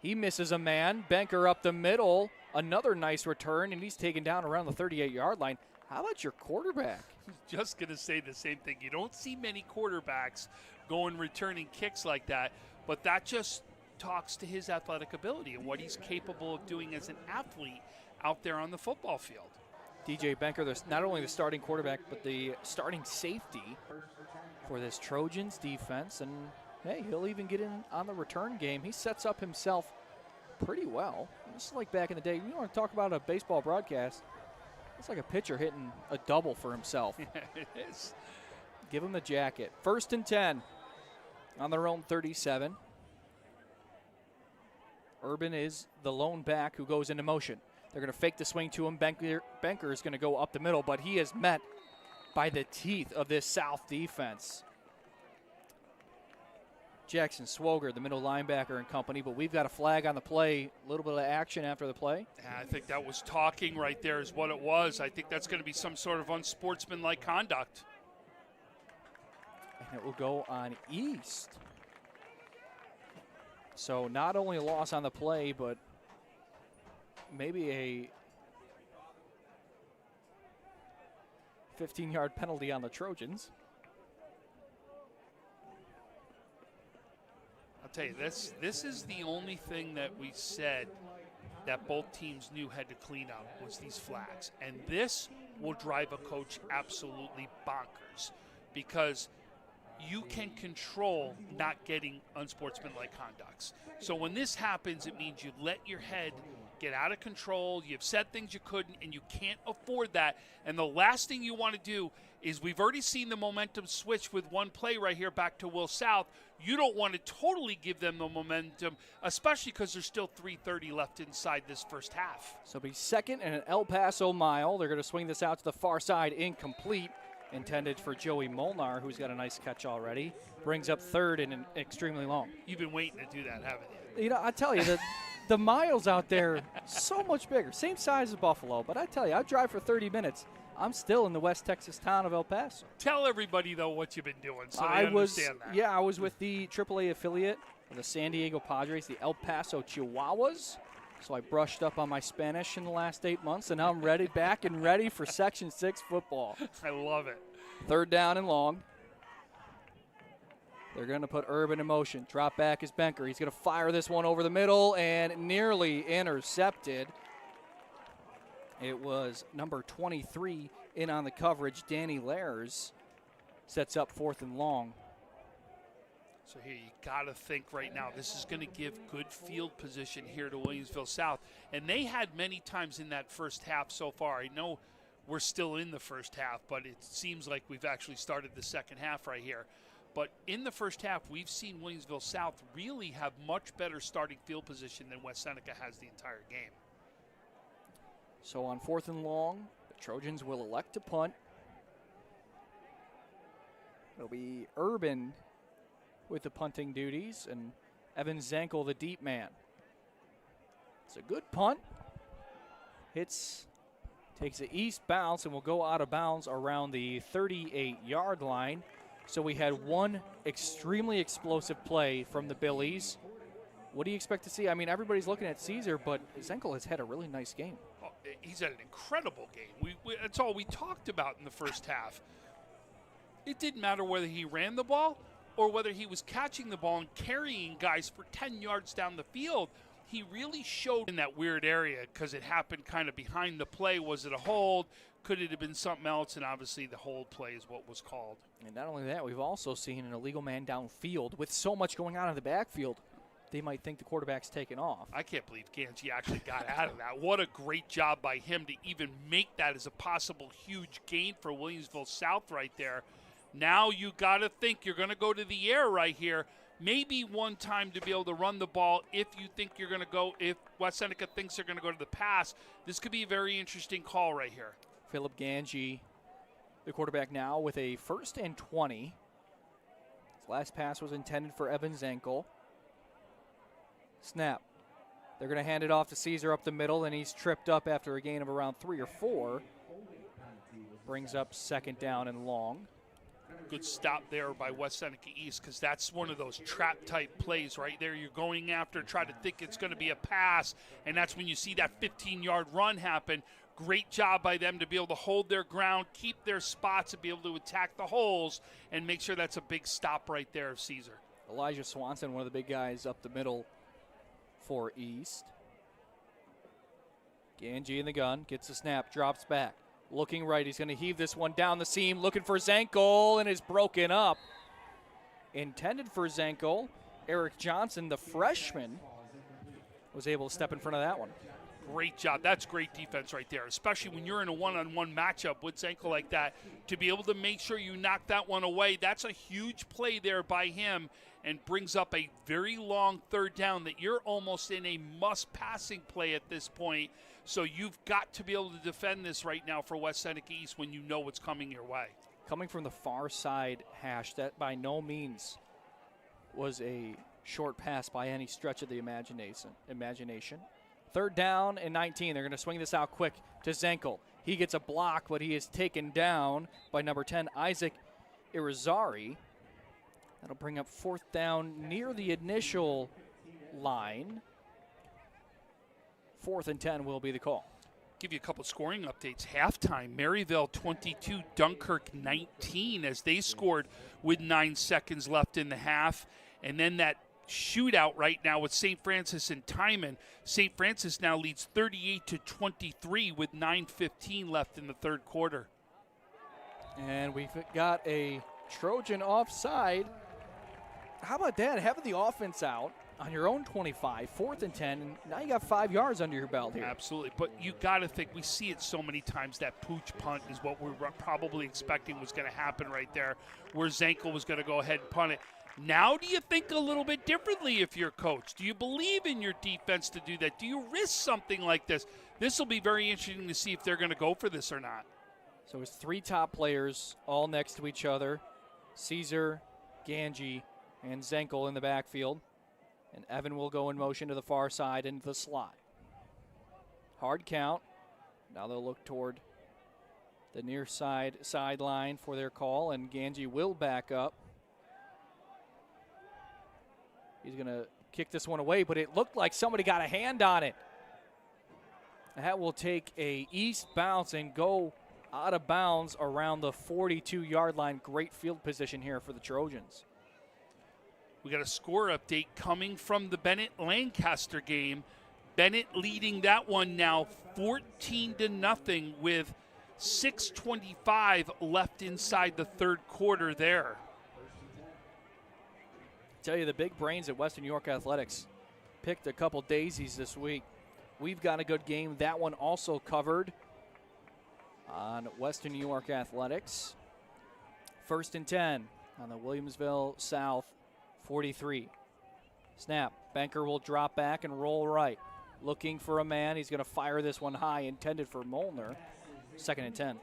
He misses a man. Benker up the middle. Another nice return, and he's taken down around the 38-yard line. How about your quarterback?
Just going to say the same thing. You don't see many quarterbacks going returning kicks like that, but that just talks to his athletic ability and what he's capable of doing as an athlete out there on the football field.
DJ Benker, not only the starting quarterback, but the starting safety for this Trojans defense. And, hey, he'll even get in on the return game. He sets up himself pretty well. Just like back in the day. You want to talk about a baseball broadcast, it's like a pitcher hitting a double for himself.
Yeah, it is.
Give him the jacket. 1st and 10 on their own 37. Urban is the lone back who goes into motion. They're going to fake the swing to him. Benker is going to go up the middle, but he is met by the teeth of this South defense. Jackson Swoger, the middle linebacker and company, but we've got a flag on the play. A little bit of action after the play.
Yeah, I think that was talking right there is what it was. I think that's going to be some sort of unsportsmanlike conduct.
And it will go on East. So not only a loss on the play, but maybe a 15-yard penalty on the Trojans.
I'll tell you, this is the only thing that we said that both teams knew had to clean up was these flags. And this will drive a coach absolutely bonkers because you can control not getting unsportsmanlike conducts. So when this happens, it means you let your head get out of control. You've said things you couldn't, and you can't afford that. And the last thing you want to do is we've already seen the momentum switch with one play right here back to Will South. You don't want to totally give them the momentum, especially because there's still 3:30 left inside this first half.
So it'll be 2nd and an El Paso mile. They're going to swing this out to the far side, incomplete. Intended for Joey Molnar, who's got a nice catch already. Brings up 3rd and an extremely long.
You've been waiting to do that, haven't you?
You know, I tell you, the miles out there, so much bigger. Same size as Buffalo, but I tell you, I drive for 30 minutes. I'm still in the West Texas town of El Paso.
Tell everybody, though, what you've been doing so they understand that.
Yeah, I was with the AAA affiliate of the San Diego Padres, the El Paso Chihuahuas. So I brushed up on my Spanish in the last 8 months, and now I'm ready for Section 6 football.
I love it.
3rd down and long. They're going to put Urban in motion. Drop back is Benker. He's going to fire this one over the middle and nearly intercepted. It was number 23 in on the coverage. Danny Lairs sets up 4th and long.
So here you got to think right now, this is going to give good field position here to Williamsville South. And they had many times in that first half so far. I know we're still in the first half, but it seems like we've actually started the second half right here. But in the first half, we've seen Williamsville South really have much better starting field position than West Seneca has the entire game.
So on 4th and long, the Trojans will elect to punt. It'll be Urban with the punting duties and Evan Zankel, the deep man. It's a good punt. Takes an east bounce and will go out of bounds around the 38-yard line. So we had one extremely explosive play from the Billies. What do you expect to see? I mean, everybody's looking at Caesar, but Zankel has had a really nice game.
he's had an incredible game. That's all we talked about in the first half. It didn't matter whether he ran the ball or whether he was catching the ball and carrying guys for 10 yards down the field. He really showed in that weird area because it happened kind of behind the play. Was it a hold? Could it have been something else? And obviously the hold play is what was called.
And not only that, we've also seen an illegal man downfield with so much going on in the backfield. They might think the quarterback's taken off.
I can't believe Ganji actually got out of that. What a great job by him to even make that as a possible huge gain for Williamsville South right there. Now you got to think you're going to go to the air right here. Maybe one time to be able to run the ball if you think you're going to go, if West Seneca thinks they're going to go to the pass. This could be a very interesting call right here.
Philip Ganji, the quarterback now with a 1st and 20. His last pass was intended for Evan Zankel. Snap. They're going to hand it off to Caesar up the middle, and he's tripped up after a gain of around 3 or 4. Brings up 2nd down and long.
Good stop there by West Seneca East because that's one of those trap-type plays right there. You're going after, try to think it's going to be a pass, and that's when you see that 15-yard run happen. Great job by them to be able to hold their ground, keep their spots, and be able to attack the holes and make sure that's a big stop right there of Caesar.
Elijah Swanson, one of the big guys up the middle for East. Ganji in the gun, gets a snap, drops back. Looking right, he's going to heave this one down the seam, looking for Zankel, and is broken up. Intended for Zankel. Eric Johnson, the freshman, was able to step in front of that one.
Great job. That's great defense right there, especially when you're in a one-on-one matchup with Zankel like that. To be able to make sure you knock that one away, that's a huge play there by him and brings up a very long 3rd down that you're almost in a must-passing play at this point. So you've got to be able to defend this right now for West Seneca East when you know what's coming your way.
Coming from the far side hash, that by no means was a short pass by any stretch of the imagination. 3rd down and 19. They're going to swing this out quick to Zankel. He gets a block, but he is taken down by number 10, Isaac Irizarry. That'll bring up 4th down near the initial line. 4th and 10 will be the call.
Give you a couple scoring updates. Halftime, Maryville 22, Dunkirk 19 as they scored with 9 seconds left in the half. And then that shootout right now with St. Francis and Timon. St. Francis now leads 38-23 with 9:15 left in the 3rd quarter.
And we've got a Trojan offside. How about that? Having the offense out on your own 25, 4th and 10, and now you got 5 yards under your belt here.
Absolutely, but you got to think, we see it so many times, that pooch punt is what we're probably expecting was going to happen right there, where Zankel was going to go ahead and punt it. Now do you think a little bit differently if you're coach? Do you believe in your defense to do that? Do you risk something like this? This will be very interesting to see if they're going to go for this or not.
So it's 3 top players all next to each other. Caesar, Ganji, and Zankel in the backfield. And Evan will go in motion to the far side into the slot. Hard count. Now they'll look toward the near side sideline for their call, and Ganji will back up. He's going to kick this one away, but it looked like somebody got a hand on it. That will take a east bounce and go out of bounds around the 42-yard line. Great field position here for the Trojans.
We got a score update coming from the Bennett-Lancaster game. Bennett leading that one now 14-0 with 6:25 left inside the 3rd quarter there.
Tell you, the big brains at Western New York Athletics picked a couple daisies this week. We've got a good game. That one also covered on Western New York Athletics. 1st and 10 on the Williamsville South 43. Snap. Banker will drop back and roll right. Looking for a man. He's going to fire this one high, intended for Molnar. 2nd and 10.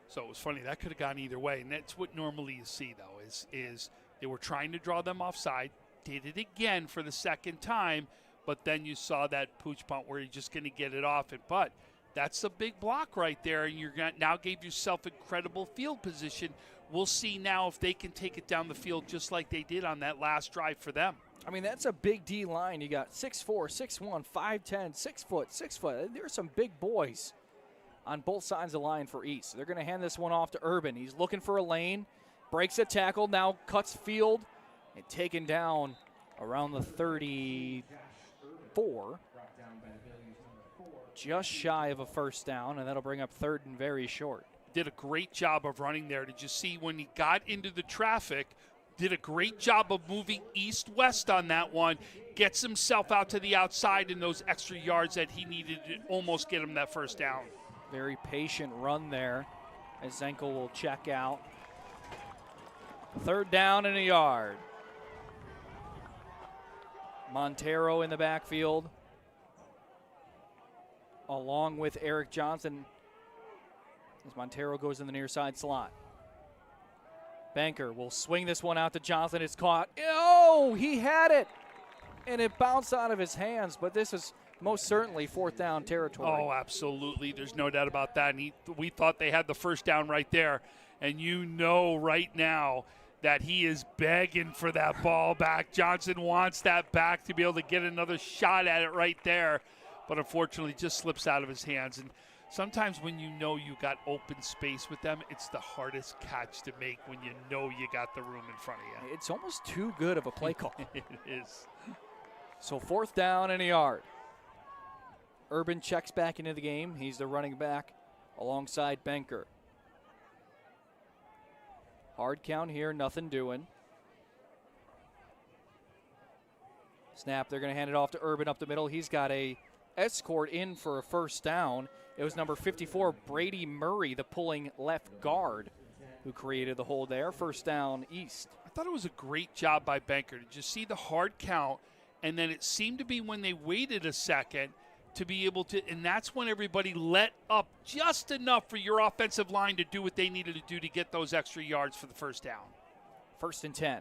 So it was funny. That could have gone either way, and that's what normally you see, though, is they were trying to draw them offside, did it again for the 2nd time, but then you saw that pooch punt where you're just going to get it off it. But that's a big block right there, and you're going to now gave yourself incredible field position. We'll see now if they can take it down the field just like they did on that last drive for them.
I mean, that's a big D line. You got 6'4", 6'1", 5'10", 6 foot, 6 foot. There's some big boys on both sides of the line for East. They're going to hand this one off to Urban. He's looking for a lane, breaks a tackle, now cuts field, and taken down around the 34. Just shy of a first down, and that'll bring up 3rd and very short.
Did a great job of running there. Did you see when he got into the traffic? Did a great job of moving east-west on that one. Gets himself out to the outside in those extra yards that he needed to almost get him that first down.
Very patient run there as Zenkel will check out. 3rd down and a yard. Montero in the backfield, along with Eric Johnson, as Montero goes in the near side slot. Banker will swing this one out to Johnson. It's caught. Oh, he had it, and it bounced out of his hands, but this is most certainly 4th down territory.
Oh, absolutely. There's no doubt about that. And we thought they had the first down right there, and you know right now that he is begging for that ball back. Johnson wants that back to be able to get another shot at it right there, but unfortunately just slips out of his hands. And sometimes when you know you got open space with them, it's the hardest catch to make when you know you got the room in front of you.
It's almost too good of a play call.
It is.
So 4th down and a yard. Urban checks back into the game. He's the running back alongside Banker. Hard count here, nothing doing. Snap, they're going to hand it off to Urban up the middle. He's got a escort in for a first down. It was number 54, Brady Murray, the pulling left guard, who created the hold there. First down, East.
I thought it was a great job by Banker. Did you see the hard count? And then it seemed to be when they waited a second to be able to, and that's when everybody let up just enough for your offensive line to do what they needed to do to get those extra yards for the first down.
1st and 10.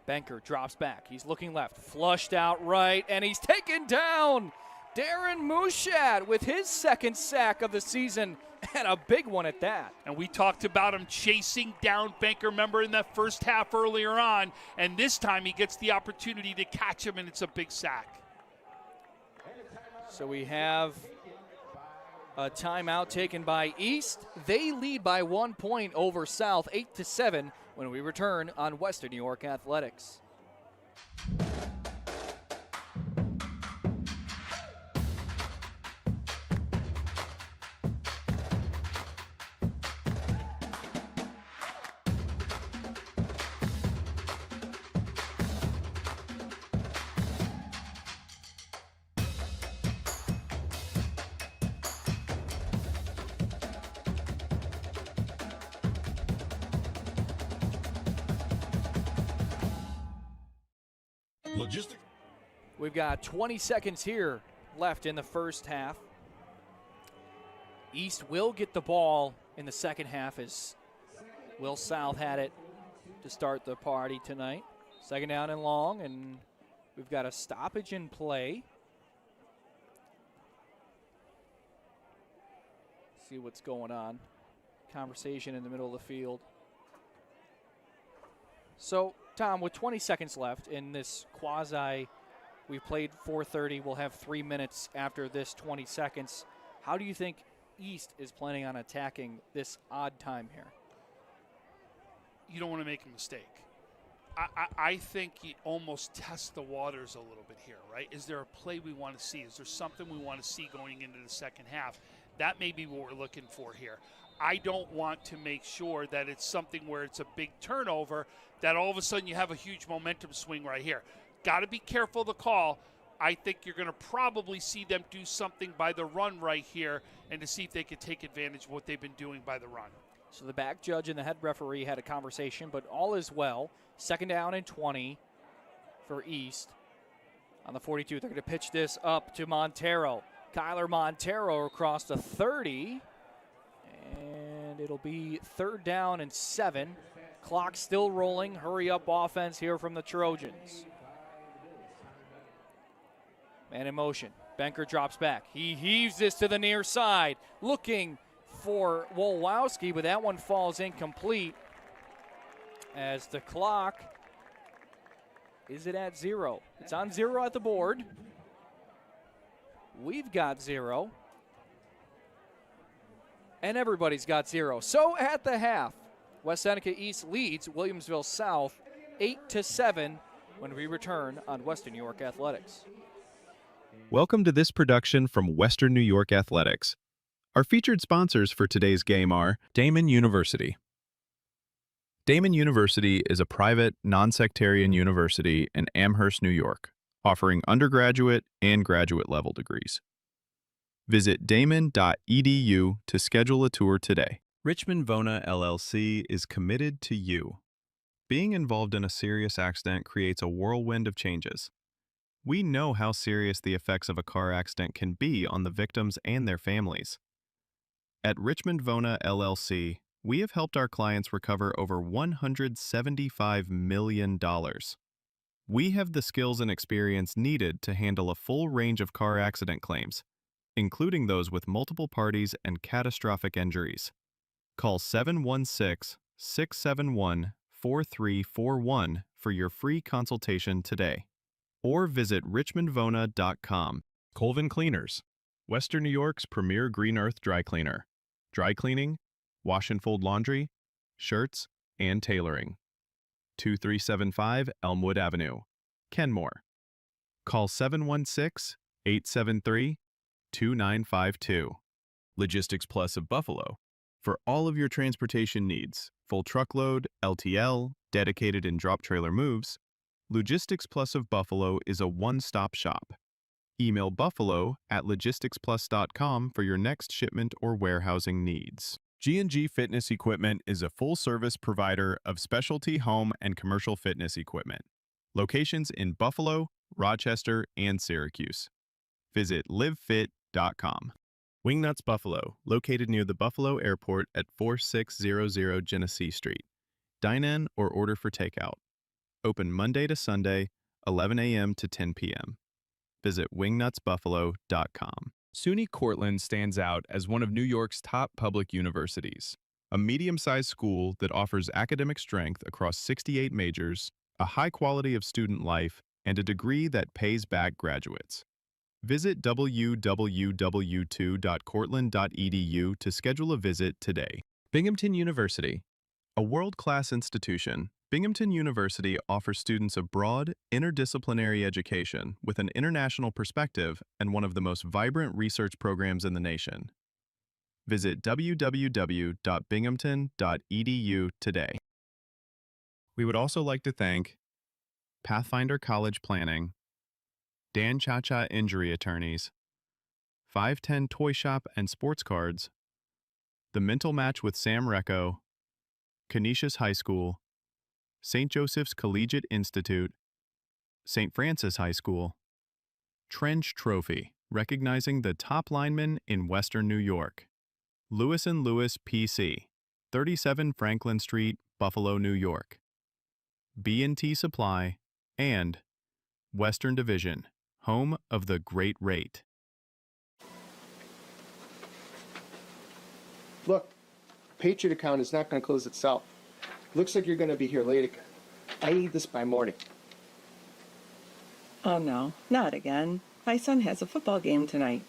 Banker drops back. He's looking left, flushed out right, and he's taken down. Darren Mushat with his 2nd sack of the season, and a big one at that.
And we talked about him chasing down Banker, remember, in that first half earlier on, and this time he gets the opportunity to catch him, and it's a big sack.
So we have a timeout taken by East. They lead by 1 point over South, 8-7, when we return on Western New York Athletics.
Logistic.
We've got 20 seconds here left in the first half. East will get the ball in the second half as Will South had it to start the party tonight. 2nd down and long, and we've got a stoppage in play. See what's going on. Conversation in the middle of the field. So, Tom, with 20 seconds left in this quasi, we played 4:30. We'll have 3 minutes after this 20 seconds. How do you think East is planning on attacking this odd time here?
You don't want to make a mistake. I think you almost test the waters a little bit here, right? Is there a play we want to see? Is there something we want to see going into the second half? That may be what we're looking for here. I don't want to make sure that it's something where it's a big turnover, that all of a sudden you have a huge momentum swing right here. Got to be careful of the call. I think you're going to probably see them do something by the run right here and to see if they can take advantage of what they've been doing by the run.
So the back judge and the head referee had a conversation, but all is well. 2nd down and 20 for East. On the 42, they're going to pitch this up to Montero. Kyler Montero across the 30. And it'll be 3rd down and 7. Clock still rolling. Hurry up offense here from the Trojans. Man in motion. Banker drops back. He heaves this to the near side. Looking for Wolowski, but that one falls incomplete as the clock Is it at 0? It's on 0 at the board. We've got 0. And everybody's got 0. So at the half, West Seneca East leads Williamsville South 8-7 when we return on Western New York Athletics.
Welcome to this production from Western New York Athletics. Our featured sponsors for today's game are Damon University. Damon University is a private, non-sectarian university in Amherst, New York, offering undergraduate and graduate level degrees. Visit damon.edu to schedule a tour today. Richmond Vona LLC is committed to you. Being involved in a serious accident creates a whirlwind of changes. We know how serious the effects of a car accident can be on the victims and their families. At Richmond Vona LLC, we have helped our clients recover over $175 million. We have the skills and experience needed to handle a full range of car accident claims, including those with multiple parties and catastrophic injuries. Call 716-671-4341 for your free consultation today, or visit richmondvona.com. Colvin Cleaners, Western New York's premier green earth dry cleaner. Dry cleaning, wash and fold laundry, shirts, and tailoring. 2375 Elmwood Avenue, Kenmore. Call 716-873-2952. Logistics Plus of Buffalo. For all of your transportation needs, full truckload, LTL, dedicated and drop trailer moves, Logistics Plus of Buffalo is a one-stop shop. Email buffalo@logisticsplus.com for your next shipment or warehousing needs. G&G Fitness Equipment is a full-service provider of specialty home and commercial fitness equipment. Locations in Buffalo, Rochester, and Syracuse. Visit livefit.com. Wingnuts Buffalo, located near the Buffalo Airport at 4600 Genesee Street. Dine in or order for takeout. Open Monday to Sunday, 11 a.m. to 10 p.m. Visit wingnutsbuffalo.com. SUNY Cortland stands out as one of New York's top public universities. A medium-sized school that offers academic strength across 68 majors, a high quality of student life, and a degree that pays back graduates. Visit www.cortland.edu to schedule a visit today. Binghamton University. A world-class institution, Binghamton University offers students a broad, interdisciplinary education with an international perspective and one of the most vibrant research programs in the nation. Visit www.binghamton.edu today. We would also like to thank Pathfinder College Planning, Dan Cha-Cha Injury Attorneys, 510 Toy Shop and Sports Cards, The Mental Match with Sam Recco, Canisius High School, St. Joseph's Collegiate Institute, St. Francis High School, Trench Trophy, recognizing the top linemen in Western New York, Lewis & Lewis PC, 37 Franklin Street, Buffalo, New York, B&T Supply, and Western Division, home of the Great Rate.
Look, Patriot account is not going to close itself. Looks like you're going to be here late again. I need this by morning.
Oh no, not again. My son has a football game tonight.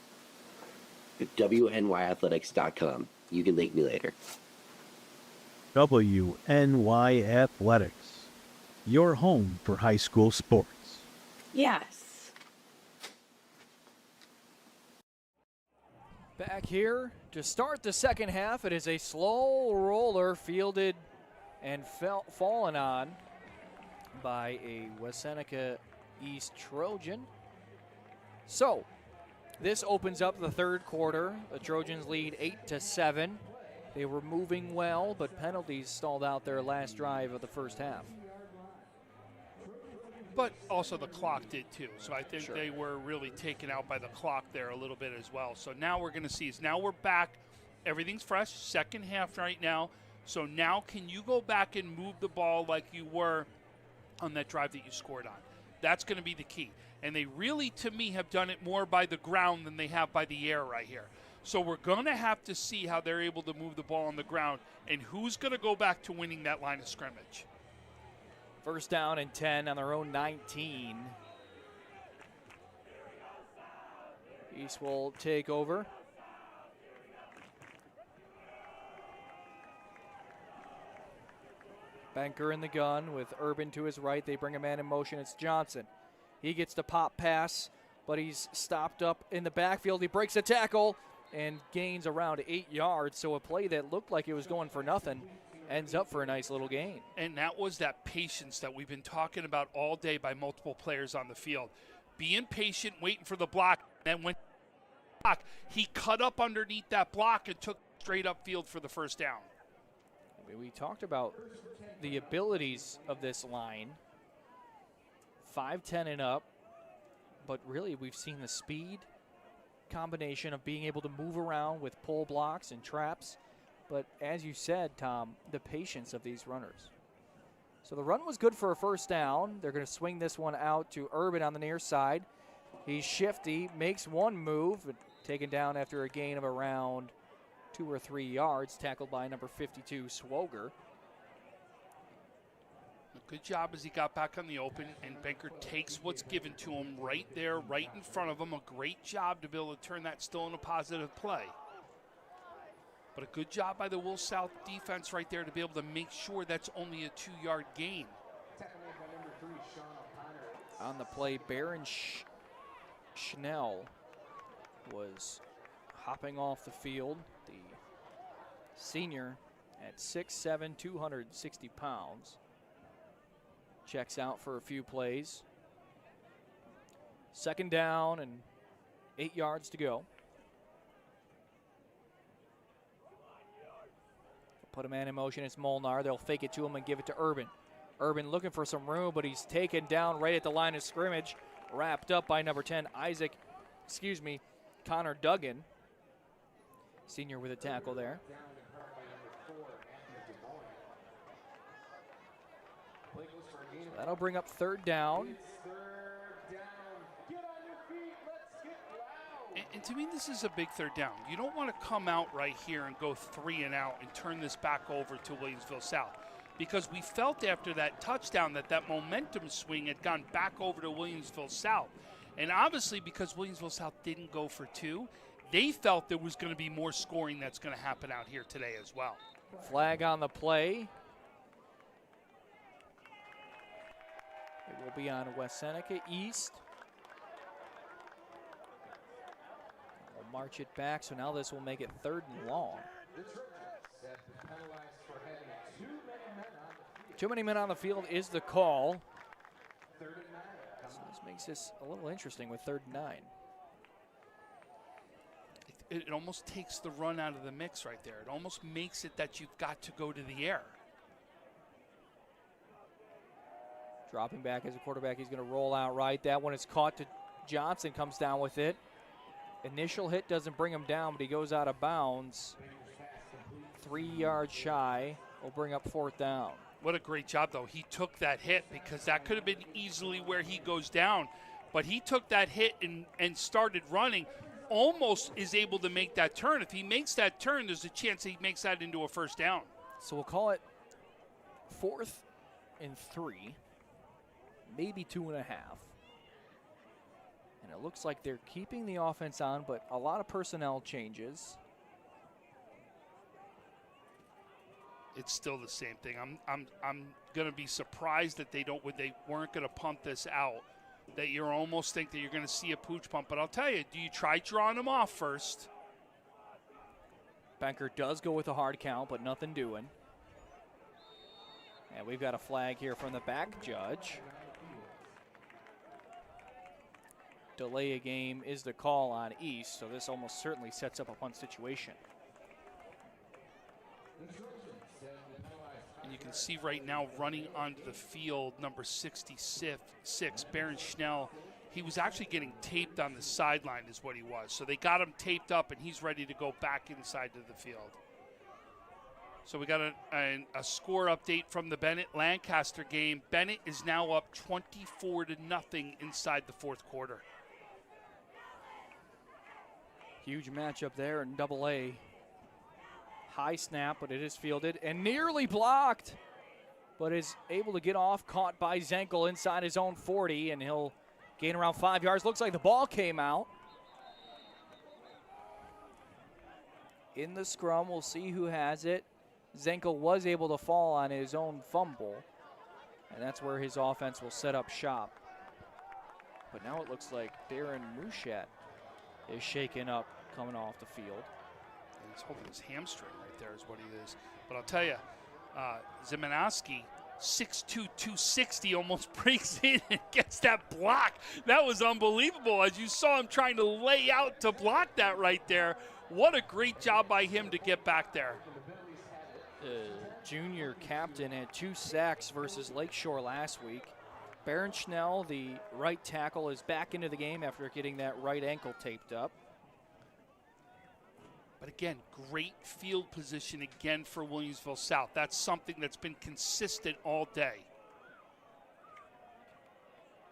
At WNYAthletics.com. You can link me later.
WNYAthletics. Your home for high school sports.
Yes.
Back here to start the second half. It is a slow roller fielded and fallen on by a West Seneca East Trojan. So this opens up the third quarter. The Trojans lead 8-7. They were moving well, but penalties stalled out their last drive of the first half.
But also the clock did too. So I think
Sure.
they were really taken out by the clock there a little bit as well. So now we're going to see is now we're back. Everything's fresh. Second half right now. So now can you go back and move the ball like you were on that drive that you scored on? That's going to be the key. And they really, to me, have done it more by the ground than they have by the air right here. So we're going to have to see how they're able to move the ball on the ground and who's going to go back to winning that line of scrimmage.
First down and 10 on their own 19. East will take over. Banker in the gun with Urban to his right. They bring a man in motion. It's Johnson. He gets the pop pass, but he's stopped up in the backfield. He breaks a tackle and gains around 8 yards. So a play that looked like it was going for nothing ends up for a nice little gain.
And that was that patience that we've been talking about all day by multiple players on the field. Being patient, waiting for the block. And when he cut up underneath that block and took straight upfield for the first down.
We talked about the abilities of this line, 5'10" and up, but really we've seen the speed combination of being able to move around with pull blocks and traps. But as you said, Tom, the patience of these runners. So the run was good for a first down. They're going to swing this one out to Urban on the near side. He's shifty, makes one move, taken down after a gain of around 2 or 3 yards, tackled by number 52, Swoger.
Good job as he got back on the open, and Banker takes what's given to him right there, right in front of him. A great job to be able to turn that still into a positive play. But a good job by the Will South defense right there to be able to make sure that's only a 2-yard gain.
On the play, Baron Schnell was hopping off the field. The senior at 6'7", 260 pounds. Checks out for a few plays. Second down and 8 yards to go. Put a man in motion. It's Molnar. They'll fake it to him and give it to Urban. Urban looking for some room, but he's taken down right at the line of scrimmage. Wrapped up by number 10, Connor Duggan. Senior with a tackle there. So that'll bring up third down.
And to me, this is a big third down. You don't want to come out right here and go 3 and out and turn this back over to Williamsville South, because we felt after that touchdown that momentum swing had gone back over to Williamsville South. And obviously, because Williamsville South didn't go for 2, they felt there was going to be more scoring that's going to happen out here today as well.
Flag on the play. It will be on West Seneca East. We'll march it back, so now this will make it third and long. Too many men on the field is the call. So this makes this a little interesting with 3rd and 9.
It almost takes the run out of the mix right there. It almost makes it that you've got to go to the air.
Dropping back as a quarterback, he's going to roll out right. That one is caught to Johnson, comes down with it. Initial hit doesn't bring him down, but he goes out of bounds. 3 yards shy will bring up 4th down.
What a great job, though. He took that hit, because that could have been easily where he goes down. But he took that hit and started running, almost is able to make that turn. If he makes that turn, there's a chance he makes that into a first down.
So we'll call it 4th and 3, maybe 2.5. And it looks like they're keeping the offense on, but a lot of personnel changes.
It's still the same thing. I'm going to be surprised that they weren't going to punt this out. That you almost think that you're going to see a pooch punt. But I'll tell you, do you try drawing them off first?
Banker does go with a hard count, but nothing doing. And we've got a flag here from the back judge. Delay a game is the call on East, so this almost certainly sets up a punt situation.
And you can see right now running onto the field, number 66, Baron Schnell. He was actually getting taped on the sideline is what he was. So they got him taped up, and he's ready to go back inside to the field. So we got a score update from the Bennett-Lancaster game. Bennett is now up 24-0 inside the 4th quarter.
Huge matchup there in AA. High snap, but it is fielded and nearly blocked. but is able to get off, caught by Zenkel inside his own 40, and he'll gain around 5 yards. Looks like the ball came out. In the scrum, we'll see who has it. Zenkel was able to fall on his own fumble, and that's where his offense will set up shop. But now it looks like Darren Mushat is shaken up coming off the field.
And he's holding his hamstring right there is what he is. But I'll tell you, Zimanowski, 6'2", 260, almost breaks in and gets that block. That was unbelievable. As you saw him trying to lay out to block that right there. What a great job by him to get back there.
The junior captain had 2 sacks versus Lakeshore last week. Baron Schnell, the right tackle, is back into the game after getting that right ankle taped up.
But again, great field position again for Williamsville South. That's something that's been consistent all day.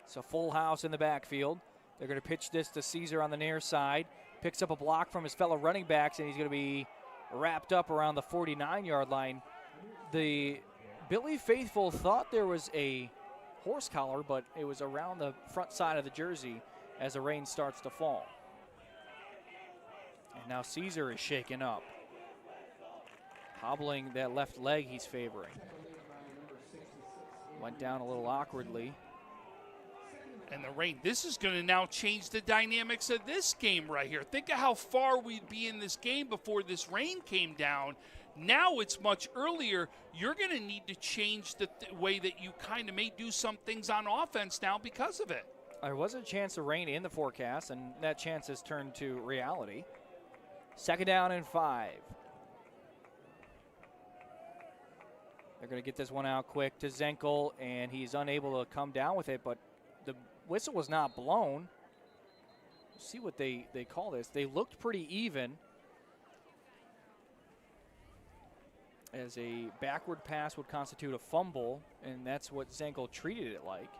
It's a full house in the backfield. They're going to pitch this to Caesar on the near side. Picks up a block from his fellow running backs, and he's going to be wrapped up around the 49-yard line. The Billy faithful thought there was a horse collar, but it was around the front side of the jersey as the rain starts to fall. And now Caesar is shaken up, hobbling that left leg he's favoring. Went down a little awkwardly.
And the rain, this is going to now change the dynamics of this game right here. Think of how far we'd be in this game before this rain came down. Now it's much earlier. You're going to need to change the way that you kind of may do some things on offense now because of it.
There was a chance of rain in the forecast, and that chance has turned to reality. 2nd down and 5. They're going to get this one out quick to Zenkel, and he's unable to come down with it, but the whistle was not blown. Let's see what they call this. They looked pretty even, as a backward pass would constitute a fumble, and that's what Zenkel treated it like.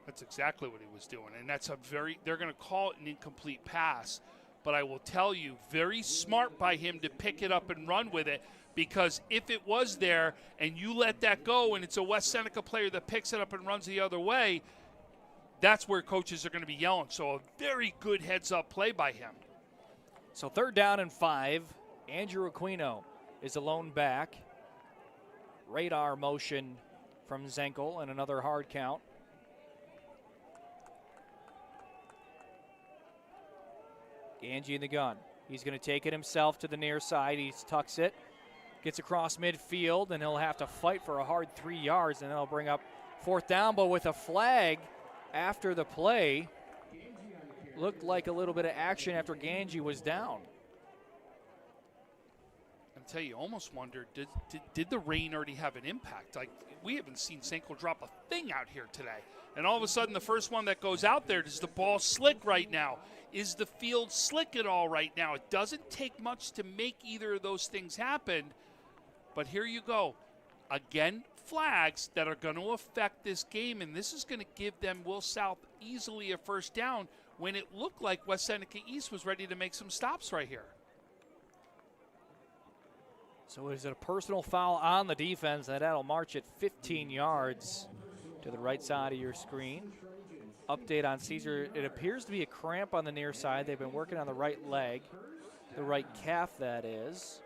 That's exactly what he was doing, and that's they're going to call it an incomplete pass, but I will tell you, very smart by him to pick it up and run with it, because if it was there and you let that go and it's a West Seneca player that picks it up and runs the other way, that's where coaches are going to be yelling. So a very good heads-up play by him.
So 3rd down and 5. Andrew Aquino is alone back. Radar motion from Zenkel and another hard count. Ganji in the gun. He's going to take it himself to the near side. He tucks it, gets across midfield, and he'll have to fight for a hard 3 yards, and that'll bring up 4th down. But with a flag after the play, looked like a little bit of action after Ganji was down.
I tell you, almost wondered, did the rain already have an impact? Like, we haven't seen Zenkel drop a thing out here today. And all of a sudden, the first one that goes out there, does the ball slick right now? Is the field slick at all right now? It doesn't take much to make either of those things happen. But here you go. Again, flags that are going to affect this game, and this is going to give them, Will South, easily a 1st down when it looked like West Seneca East was ready to make some stops right here.
So is it a personal foul on the defense, and that'll march it 15 yards to the right side of your screen. Update on Caesar. It appears to be a cramp on the near side. They've been working on the right leg, the right calf, that is.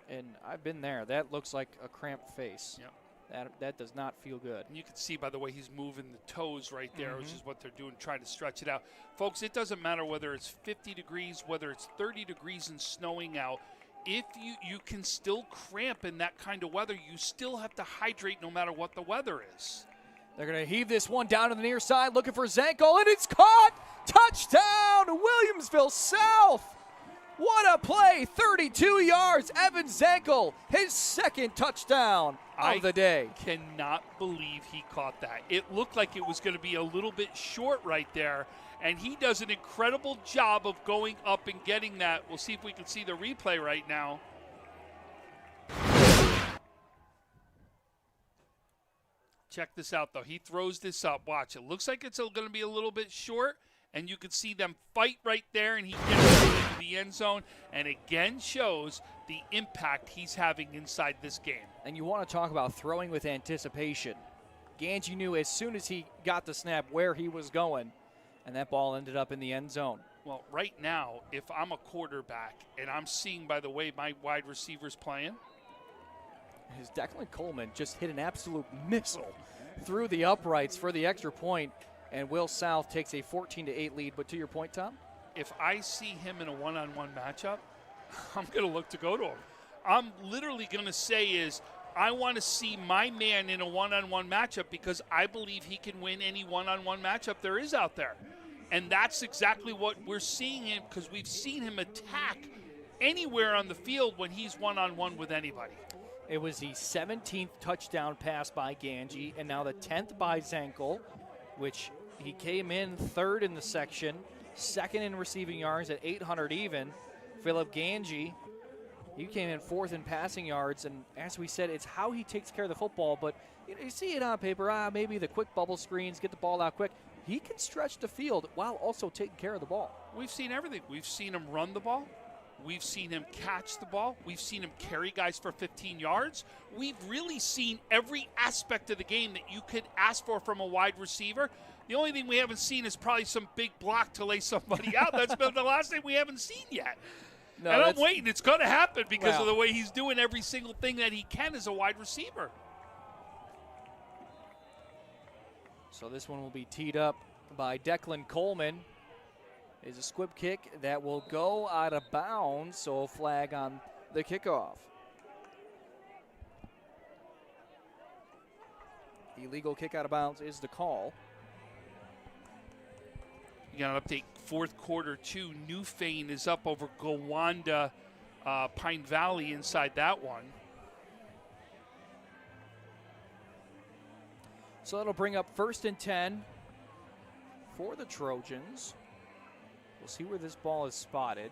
And I've been there. That looks like a cramped face.
Yep.
That does not feel good.
And you can see by the way he's moving the toes right there, which is what they're doing, trying to stretch it out. Folks, it doesn't matter whether it's 50 degrees, whether it's 30 degrees and snowing out. If you can still cramp in that kind of weather, you still have to hydrate no matter what the weather is.
They're going to heave this one down to the near side, looking for Zenkel, and it's caught! Touchdown, Williamsville South! What a play, 32 yards, Evan Zenkel, his 2nd touchdown of the day.
I cannot believe he caught that. It looked like it was going to be a little bit short right there, and he does an incredible job of going up and getting that. We'll see if we can see the replay right now. Check this out, though. He throws this up. Watch. It looks like it's going to be a little bit short, and you could see them fight right there, and he gets it into the end zone, and again shows the impact he's having inside this game.
And you want to talk about throwing with anticipation. Ganji knew as soon as he got the snap where he was going, and that ball ended up in the end zone.
Well, right now, if I'm a quarterback and I'm seeing by the way my wide receiver's playing,
his Declan Coleman just hit an absolute missile through the uprights for the extra point, and Will South takes a 14-8 lead. But to your point, Tom?
If I see him in a one-on-one matchup, I'm going to look to go to him. I'm literally going to say is I want to see my man in a one-on-one matchup because I believe he can win any one-on-one matchup there is out there. And that's exactly what we're seeing him, because we've seen him attack anywhere on the field when he's one-on-one with anybody.
It was the 17th touchdown pass by Ganji, and now the 10th by Zenkel, which he came in third in the section, second in receiving yards at 800 even. Philip Ganji, he came in fourth in passing yards, and as we said, it's how he takes care of the football. But you see it on paper, maybe the quick bubble screens, get the ball out quick. He can stretch the field while also taking care of the ball.
We've seen everything. We've seen him run the ball. We've seen him catch the ball. We've seen him carry guys for 15 yards. We've really seen every aspect of the game that you could ask for from a wide receiver. The only thing we haven't seen is probably some big block to lay somebody out. That's been the last thing we haven't seen yet.
No,
and I'm waiting. It's going to happen because of the way he's doing every single thing that he can as a wide receiver.
So this one will be teed up by Declan Coleman. Is a squib kick that will go out of bounds, so a flag on the kickoff. Illegal kick out of bounds is the call.
You got an update, fourth quarter 2. Newfane is up over Gowanda, Pine Valley inside that one.
So that'll bring up 1st and 10 for the Trojans. We'll see where this ball is spotted.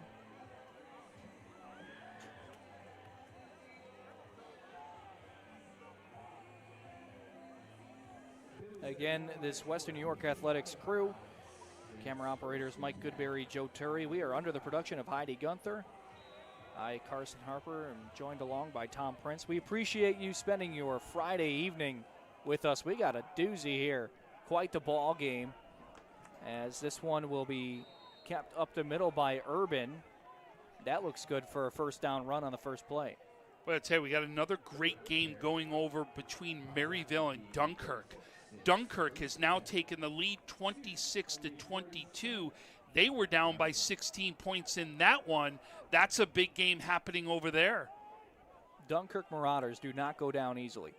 Again, this Western New York Athletics crew, camera operators Mike Goodberry, Joe Turry. We are under the production of Heidi Gunther. I, Carson Harper, am joined along by Tom Prince. We appreciate you spending your Friday evening with us. We got a doozy here. Quite the ball game, as this one will be kept up the middle by Urban. That looks good for a first down run on the first play.
Well, I tell you, we got another great game going over between Maryville and Dunkirk. Dunkirk has now taken the lead 26-22. They were down by 16 points in that one. That's a big game happening over there.
Dunkirk Marauders do not go down easily.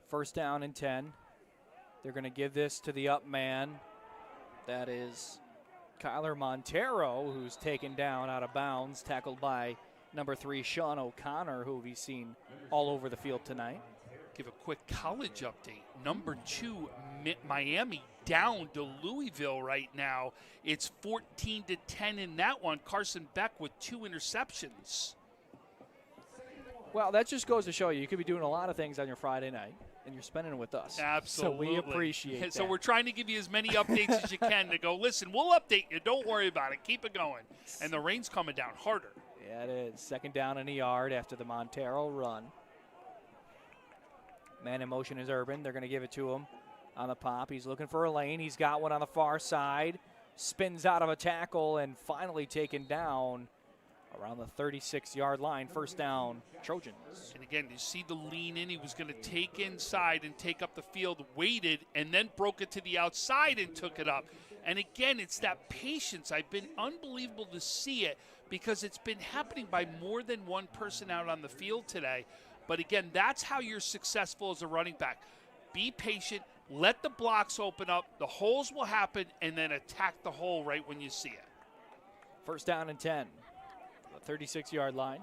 First down and 10. They're going to give this to the up man. That is Kyler Montero, who's taken down out of bounds, tackled by number 3, Sean O'Connor, who we've seen all over the field tonight.
Give a quick college update. Number 2, Miami down to Louisville right now. It's 14-10 in that one. Carson Beck with 2 interceptions.
Well, that just goes to show you could be doing a lot of things on your Friday night, and you're spending it with us.
Absolutely.
So we appreciate that.
So we're trying to give you as many updates as you can to go, listen, we'll update you. Don't worry about it. Keep it going. And the rain's coming down harder.
Yeah, it is. Second down and a yard after the Montero run. Man in motion is Urban. They're going to give it to him on the pop. He's looking for a lane. He's got one on the far side. Spins out of a tackle and finally taken down around the 36-yard line. First down, Trojans.
And again, you see the lean in. He was going to take inside and take up the field, waited, and then broke it to the outside and took it up. And again, it's that patience. I've been unbelievable to see it because it's been happening by more than one person out on the field today. But again, that's how you're successful as a running back. Be patient, let the blocks open up, the holes will happen, and then attack the hole right when you see it.
First down and 10, the 36-yard line.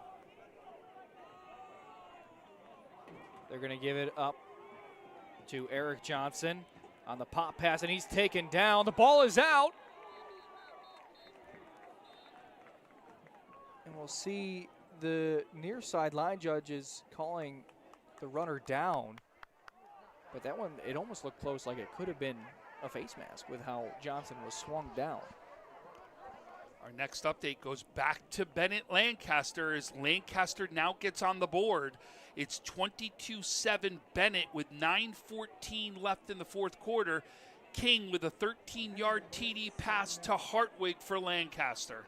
They're going to give it up to Eric Johnson on the pop pass, and he's taken down. The ball is out. And we'll see the near sideline judge is calling the runner down. But that one, it almost looked close, like it could have been a face mask with how Johnson was swung down.
Our next update goes back to Bennett Lancaster as Lancaster now gets on the board. It's 22-7 Bennett with 9:14 left in the fourth quarter. King with a 13-yard TD pass to Hartwig for Lancaster.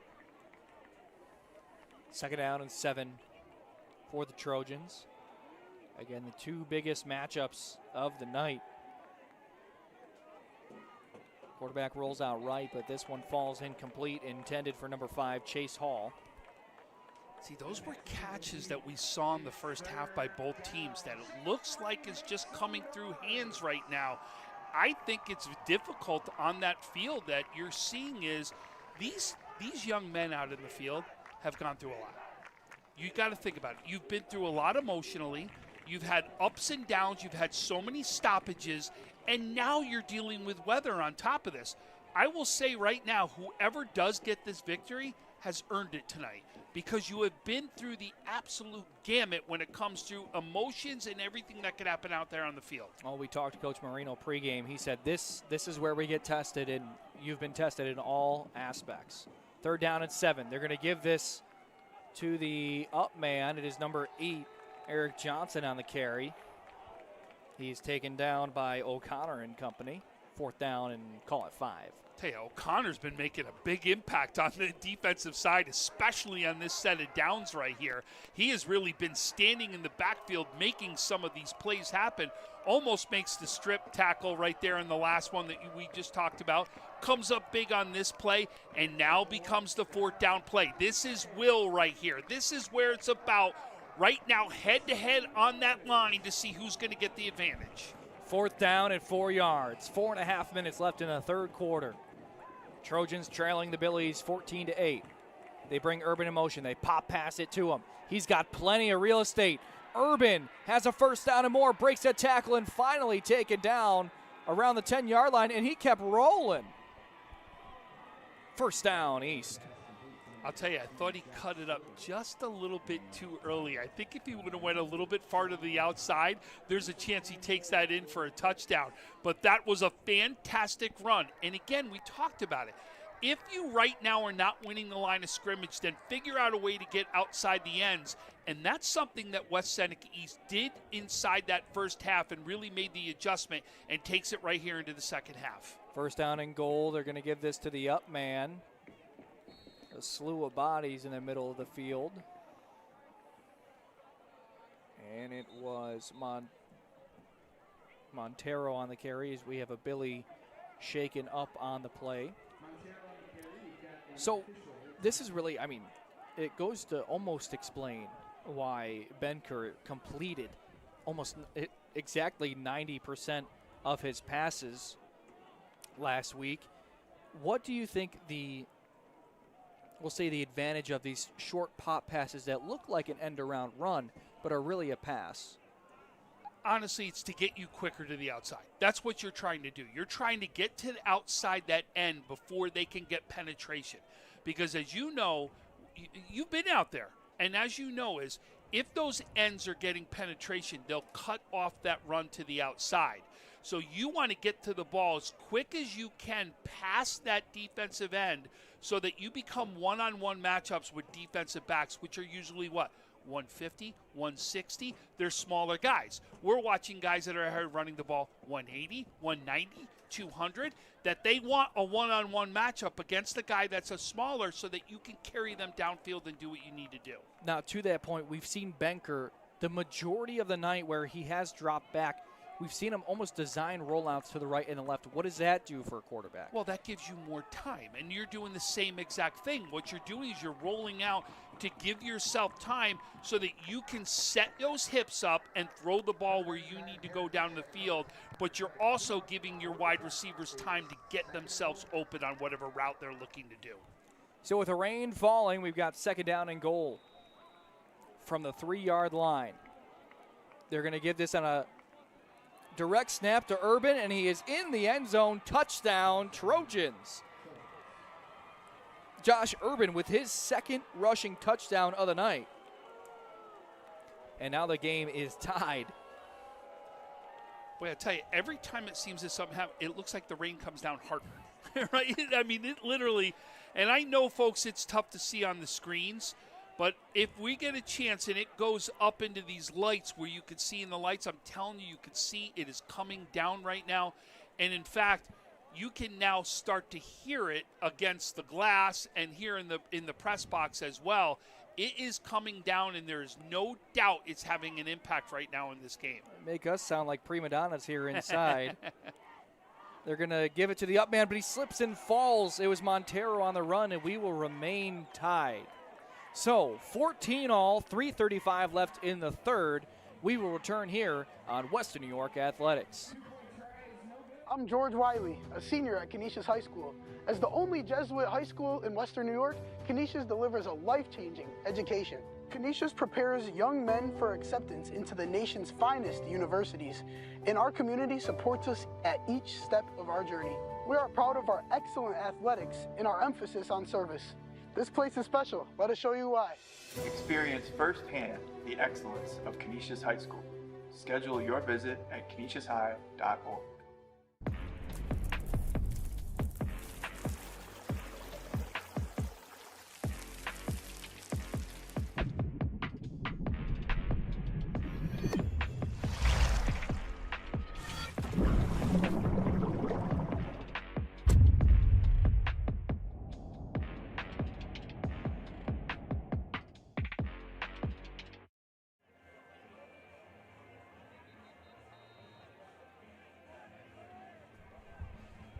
2nd down and 7 for the Trojans. Again, the two biggest matchups of the night. Quarterback rolls out right, but this one falls incomplete, intended for number 5, Chase Hall.
See, those were catches that we saw in the first half by both teams that it looks like is just coming through hands right now. I think it's difficult on that field that you're seeing is these young men out in the field have gone through a lot. You got to think about it. You've been through a lot emotionally. You've had ups and downs. You've had so many stoppages. And now you're dealing with weather on top of this. I will say right now, whoever does get this victory has earned it tonight because you have been through the absolute gamut when it comes to emotions and everything that could happen out there on the field.
Well, we talked to Coach Marino pregame. He said this is where we get tested, and you've been tested in all aspects. 3rd down and 7. They're going to give this to the up man. It is number 8, Eric Johnson on the carry. He's taken down by O'Connor and company. 4th down and call it 5.
Tell you, O'Connor's been making a big impact on the defensive side, especially on this set of downs right here. He has really been standing in the backfield making some of these plays happen. Almost makes the strip tackle right there in the last one that we just talked about. Comes up big on this play and now becomes the 4th down play. This is Will right here. This is where it's about right now, head-to-head on that line to see who's going to get the advantage.
4th down at 4 yards. 4.5 minutes left in the third quarter. Trojans trailing the Billies 14-8. They bring Urban in motion. They pop pass it to him. He's got plenty of real estate. Urban has a 1st down and more, breaks a tackle, and finally taken down around the 10-yard line, and he kept rolling. 1st down, East.
I'll tell you, I thought he cut it up just a little bit too early. I think if he would have went a little bit far to the outside, there's a chance he takes that in for a touchdown. But that was a fantastic run. And again, we talked about it. If you right now are not winning the line of scrimmage, then figure out a way to get outside the ends. And that's something that West Seneca East did inside that first half and really made the adjustment and takes it right here into the second half.
1st down and goal. They're going to give this to the up man. A slew of bodies in the middle of the field. And it was Montero on the carries. We have a Billy shaken up on the play. So this is really, I mean, it goes to almost explain why Benker completed almost exactly 90% of his passes last week. What do you think we'll say the advantage of these short pop passes that look like an end-around run but are really a pass?
Honestly, it's to get you quicker to the outside. That's what you're trying to do. You're trying to get to the outside that end before they can get penetration. Because as you know, you've been out there, and as you know is if those ends are getting penetration, they'll cut off that run to the outside. So you want to get to the ball as quick as you can past that defensive end so that you become one-on-one matchups with defensive backs, which are usually what? 150, 160. They're smaller guys. We're watching guys that are running the ball 180, 190, 200, that they want a one-on-one matchup against the guy that's a smaller so that you can carry them downfield and do what you need to do.
Now, to that point, we've seen Benker the majority of the night where he has dropped back. We've seen him almost design rollouts to the right and the left. What does that do for a quarterback?
Well, that gives you more time, and you're doing the same exact thing. What you're doing is you're rolling out to give yourself time so that you can set those hips up and throw the ball where you need to go down the field, but you're also giving your wide receivers time to get themselves open on whatever route they're looking to do.
So with the rain falling, we've got 2nd down and goal from the 3-yard line. They're going to give this on a direct snap to Urban, and he is in the end zone. Touchdown, Trojans. Josh Urban with his 2nd rushing touchdown of the night. And now the game is tied
Boy, I tell you, every time it seems that something happens, it looks like the rain comes down harder, right? I mean, it literally, and I know, folks, it's tough to see on the screens, but if we get a chance and it goes up into these lights where you can see in the lights, I'm telling you, you can see it is coming down right now. And in fact, you can now start to hear it against the glass and here in the press box as well. It is coming down, and there is no doubt it's having an impact right now in this game.
Make us sound like prima donnas here inside. They're going to give it to the up man, but he slips and falls. It was Montero on the run, and we will remain tied. So 14 all, 3:35 left in the third. We will return here on Western New York Athletics.
I'm George Wiley, a senior at Canisius High School. As the only Jesuit high school in Western New York, Canisius delivers a life-changing education. Canisius prepares young men for acceptance into the nation's finest universities, and our community supports us at each step of our journey. We are proud of our excellent athletics and our emphasis on service. This place is special. Let us show you why.
Experience firsthand the excellence of Canisius High School. Schedule your visit at canisiushigh.org.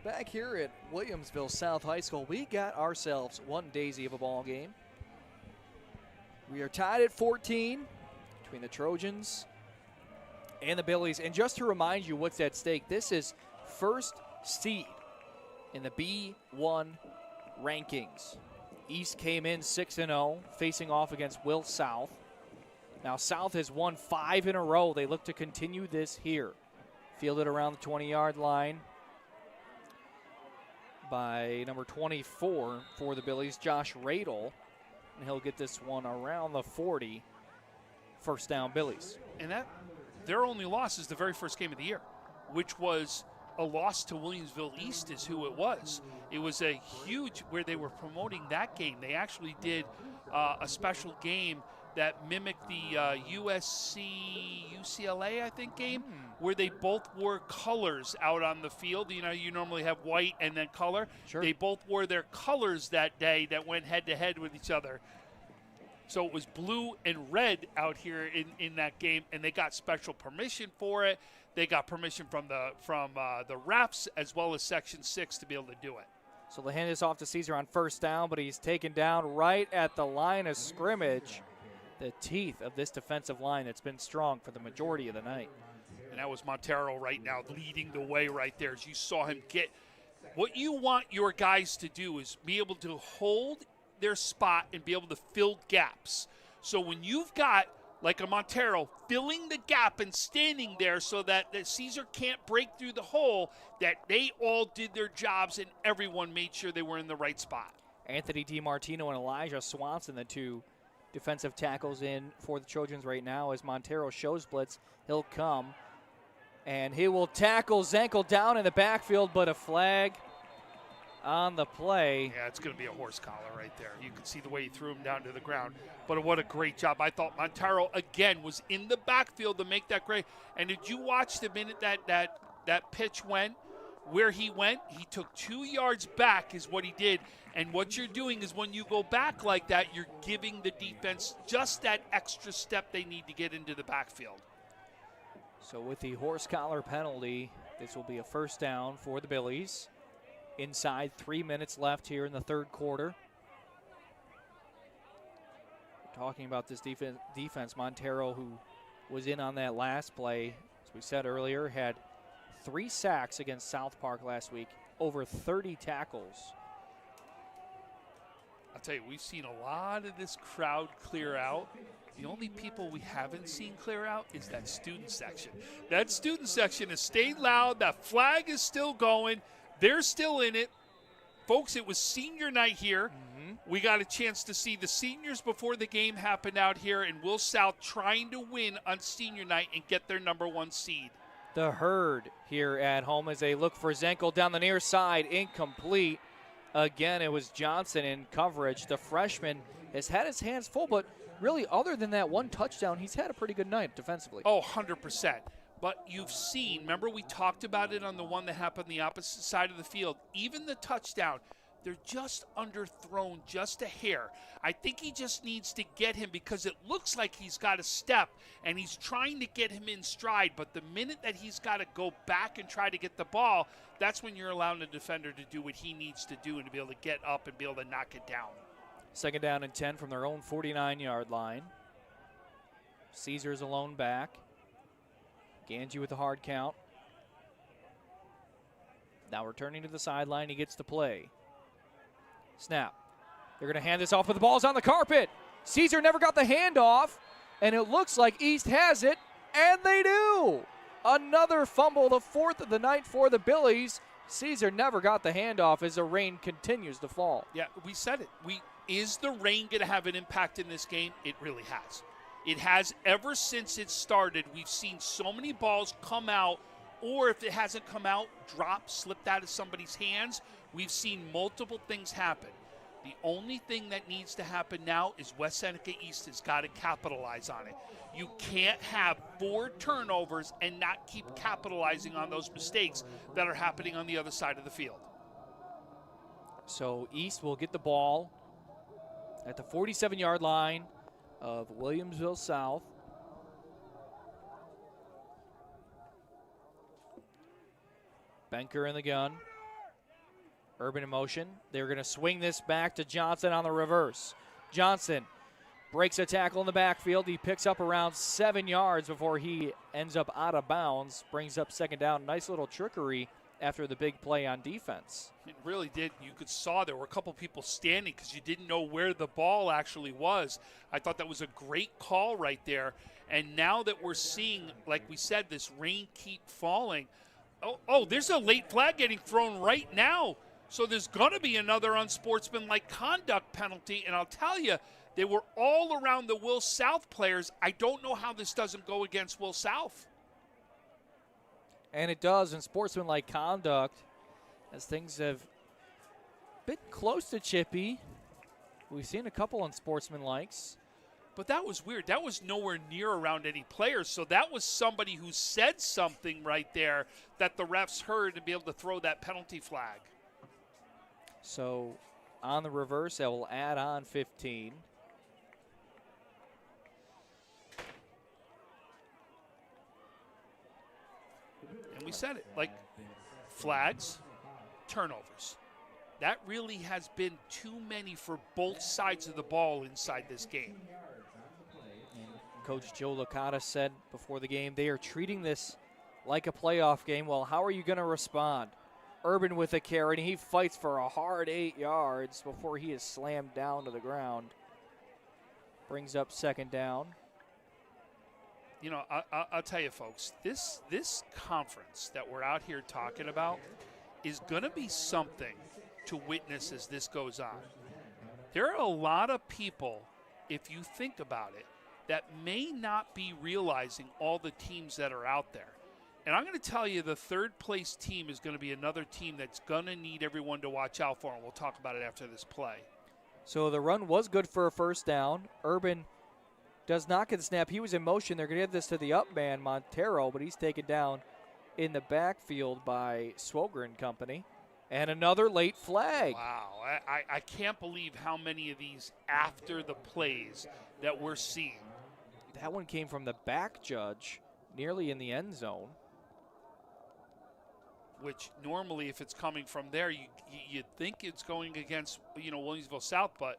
Back here at Williamsville South High School, we got ourselves one daisy of a ball game. We are tied at 14 between the Trojans and the Billies. And just to remind you what's at stake, this is first seed in the B1 rankings. East came in 6-0, facing off against Will South. Now South has won 5 in a row. They look to continue this here. Fielded around the 20-yard line by number 24 for the Billies, Josh Radel. And he'll get this one around the 40. First down, Billies.
And that their only loss is the very first game of the year, which was a loss to Williamsville East is who it was. It was a huge, where they were promoting that game. They actually did a special game that mimicked the USC-UCLA, I think, game, where they both wore colors out on the field. You know, you normally have white and then color.
Sure.
They both wore their colors that day that went head-to-head with each other. So it was blue and red out here in that game, and they got special permission for it. They got permission from the refs as well as Section 6 to be able to do it.
So the hand is off to Caesar on first down, but he's taken down right at the line of scrimmage. The teeth of this defensive line that's been strong for the majority of the night.
And that was Montero right now leading the way right there. As you saw him get, what you want your guys to do is be able to hold their spot and be able to fill gaps. So when you've got, like a Montero, filling the gap and standing there so that Caesar can't break through the hole, that they all did their jobs and everyone made sure they were in the right spot.
Anthony DiMartino and Elijah Swanson, the two defensive tackles in for the Trojans right now. As Montero shows blitz, he'll come, and he will tackle Zenkel down in the backfield, but a flag on the play.
Yeah, it's going to be a horse collar right there. You can see the way he threw him down to the ground. But what a great job. I thought Montero, again, was in the backfield to make that great. And did you watch the minute that pitch went? Where he went, he took 2 yards back is what he did. And what you're doing is when you go back like that, you're giving the defense just that extra step they need to get into the backfield.
So with the horse collar penalty, this will be a first down for the Billies. Inside 3 minutes left here in the third quarter. We're talking about this defense. Montero, who was in on that last play, as we said earlier, had 3 sacks against South Park last week, over 30 tackles.
I'll tell you, we've seen a lot of this crowd clear out. The only people we haven't seen clear out is that student section. That student section has stayed loud. That flag is still going. They're still in it. Folks, it was senior night here. We got a chance to see the seniors before the game happened out here, and Will South trying to win on senior night and get their number 1 seed.
the Herd here at home as they look for Zenkel down the near side. Incomplete. Again, it was Johnson in coverage. The freshman has had his hands full, but really other than that one touchdown, he's had a pretty good night defensively.
Oh, 100%. But you've seen, remember we talked about it on the one that happened on the opposite side of the field. Even the touchdown, they're just underthrown just a hair. I think he just needs to get him because it looks like he's got a step and he's trying to get him in stride. But the minute that he's got to go back and try to get the ball, that's when you're allowing the defender to do what he needs to do and to be able to get up and be able to knock it down.
2nd down and 10 from their own 49-yard line. Caesar's alone back. Ganji with the hard count. Now returning to the sideline, he gets to play. Snap. They're going to hand this off, but the ball's on the carpet. Caesar never got the handoff, and it looks like East has it, and they do. Another fumble, the 4th of the night for the Billies. Caesar never got the handoff as the rain continues to fall.
Yeah, we said it. Is the rain going to have an impact in this game? It really has. It has ever since it started. We've seen so many balls come out, or if it hasn't come out, drop, slipped out of somebody's hands. We've seen multiple things happen. The only thing that needs to happen now is West Seneca East has got to capitalize on it. You can't have 4 turnovers and not keep capitalizing on those mistakes that are happening on the other side of the field.
So East will get the ball at the 47-yard line of Williamsville South. Benker in the gun. Urban in motion. They're going to swing this back to Johnson on the reverse. Johnson breaks a tackle in the backfield. He picks up around 7 yards before he ends up out of bounds. Brings up 2nd down. Nice little trickery after the big play on defense.
It really did. You saw there were a couple people standing because you didn't know where the ball actually was. I thought that was a great call right there. And now that we're seeing, like we said, this rain keep falling. Oh, there's a late flag getting thrown right now. So there's going to be another unsportsmanlike conduct penalty. And I'll tell you, they were all around the Will South players. I don't know how this doesn't go against Will South.
And it does in sportsmanlike conduct, as things have been close to chippy. We've seen a couple unsportsmanlikes.
But that was weird. That was nowhere near around any players. So that was somebody who said something right there that the refs heard to be able to throw that penalty flag.
So on the reverse, that will add on 15.
And we said it, like flags, turnovers. That really has been too many for both sides of the ball inside this game.
Coach Joe Licata said before the game, they are treating this like a playoff game. Well, how are you going to respond? Urban with a carry, and he fights for a hard 8 yards before he is slammed down to the ground. Brings up 2nd down.
You know, I'll tell you, folks, this conference that we're out here talking about is going to be something to witness as this goes on. There are a lot of people, if you think about it, that may not be realizing all the teams that are out there. And I'm going to tell you the 3rd place team is going to be another team that's going to need everyone to watch out for, and we'll talk about it after this play.
So the run was good for a 1st down. Urban does not get the snap. He was in motion. They're going to give this to the up man, Montero, but he's taken down in the backfield by Swoger and company. And another late flag.
Wow, I can't believe how many of these after the plays that we're seeing.
That one came from the back judge, nearly in the end zone.
Which normally, if it's coming from there, you'd think it's going against, Williamsville South, but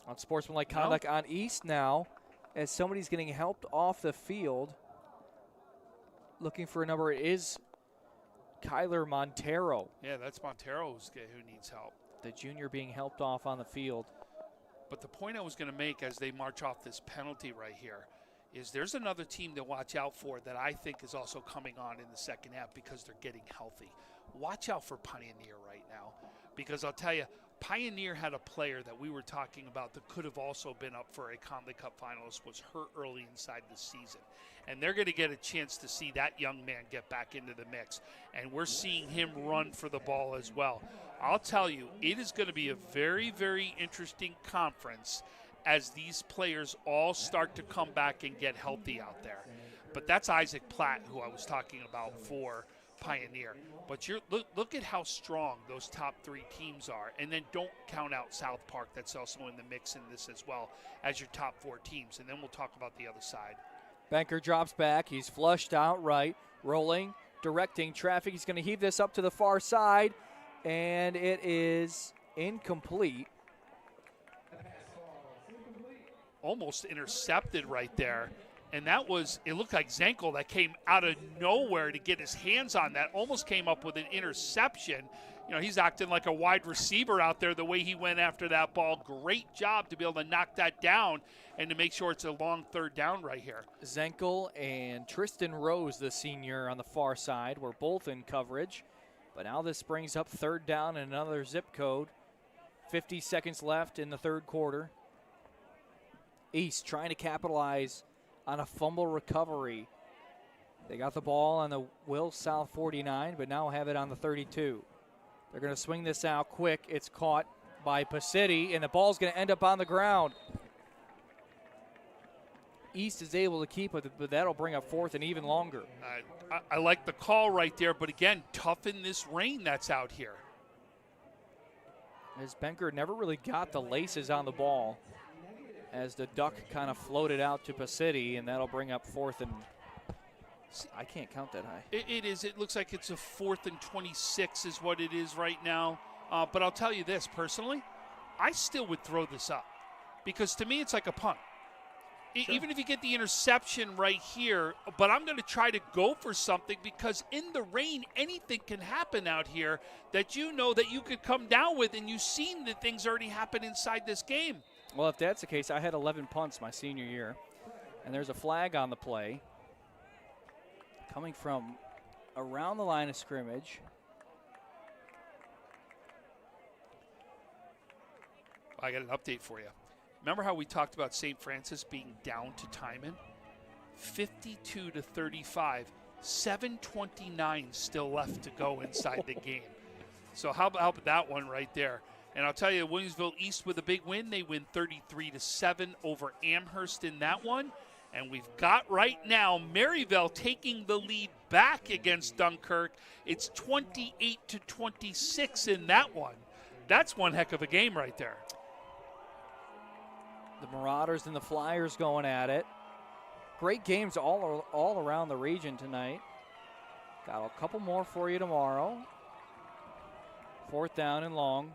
unsportsmanlike conduct on East now, as somebody's getting helped off the field. Looking for a number, it is Kyler Montero.
Yeah, that's Montero who needs help.
The junior being helped off on the field.
But the point I was going to make as they march off this penalty right here is there's another team to watch out for that I think is also coming on in the second half because they're getting healthy. Watch out for Pioneer right now, because I'll tell you, Pioneer had a player that we were talking about that could have also been up for a Conley Cup finalist, was hurt early inside the season. And they're going to get a chance to see that young man get back into the mix. And we're seeing him run for the ball as well. I'll tell you, it is going to be a very, very interesting conference as these players all start to come back and get healthy out there. But that's Isaac Platt, who I was talking about for Pioneer. But look at how strong those top 3 teams are. And then don't count out South Park. That's also in the mix in this as well as your top 4 teams. And then we'll talk about the other side.
Benker drops back. He's flushed out right, rolling, directing traffic. He's going to heave this up to the far side, and it is incomplete.
Almost intercepted right there. And that was, it looked like Zenkel that came out of nowhere to get his hands on that. Almost came up with an interception. You know, he's acting like a wide receiver out there the way he went after that ball. Great job to be able to knock that down and to make sure it's a long 3rd down right here.
Zenkel and Tristan Rose, the senior on the far side, were both in coverage. But now this brings up 3rd down and another zip code. 50 seconds left in the 3rd quarter. East trying to capitalize on a fumble recovery. They got the ball on the Will South 49, but now have it on the 32. They're going to swing this out quick. It's caught by Pacitti, and the ball's going to end up on the ground. East is able to keep it, but that'll bring up 4th and even longer.
I like the call right there, but again, tough in this rain that's out here.
As Benker never really got the laces on the ball, as the duck kind of floated out to Pacitti, and that'll bring up 4th and I can't count that high.
It is. It looks like it's a 4th and 26 is what it is right now. But I'll tell you this, personally, I still would throw this up because to me it's like a punt. Sure. Even if you get the interception right here, but I'm going to try to go for something because in the rain, anything can happen out here that you know that you could come down with, and you've seen that things already happen inside this game.
Well, if that's the case, I had 11 punts my senior year, and there's a flag on the play coming from around the line of scrimmage.
I got an update for you. Remember how we talked about St. Francis being down to Timon? 52-35, 7:29 still left to go inside the game. So how about that one right there? And I'll tell you, Williamsville East with a big win. They win 33-7 over Amherst in that one. And we've got right now Maryville taking the lead back against Dunkirk. It's 28-26 in that one. That's one heck of a game right there.
The Marauders and the Flyers going at it. Great games all around the region tonight. Got a couple more for you tomorrow. 4th down and long.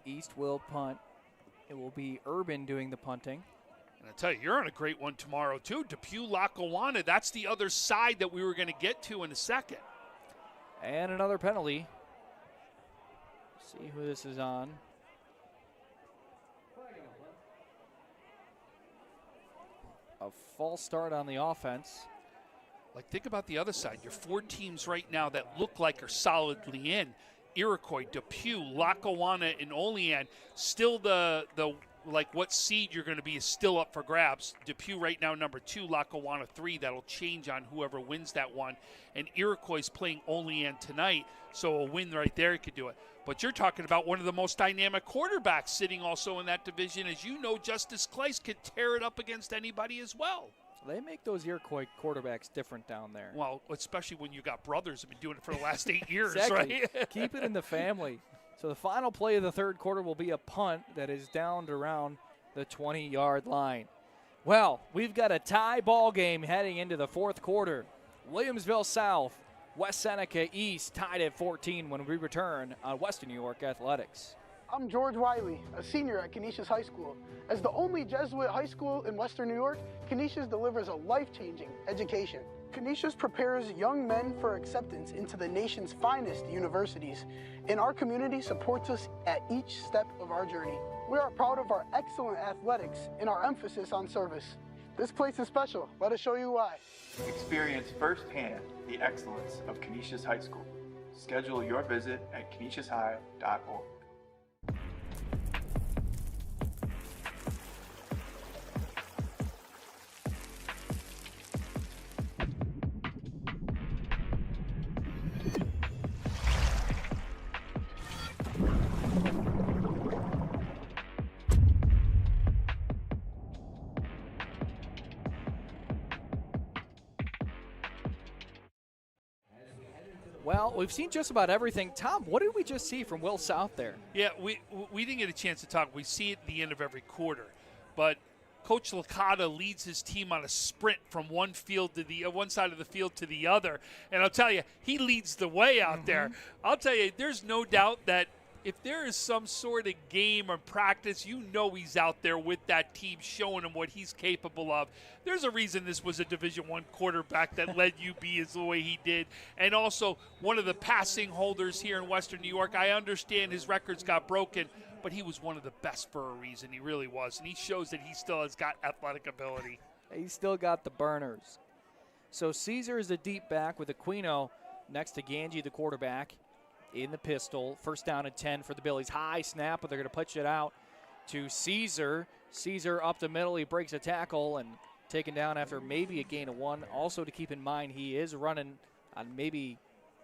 East will punt. It will be Urban doing the punting.
And I tell you, you're on a great one tomorrow, too. Depew-Lackawanna, that's the other side that we were going to get to in a second.
And another penalty. See who this is on. A false start on the offense.
Like, think about the other side. Your 4 teams right now that look like are solidly in. Iroquois, Depew, Lackawanna, and Olean. Still the like what seed you're going to be is still up for grabs. Depew right now number 2, Lackawanna 3. That'll change on whoever wins that one. And Iroquois is playing Olean tonight, so a win right there could do it. But you're talking about one of the most dynamic quarterbacks sitting also in that division. As you know, Justice Clace could tear it up against anybody as well.
They make those Iroquois quarterbacks different down there.
Well, especially when you got brothers who've been doing it for the last 8 years,
exactly.
Right?
Keep it in the family. So the final play of the 3rd quarter will be a punt that is down to around the 20-yard line. Well, we've got a tie ball game heading into the 4th quarter. Williamsville South, West Seneca East tied at 14 when we return on Western New York Athletics.
I'm George Wiley, a senior at Canisius High School. As the only Jesuit high school in Western New York, Canisius delivers a life-changing education. Canisius prepares young men for acceptance into the nation's finest universities, and our community supports us at each step of our journey. We are proud of our excellent athletics and our emphasis on service. This place is special. Let us show you why.
Experience firsthand the excellence of Canisius High School. Schedule your visit at canisiushigh.org.
Well, we've seen just about everything. Tom, what did we just see from Will South there?
Yeah, we didn't get a chance to talk. We see it at the end of every quarter. But Coach Licata leads his team on a sprint from one side of the field to the other. And I'll tell you, he leads the way out there. I'll tell you, there's no doubt that if there is some sort of game or practice, you know he's out there with that team showing him what he's capable of. There's a reason this was a Division I quarterback that led UB is the way he did. And also one of the passing holders here in Western New York. I understand his records got broken, but he was one of the best for a reason. He really was. And he shows that he still has got athletic ability.
He's still got the burners. So Caesar is a deep back with Aquino next to Ganji, the quarterback, in the pistol. First down and 10 for the Billies. High snap, but they're going to pitch it out to Caesar. Caesar up the middle. He breaks a tackle and taken down after maybe a gain of 1. Also to keep in mind, he is running on maybe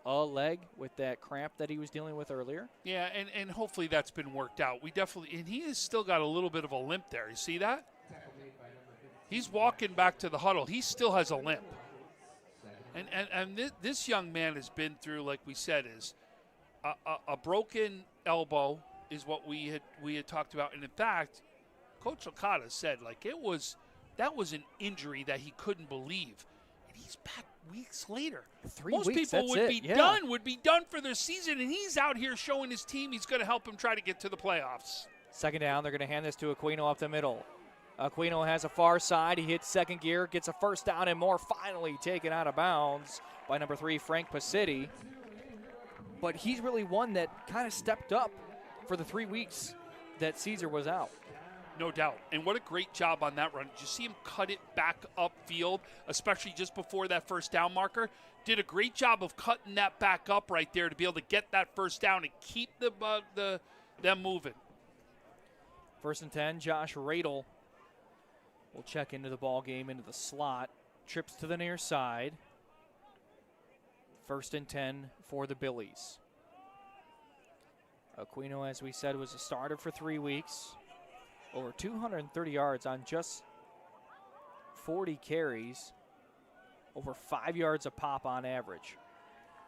a leg with that cramp that he was dealing with earlier.
Yeah, and hopefully that's been worked out. And he has still got a little bit of a limp there. You see that? He's walking back to the huddle. He still has a limp. And this young man has been through, like we said, is a broken elbow is what we had talked about. And in fact, Coach Okada said that was an injury that he couldn't believe. And he's back weeks later.
3
Most
weeks,
people would be done for their season, and he's out here showing his team he's going to help him try to get to the playoffs.
Second down, they're going to hand this to Aquino up the middle. Aquino has a far side. He hits second gear, gets a first down and more, finally taken out of bounds by number 3, Frank Pasitti. But he's really one that kind of stepped up for the 3 weeks that Caesar was out.
No doubt. And what a great job on that run. Did you see him cut it back upfield, especially just before that first down marker? Did a great job of cutting that back up right there to be able to get that first down and keep them moving.
First and 10, Josh Radel will check into the ball game, into the slot. Trips to the near side. First and 10 for the Billies. Aquino, as we said, was a starter for 3 weeks. Over 230 yards on just 40 carries. Over 5 yards a pop on average.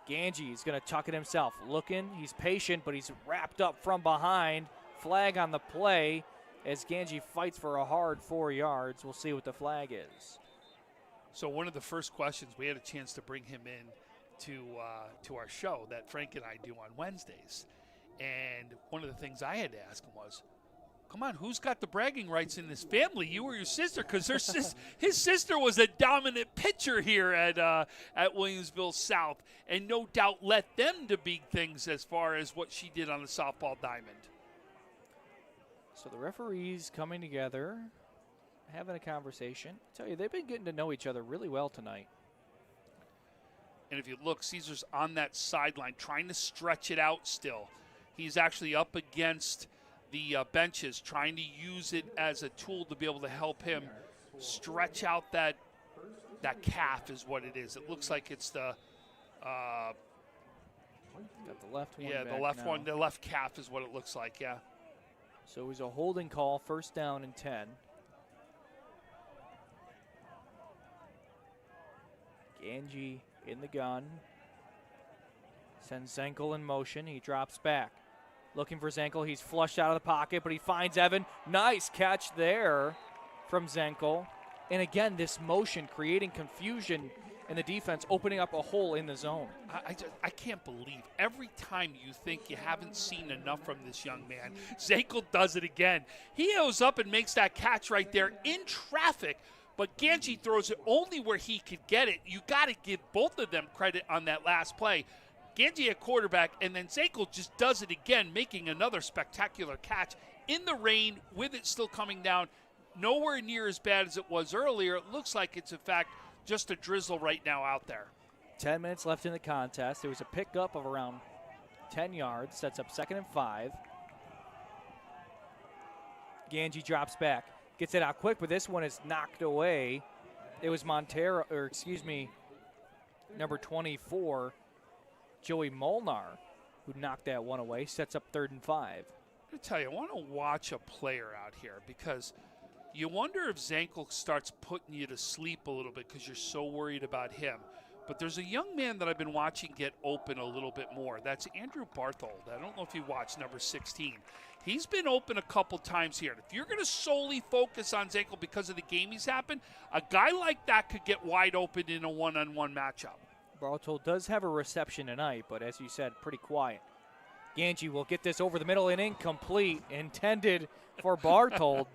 Ganji is going to tuck it himself. Looking, he's patient, but he's wrapped up from behind. Flag on the play as Ganji fights for a hard 4 yards. We'll see what the flag is.
So one of the first questions, we had a chance to bring him in to our show that Frank and I do on Wednesdays. And one of the things I had to ask him was, come on, who's got the bragging rights in this family? You or your sister? Because his sister was a dominant pitcher here at Williamsville South, and no doubt led them to big things as far as what she did on the softball diamond.
So the referees coming together, having a conversation. I tell you, they've been getting to know each other really well tonight.
And if you look, Caesar's on that sideline trying to stretch it out still. He's actually up against the benches, trying to use it as a tool to be able to help him stretch out that calf is what it is. It looks like it's the
got the left one.
Yeah, the left one. The left calf is what it looks like. Yeah.
So it was a holding call, first down and 10. Ganji in the gun. Sends Zenkel in motion. He drops back. Looking for Zenkel. He's flushed out of the pocket, but he finds Evan. Nice catch there from Zenkel. And again, this motion creating confusion in the defense, opening up a hole in the zone.
I can't believe every time you think you haven't seen enough from this young man, Zenkel does it again. He goes up and makes that catch right there in traffic, but Ganji throws it only where he could get it. You got to give both of them credit on that last play. Ganji at quarterback, and then Zenkel just does it again, making another spectacular catch in the rain with it still coming down. Nowhere near as bad as it was earlier. It looks like it's, in fact, just a drizzle right now out there.
10 minutes left in the contest. There was a pickup of around 10 yards. Sets up 2nd and 5. Ganji drops back. Gets it out quick, but this one is knocked away. It was number 24, Joey Molnar, who knocked that one away. Sets up 3rd and 5.
I'm going to tell you, I want to watch a player out here because you wonder if Zenkel starts putting you to sleep a little bit because you're so worried about him. But there's a young man that I've been watching get open a little bit more. That's Andrew Barthold. I don't know if you watched number 16. He's been open a couple times here. If you're going to solely focus on Zankel because of the game he's happened, a guy like that could get wide open in a one-on-one matchup.
Barthold does have a reception tonight, but as you said, pretty quiet. Ganji will get this over the middle and incomplete, intended for Barthold.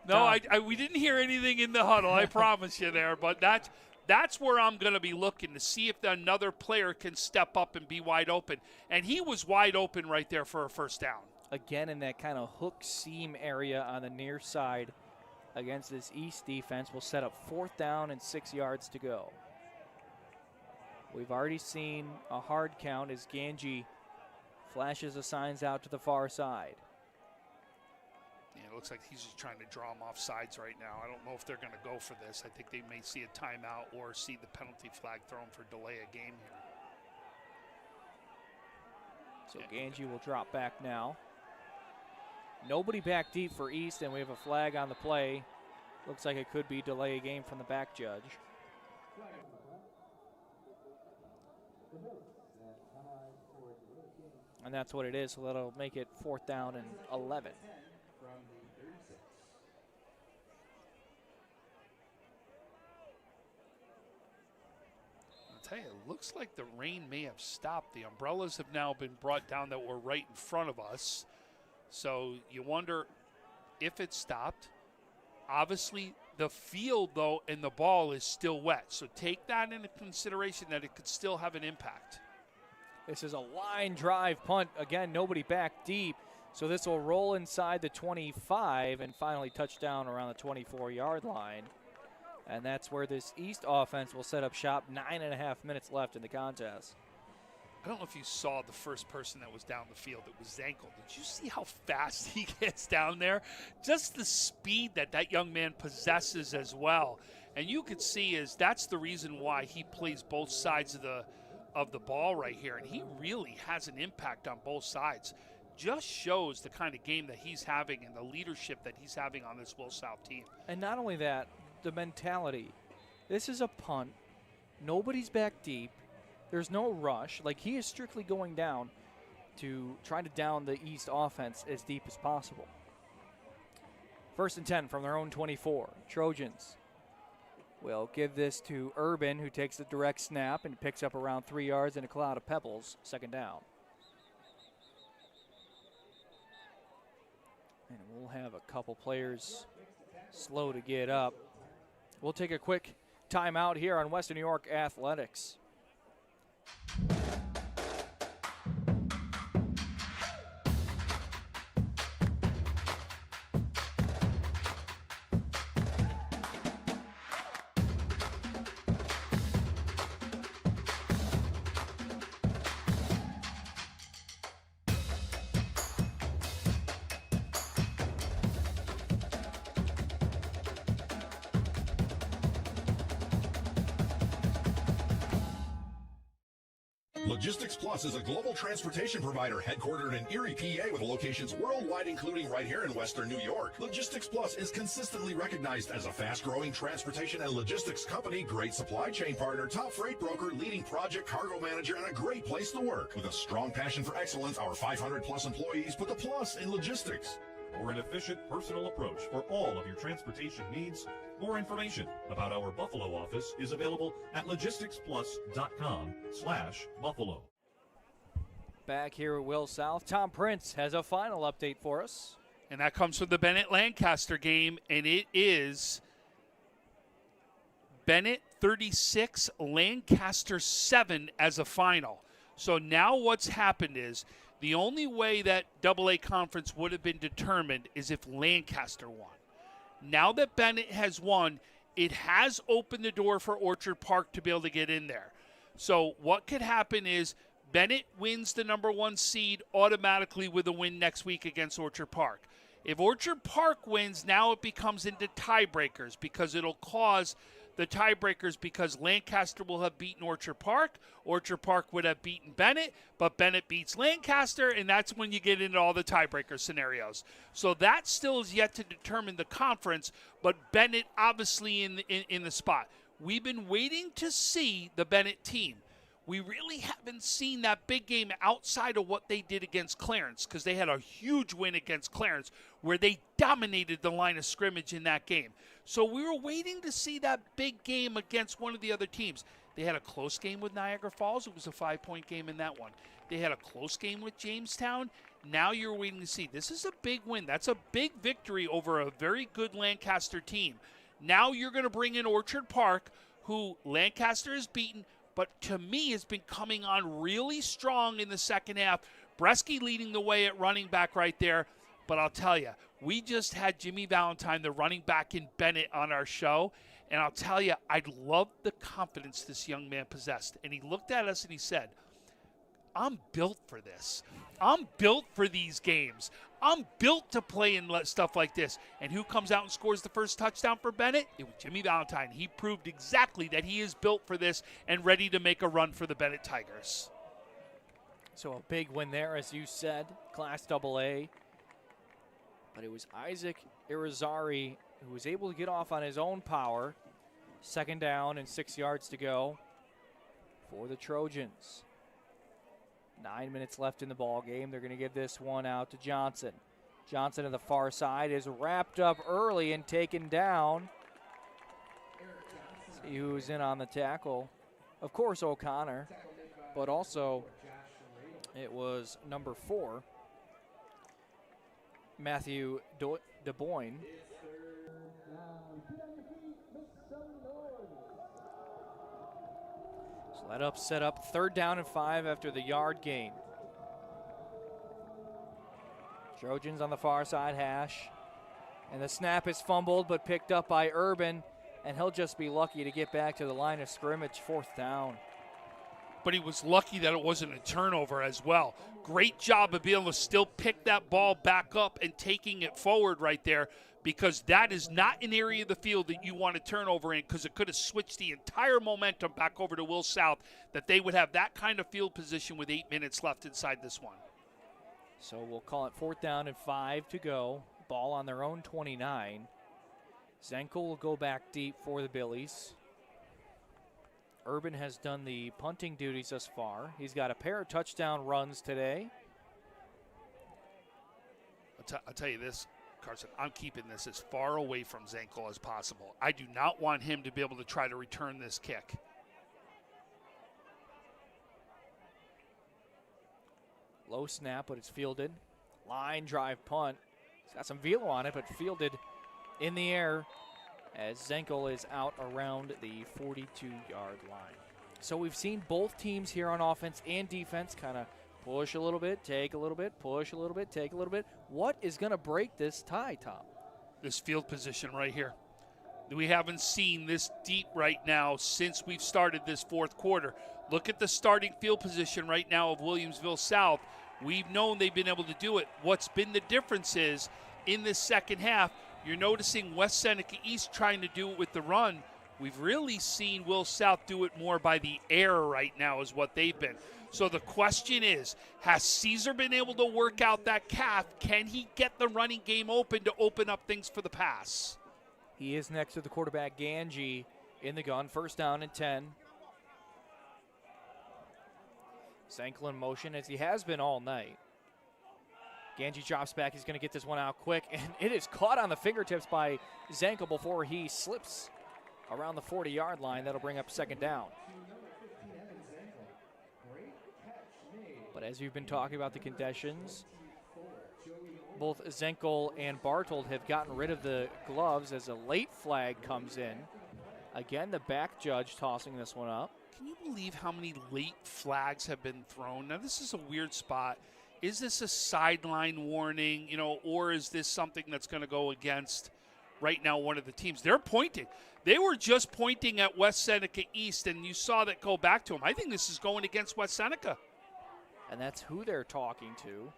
No, we didn't hear anything in the huddle, I promise you there, but that's where I'm going to be looking to see if another player can step up and be wide open. And he was wide open right there for a first down.
Again, in that kind of hook seam area on the near side against this East defense, will set up 4th down and 6 yards to go. We've already seen a hard count as Ganji flashes the signs out to the far side.
Yeah, it looks like he's just trying to draw them off sides right now. I don't know if they're going to go for this. I think they may see a timeout or see the penalty flag thrown for delay a game here.
So Ganji will drop back now. Nobody back deep for East, and we have a flag on the play. Looks like it could be delay a game from the back judge. And that's what it is, so that'll make it 4th down and 11.
I'll tell you, it looks like the rain may have stopped. The umbrellas have now been brought down that were right in front of us. So you wonder if it stopped. Obviously, the field, though, and the ball is still wet. So take that into consideration that it could still have an impact.
This is a line drive punt. Again, nobody back deep. So this will roll inside the 25 and finally touchdown around the 24-yard line. And that's where this East offense will set up shop. 9.5 minutes left in the contest.
I don't know if you saw the first person that was down the field. It was Zankel. Did you see how fast he gets down there? Just the speed that that young man possesses as well. And you could see that's the reason why he plays both sides of the ball right here. And he really has an impact on both sides. Just shows the kind of game that he's having and the leadership that he's having on this Will South team.
And not only that, the mentality. This is a punt. Nobody's back deep. There's no rush. Like, he is strictly going down to try to down the East offense as deep as possible. 1st and 10 from their own 24. Trojans will give this to Urban, who takes the direct snap and picks up around 3 yards in a cloud of pebbles. 2nd down. And we'll have a couple players slow to get up. We'll take a quick timeout here on Western New York Athletics.
Logistics Plus is a global transportation provider headquartered in Erie, PA with locations worldwide, including right here in Western New York. Logistics Plus is consistently recognized as a fast-growing transportation and logistics company, great supply chain partner, top freight broker, leading project cargo manager, and a great place to work. With a strong passion for excellence, our 500-plus employees put the plus in logistics.
For an efficient, personal approach for all of your transportation needs, more information about our Buffalo office is available at logisticsplus.com/Buffalo.
Back here at Will South, Tom Prince has a final update for us.
And that comes from the Bennett-Lancaster game, and it is Bennett 36, Lancaster 7 as a final. So now what's happened is the only way that AA conference would have been determined is if Lancaster won. Now that Bennett has won, it has opened the door for Orchard Park to be able to get in there. So what could happen is Bennett wins the number 1 seed automatically with a win next week against Orchard Park. If Orchard Park wins, now it becomes into tiebreakers because it'll cause the tiebreakers because Lancaster will have beaten Orchard Park would have beaten Bennett, but Bennett beats Lancaster, and that's when you get into all the tiebreaker scenarios. So that still is yet to determine the conference, but Bennett obviously in the spot. we've been waiting to see the Bennett team. We really haven't seen that big game outside of what they did against Clarence, because they had a huge win against Clarence where they dominated the line of scrimmage in that game. So we were waiting to see that big game against one of the other teams. They had a close game with Niagara Falls. It was a 5-point game in that one. They had a close game with Jamestown. Now you're waiting to see. This is a big win. That's a big victory over a very good Lancaster team. Now you're going to bring in Orchard Park, who Lancaster has beaten, but to me has been coming on really strong in the second half. Bresky leading the way at running back right there. But I'll tell you, we just had Jimmy Valentine, the running back in Bennett, on our show. And I'll tell you, I love the confidence this young man possessed. And he looked at us and he said, I'm built for this. I'm built for these games. I'm built to play in stuff like this. And who comes out and scores the first touchdown for Bennett? It was Jimmy Valentine. He proved exactly that he is built for this and ready to make a run for the Bennett Tigers.
So a big win there, as you said, Class AA. But it was Isaac Irizarry who was able to get off on his own power. 2nd down and 6 yards to go for the Trojans. 9 minutes left in the ball game. They're going to give this one out to Johnson. Johnson on the far side is wrapped up early and taken down. See who's in on the tackle. Of course, O'Connor, but also it was number 4, Matthew DeBoyne. So that set up 3rd down and 5 after the yard gain. Trojans on the far side hash. And the snap is fumbled but picked up by Urban. And he'll just be lucky to get back to the line of scrimmage, 4th down.
But he was lucky that it wasn't a turnover as well. Great job of being able to still pick that ball back up and taking it forward right there, because that is not an area of the field that you want to turn over in, because it could have switched the entire momentum back over to Will South, that they would have that kind of field position with 8 minutes left inside this one.
So we'll call it 4th down and 5 to go. Ball on their own 29. Zenkel will go back deep for the Billies. Urban has done the punting duties thus far. He's got a pair of touchdown runs today.
I'll tell you this, Carson, I'm keeping this as far away from Zenkel as possible. I do not want him to be able to try to return this kick.
Low snap, but it's fielded. Line drive punt. It's got some velo on it, but fielded in the air as Zenkel is out around the 42-yard line. So we've seen both teams here on offense and defense kind of push a little bit, take a little bit, push a little bit, take a little bit. What is going to break this tie, Tom?
This field position right here. We haven't seen this deep right now since we've started this 4th quarter. Look at the starting field position right now of Williamsville South. We've known they've been able to do it. What's been the difference is in this second half, you're noticing West Seneca East trying to do it with the run. We've really seen Will South do it more by the air right now is what they've been. So the question is, has Caesar been able to work out that calf? Can he get the running game open to open up things for the pass?
He is next to the quarterback, Ganji, in the gun. 1st down and 10. Zenkel in motion as he has been all night. Ganji drops back. He's going to get this one out quick, and it is caught on the fingertips by Zenkel before he slips around the 40-yard line. That'll bring up 2nd down. But as you've been talking about the conditions, both Zenkel and Bartold have gotten rid of the gloves as a late flag comes in. Again, the back judge tossing this one up.
Can you believe how many late flags have been thrown? Now, this is a weird spot. Is this a sideline warning, or is this something that's going to go against right now one of the teams? They're pointing. They were just pointing at West Seneca East, and you saw that go back to them. I think this is going against West Seneca.
And that's who they're talking to.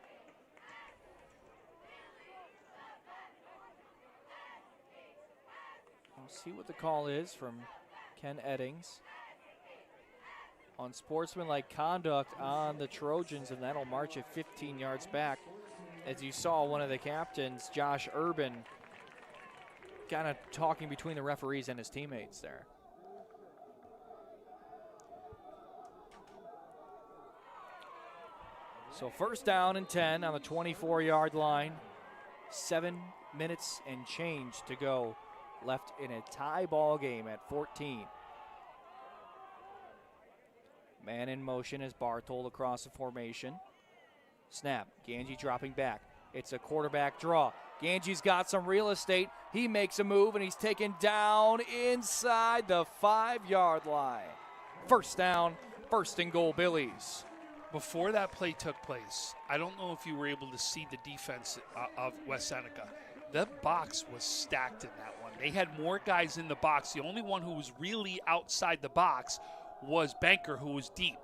We'll see what the call is from Ken Eddings on sportsmanlike conduct on the Trojans, and that'll march it 15 yards back. As you saw, one of the captains, Josh Urban, kind of talking between the referees and his teammates there. So first down and 10 on the 24-yard line. 7 minutes and change to go left in a tie ball game at 14. Man in motion as Barthold across the formation. Snap, Ganji dropping back. It's a quarterback draw. Ganji's got some real estate. He makes a move and he's taken down inside the 5-yard line. First down, first and goal, Billies.
Before that play took place, I don't know if you were able to see the defense of West Seneca. The box was stacked in that one. They had more guys in the box. The only one who was really outside the box was Banker, who was deep.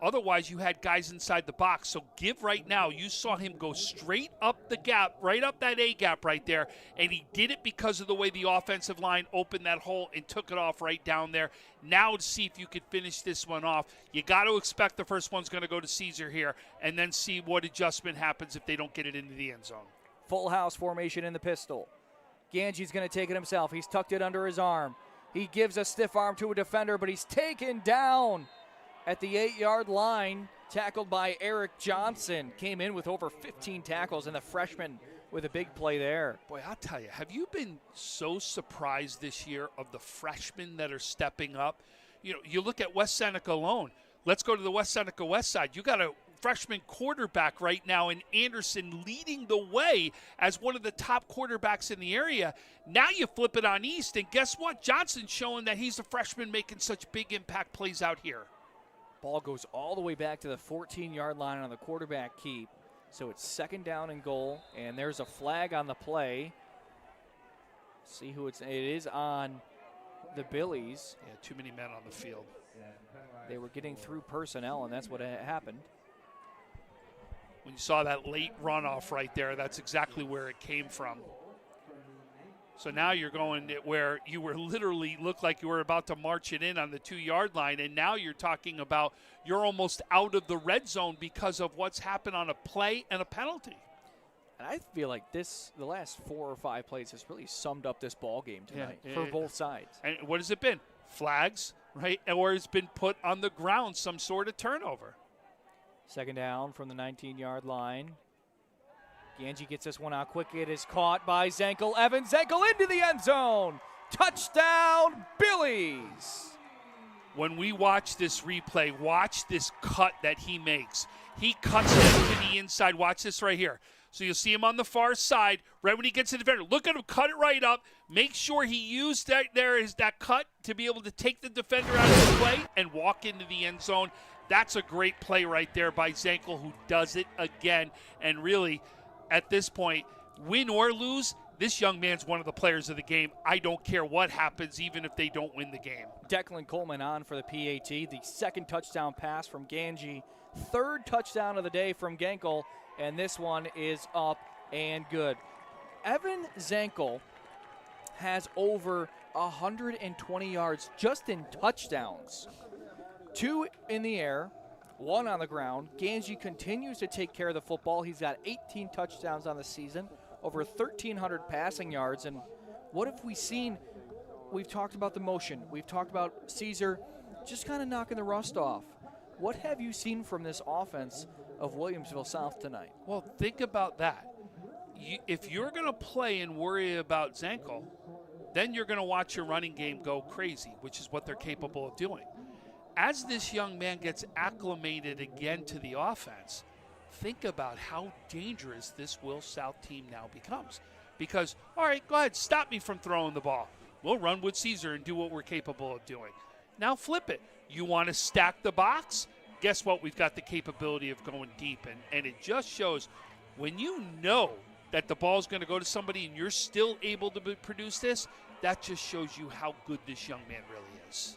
Otherwise, you had guys inside the box. So give right now, you saw him go straight up the gap, right up that A gap right there, and he did it because of the way the offensive line opened that hole and took it off right down there. Now to see if you could finish this one off. You got to expect the first one's going to go to Caesar here, and then see what adjustment happens if they don't get it into the end zone.
Full house formation in the pistol. Ganji's going to take it himself. He's tucked it under his arm. He gives a stiff arm to a defender, but he's taken down at the 8-yard line, tackled by Eric Johnson. Came in with over 15 tackles, and the freshman with a big play there.
Boy, I'll tell you, have you been so surprised this year of the freshmen that are stepping up? You know, you look at West Seneca alone. Let's go to the West Seneca West side. You got a freshman quarterback right now in Anderson leading the way as one of the top quarterbacks in the area. Now you flip it on East, and guess what? Johnson's showing that he's a freshman making such big impact plays out here.
Ball goes all the way back to the 14-yard line on the quarterback keep. So it's second down and goal, and there's a flag on the play. See who it is on the Billies.
Yeah, too many men on the field.
They were getting through personnel, and that's what happened.
When you saw that late runoff right there, that's exactly where it came from. So now you're going where you were literally looked like you were about to march it in on the 2-yard line, and now you're talking about you're almost out of the red zone because of what's happened on a play and a penalty.
And I feel like the last 4 or 5 plays has really summed up this ball game tonight for both sides.
And what has it been? Flags, right? Or it's been put on the ground, some sort of turnover.
Second down from the 19-yard line. Ganji gets this one out quick. It is caught by Zankel. Evans, Zankel into the end zone. Touchdown, Billies.
When we watch this replay, watch this cut that he makes. He cuts it to the inside. Watch this right here. So you'll see him on the far side, right when he gets to the defender. Look at him cut it right up. Make sure he used that cut to be able to take the defender out of the play and walk into the end zone. That's a great play right there by Zankel, who does it again. And really, at this point, win or lose, this young man's one of the players of the game. I don't care what happens, even if they don't win the game.
Declan Coleman on for the PAT. The second touchdown pass from Ganji. Third touchdown of the day from Gankel, and this one is up and good. Evan Zankel has over 120 yards just in touchdowns. 2 in the air, 1 on the ground. Ganji continues to take care of the football. He's got 18 touchdowns on the season, over 1,300 passing yards. And what have we seen? We've talked about the motion. We've talked about Caesar just kind of knocking the rust off. What have you seen from this offense of Williamsville South tonight?
Well, think about that. If you're going to play and worry about Zankel, then you're going to watch your running game go crazy, which is what they're capable of doing. As this young man gets acclimated again to the offense, think about how dangerous this Will South team now becomes. Because, all right, go ahead, stop me from throwing the ball. We'll run with Caesar and do what we're capable of doing. Now flip it. You want to stack the box? Guess what? We've got the capability of going deep. And it just shows when you know that the ball's going to go to somebody and you're still able to produce this, that just shows you how good this young man really is.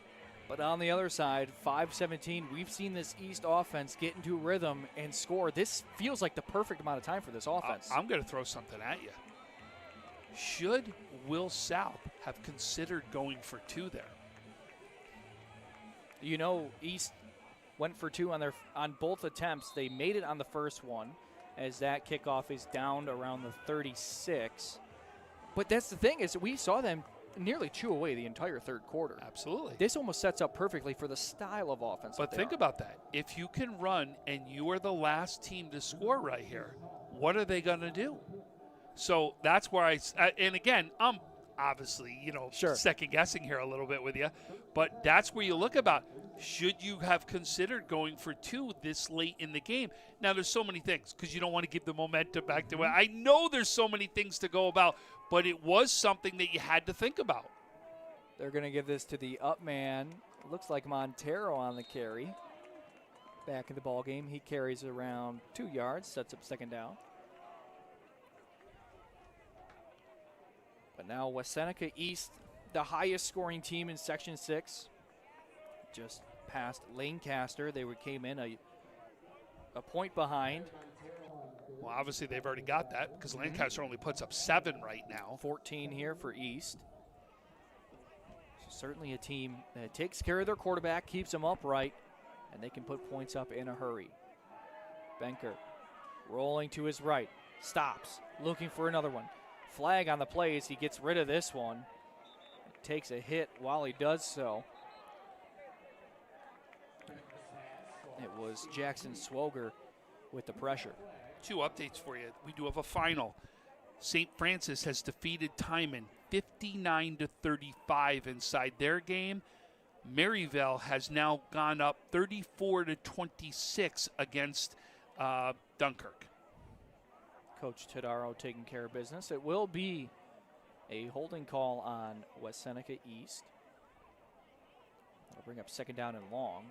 But on the other side, 5-17, we've seen this East offense get into rhythm and score. This feels like the perfect amount of time for this offense.
I'm going to throw something at you. Should Will South have considered going for 2 there?
You know, East went for 2 on both attempts. They made it on the first one, as that kickoff is down around the 36. But that's the thing, is we saw them nearly 2 away the entire third quarter.
Absolutely.
This almost sets up perfectly for the style of offense.
But think about that. If you can run and you are the last team to score right here, what are they going to do? So that's where and again, I'm obviously, second guessing here a little bit with you, but that's where you look about, should you have considered going for 2 this late in the game? Now, there's so many things because you don't want to give the momentum back to it. I know there's so many things to go about, but it was something that you had to think about.
They're going to give this to the up man. Looks like Montero on the carry. Back in the ball game, he carries around 2 yards, sets up second down. But now West Seneca East, the highest scoring team in Section 6, just past Lancaster. They came in a point behind.
Well, obviously they've already got that because Lancaster only puts up 7 right now.
14 here for East. So certainly a team that takes care of their quarterback, keeps them upright, and they can put points up in a hurry. Benker rolling to his right, stops, looking for another one. Flag on the play as he gets rid of this one. Takes a hit while he does so. It was Jackson Swoger with the pressure.
2 updates for you. We do have a final. St. Francis has defeated Timon 59-35 inside their game. Maryville has now gone up 34-26 against Dunkirk.
Coach Tadaro taking care of business. It will be a holding call on West Seneca East. That'll bring up second down and long.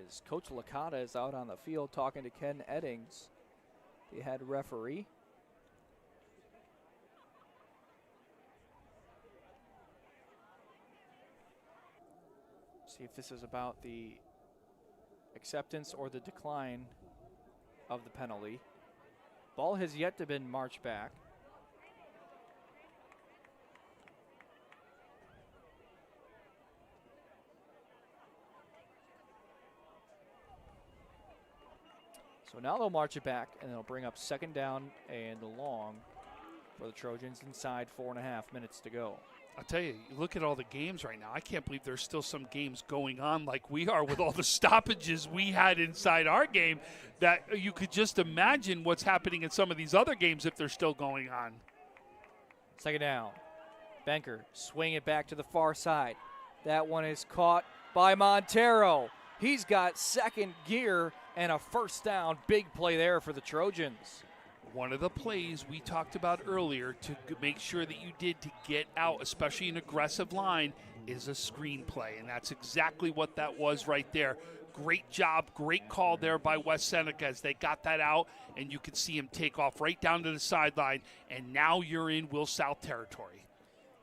As Coach Licata is out on the field talking to Ken Eddings, the head referee. See if this is about the acceptance or the decline of the penalty. Ball has yet to been marched back. So now they'll march it back, and they'll bring up second down and long for the Trojans inside 4.5 minutes to go.
I'll tell you, you look at all the games right now, I can't believe there's still some games going on like we are with all the stoppages we had inside our game, that you could just imagine what's happening in some of these other games if they're still going on.
Second down. Benker swing it back to the far side. That one is caught by Montero. He's got second gear and a first down. Big play there for the Trojans.
One of the plays we talked about earlier to make sure that you did to get out, especially an aggressive line, is a screen play. And that's exactly what that was right there. Great job, great call there by West Seneca as they got that out, and you could see him take off right down to the sideline, and now you're in Will South territory.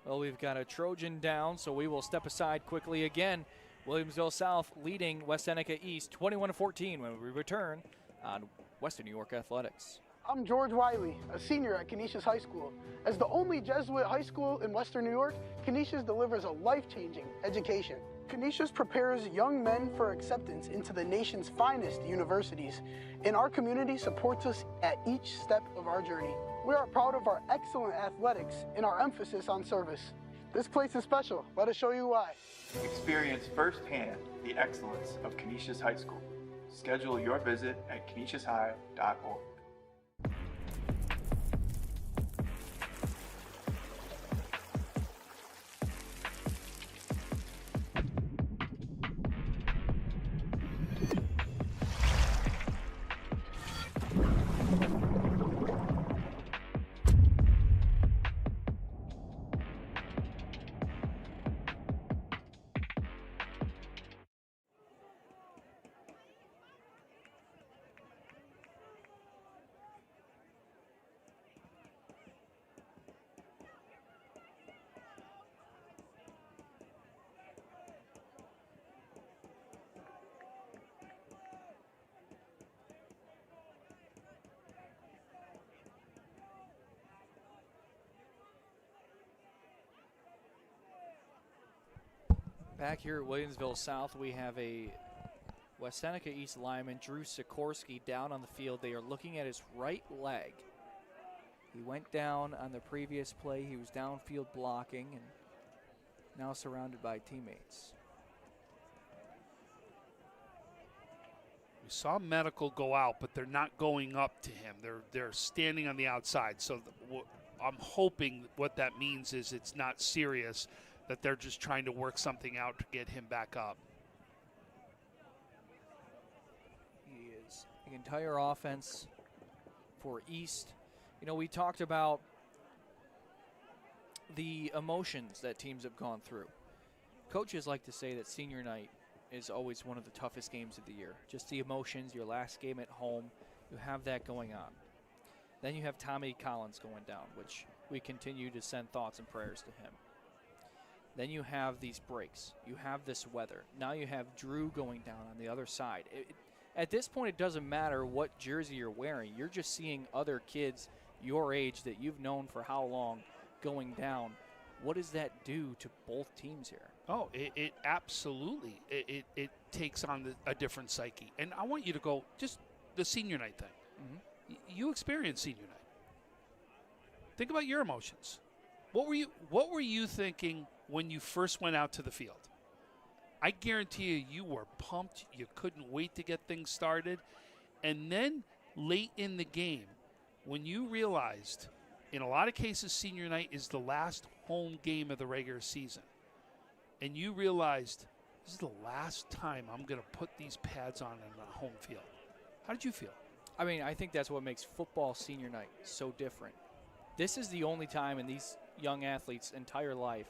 Well, we've got a Trojan down, so we will step aside quickly again. Williamsville South leading West Seneca East 21-14 when we return on Western New York Athletics.
I'm George Wiley, a senior at Canisius High School. As the only Jesuit high school in Western New York, Canisius delivers a life-changing education. Canisius prepares young men for acceptance into the nation's finest universities, and our community supports us at each step of our journey. We are proud of our excellent athletics and our emphasis on service. This place is special. Let us show you why.
Experience firsthand the excellence of Canisius High School. Schedule your visit at canisiushigh.org.
Back here at Williamsville South, we have a West Seneca East lineman, Drew Sikorsky, down on the field. They are looking at his right leg. He went down on the previous play. He was downfield blocking and now surrounded by teammates.
We saw medical go out, but they're not going up to him. They're standing on the outside. So I'm hoping what that means is it's not serious, that they're just trying to work something out to get him back up.
He is the entire offense for East. You know, we talked about the emotions that teams have gone through. Coaches like to say that senior night is always one of the toughest games of the year. Just the emotions, your last game at home, you have that going on. Then you have Tommy Collins going down, which we continue to send thoughts and prayers to him. Then you have these breaks. You have this weather. Now you have Drew going down on the other side. At this point, it doesn't matter what jersey you're wearing. You're just seeing other kids your age that you've known for how long going down. What does that do to both teams here?
Oh, it absolutely. It takes on a different psyche. And I want you to go just the senior night thing. Mm-hmm. You experienced senior night. Think about your emotions. What were you thinking when you first went out to the field? I guarantee you were pumped. You couldn't wait to get things started. And then late in the game, when you realized, in a lot of cases, senior night is the last home game of the regular season, and you realized this is the last time I'm going to put these pads on in the home field. How did you feel?
I mean, I think that's what makes football senior night so different. This is the only time in these young athletes' entire life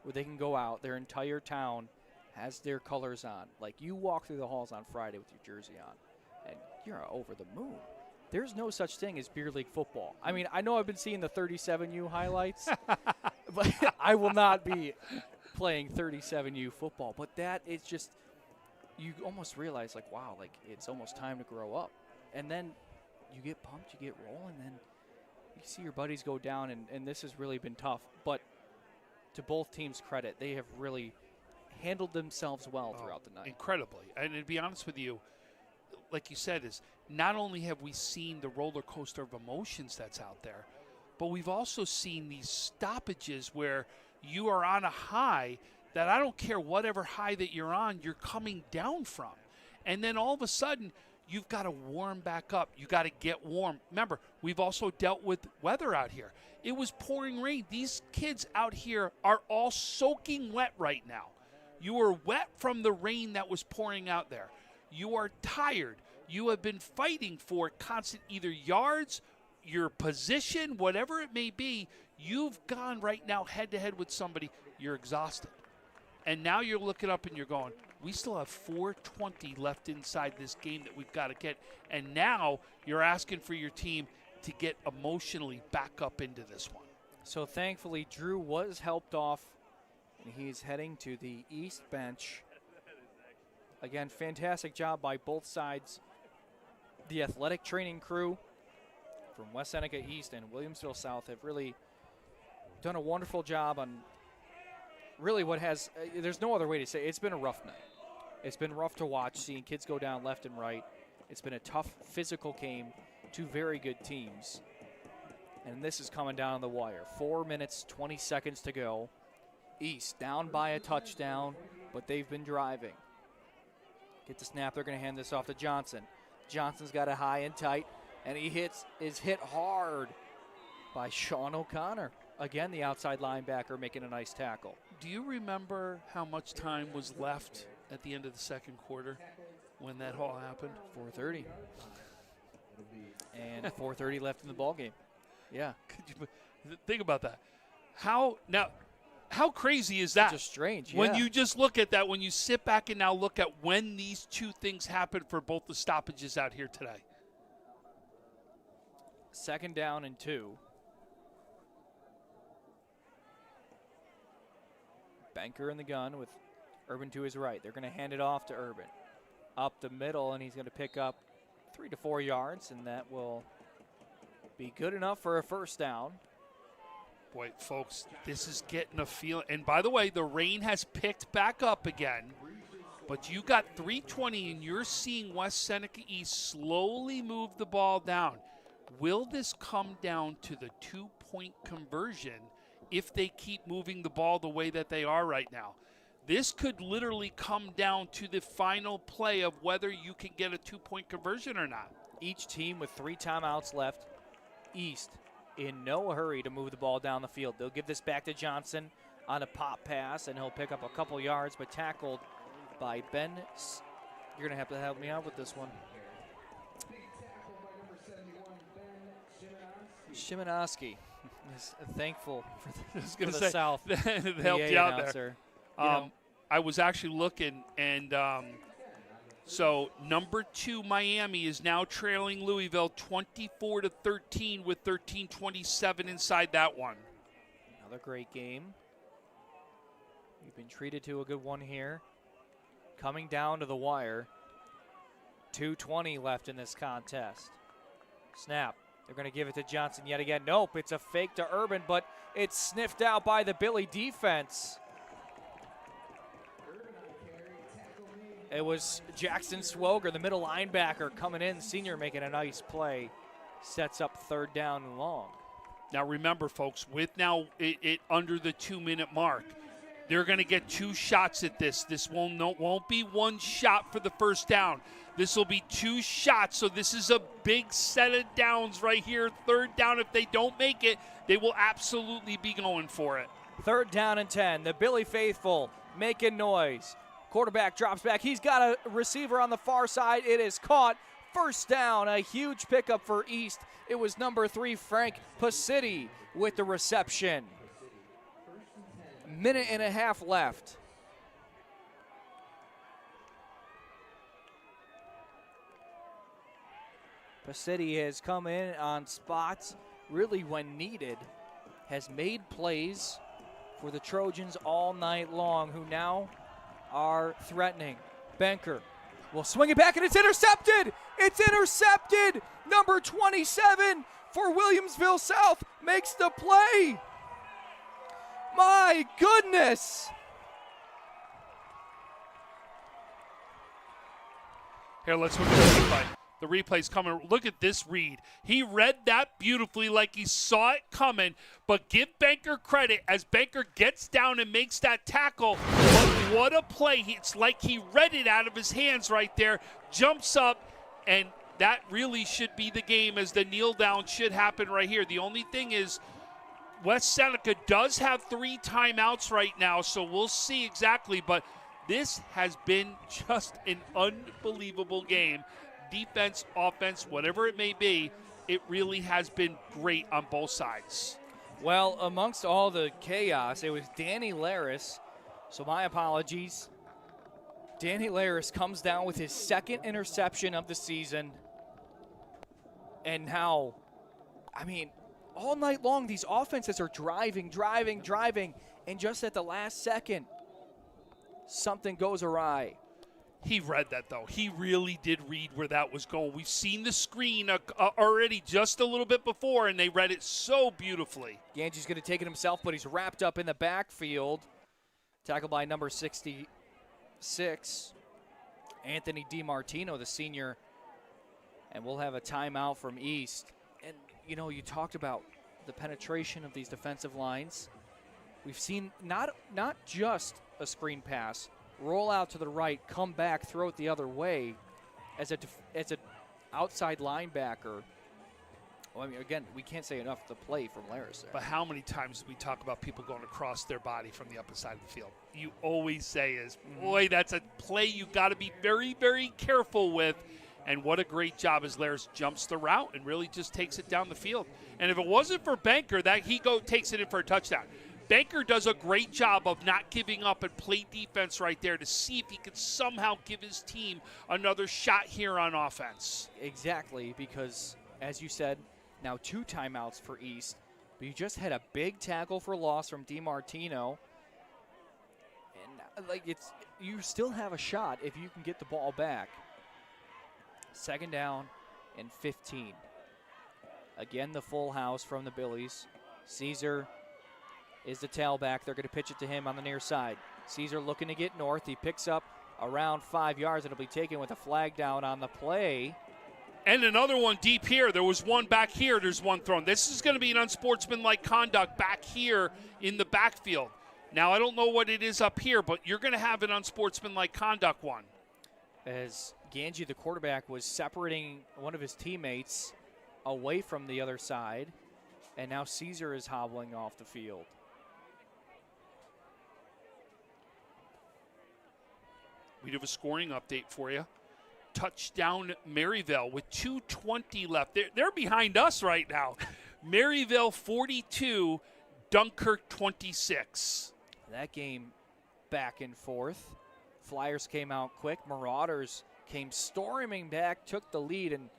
where they can go out, their entire town has their colors on. Like, you walk through the halls on Friday with your jersey on, and you're over the moon. There's no such thing as beer league football. I mean, I know I've been seeing the 37U highlights, but I will not be playing 37U football. But that is just, you almost realize, like, wow, like, it's almost time to grow up. And then you get pumped, you get rolling, and then you see your buddies go down, and this has really been tough. But to both teams' credit, they have really handled themselves well throughout the night.
Incredibly. And to be honest with you, like you said, is not only have we seen the roller coaster of emotions that's out there, but we've also seen these stoppages where you are on a high that I don't care whatever high that you're on, you're coming down from. And then all of a sudden, you've got to warm back up. You got to get warm. Remember, we've also dealt with weather out here. It was pouring rain. These kids out here are all soaking wet right now. You are wet from the rain that was pouring out there. You are tired. You have been fighting for constant either yards, your position, whatever it may be. You've gone right now head-to-head with somebody. You're exhausted. And now you're looking up and you're going, we still have 4:20 left inside this game that we've got to get. And now you're asking for your team to get emotionally back up into this one.
So thankfully, Drew was helped off, and he's heading to the East bench. Again, fantastic job by both sides. The athletic training crew from West Seneca East and Williamsville South have really done a wonderful job on really what has, there's no other way to say it. It's been a rough night. It's been rough to watch, seeing kids go down left and right. It's been a tough physical game, two very good teams. And this is coming down the wire. 4 minutes, 20 seconds to go. East down by a touchdown, but they've been driving. Get the snap. They're going to hand this off to Johnson. Johnson's got it high and tight, and he is hit hard by Sean O'Connor. Again, the outside linebacker making a nice tackle.
Do you remember how much time was left at the end of the second quarter when that all happened?
4:30. And 4:30 left in the ball game. Yeah.
Could you think about that? How crazy is that?
Just strange.
When you just look at that, when you sit back and now look at when these two things happened for both the stoppages out here today.
2nd down and 2. Banker in the gun with Urban to his right. They're going to hand it off to Urban. Up the middle, and he's going to pick up 3 to 4 yards, and that will be good enough for a first down.
Boy, folks, this is getting a feel. And by the way, the rain has picked back up again. But you got 3:20, and you're seeing West Seneca East slowly move the ball down. Will this come down to the 2-point conversion if they keep moving the ball the way that they are right now? This could literally come down to the final play of whether you can get a 2-point conversion or not.
Each team with 3 timeouts left. East in no hurry to move the ball down the field. They'll give this back to Johnson on a pop pass, and he'll pick up a couple yards, but tackled by Ben. You're going to have to help me out with this one. Szymanowski is thankful for the South.
They helped you out there. I was actually looking, and so number 2 Miami is now trailing Louisville 24-13 with 13:27 inside that one.
Another great game. You've been treated to a good one here. Coming down to the wire. 2:20 left in this contest. Snap. They're going to give it to Johnson yet again. Nope, it's a fake to Urban, but it's sniffed out by the Billy defense. It was Jackson Swoger, the middle linebacker, coming in. Senior making a nice play. Sets up 3rd down and long.
Now remember, folks, with now it under the 2-minute mark, they're going to get 2 shots at this. This won't be 1 shot for the first down. This will be 2 shots, so this is a big set of downs right here. 3rd down, if they don't make it, they will absolutely be going for it.
3rd down and 10. The Billy faithful making noise. Quarterback drops back. He's got a receiver on the far side. It is caught. 1st down, a huge pickup for East. It was number 3, Frank Pasiti, with the reception. 1.5 minutes left. Pasiti has come in on spots really when needed, has made plays for the Trojans all night long, who now are threatening. Benker will swing it back, and it's intercepted! It's intercepted! Number 27 for Williamsville South makes the play! My goodness!
Here, let's look at the replay. The replay's coming. Look at this read. He read that beautifully like he saw it coming, but give Banker credit as Banker gets down and makes that tackle. But what a play. It's like he read it out of his hands right there, jumps up, and that really should be the game, as the kneel down should happen right here. The only thing is West Seneca does have 3 timeouts right now, so we'll see exactly, but this has been just an unbelievable game. Defense, offense, whatever it may be, it really has been great on both sides.
Well, amongst all the chaos, it was Danny Laris, so my apologies. Danny Laris comes down with his 2nd interception of the season. And now, I mean, all night long, these offenses are driving, and just at the last second, something goes awry.
He read that, though. He really did read where that was going. We've seen the screen already just a little bit before, and they read it so beautifully.
Ganji's going to take it himself, but he's wrapped up in the backfield. Tackled by number 66, Anthony DiMartino, the senior. And we'll have a timeout from East. And, you know, you talked about the penetration of these defensive lines. We've seen not just a screen pass, roll out to the right, come back, throw it the other way as an outside linebacker. Well, I mean, again, we can't say enough the play from Laris there.
But how many times do we talk about people going across their body from the upper side of the field? You always say is, boy, that's a play you got to be very, very careful with. And what a great job as Laris jumps the route and really just takes it down the field. And if it wasn't for Banker, that he takes it in for a touchdown. Banker does a great job of not giving up and play defense right there to see if he can somehow give his team another shot here on offense.
Exactly, because, as you said, now 2 timeouts for East. But you just had a big tackle for loss from DiMartino. And, you still have a shot if you can get the ball back. 2nd down and 15. Again, the full house from the Billies. Caesar is the tailback. They're going to pitch it to him on the near side. Caesar looking to get north. He picks up around 5 yards. It'll be taken with a flag down on the play.
And another one deep here. There was one back here. There's one thrown. This is going to be an unsportsmanlike conduct back here in the backfield. Now, I don't know what it is up here, but you're going to have an unsportsmanlike conduct one.
As Ganji, the quarterback, was separating one of his teammates away from the other side, and now Caesar is hobbling off the field.
We do have a scoring update for you. Touchdown Maryville with 2:20 left. They're behind us right now. Maryville 42, Dunkirk 26.
That game back and forth. Flyers came out quick. Marauders came storming back, took the lead, and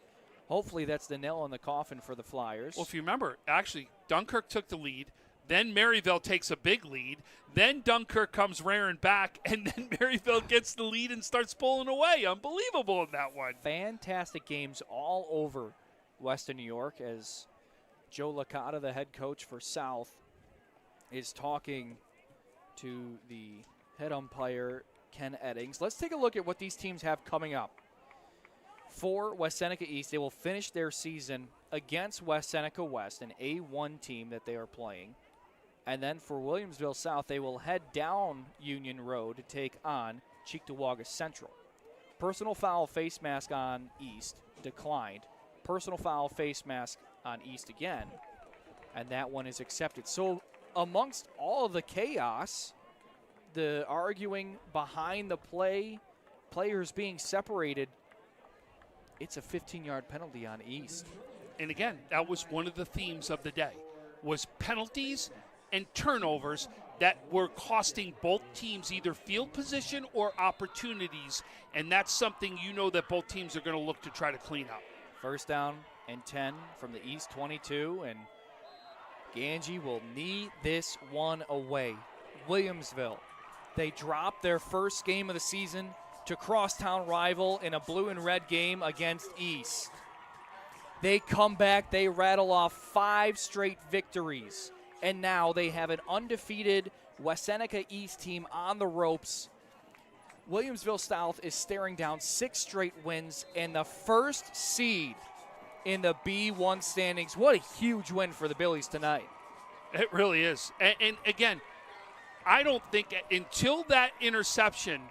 hopefully that's the nail in the coffin for the Flyers.
Well, if you remember, actually, Dunkirk took the lead. Then Maryville takes a big lead. Then Dunkirk comes rearing back, and then Maryville gets the lead and starts pulling away. Unbelievable in that one.
Fantastic games all over Western New York as Joe Licata, the head coach for South, is talking to the head umpire, Ken Eddings. Let's take a look at what these teams have coming up. For West Seneca East, they will finish their season against West Seneca West, an A1 team that they are playing. And then for Williamsville South, they will head down Union Road to take on Cheektowaga Central. Personal foul face mask on East declined. Personal foul face mask on East again, and that one is accepted. So amongst all of the chaos, the arguing behind the play, players being separated, it's a 15-yard penalty on East.
And again, that was one of the themes of the day, was penalties and turnovers that were costing both teams either field position or opportunities, and that's something you know that both teams are going to look to try to clean up.
First down and 10 from the East 22, and Ganji will need this one away. Williamsville, they dropped their first game of the season to crosstown rival in a blue and red game against East. They come back, they rattle off 5 straight victories, and now they have an undefeated West Seneca East team on the ropes. Williamsville South is staring down 6 straight wins and the first seed in the B1 standings. What a huge win for the Billies tonight.
It really is. And again, I don't think until that interception,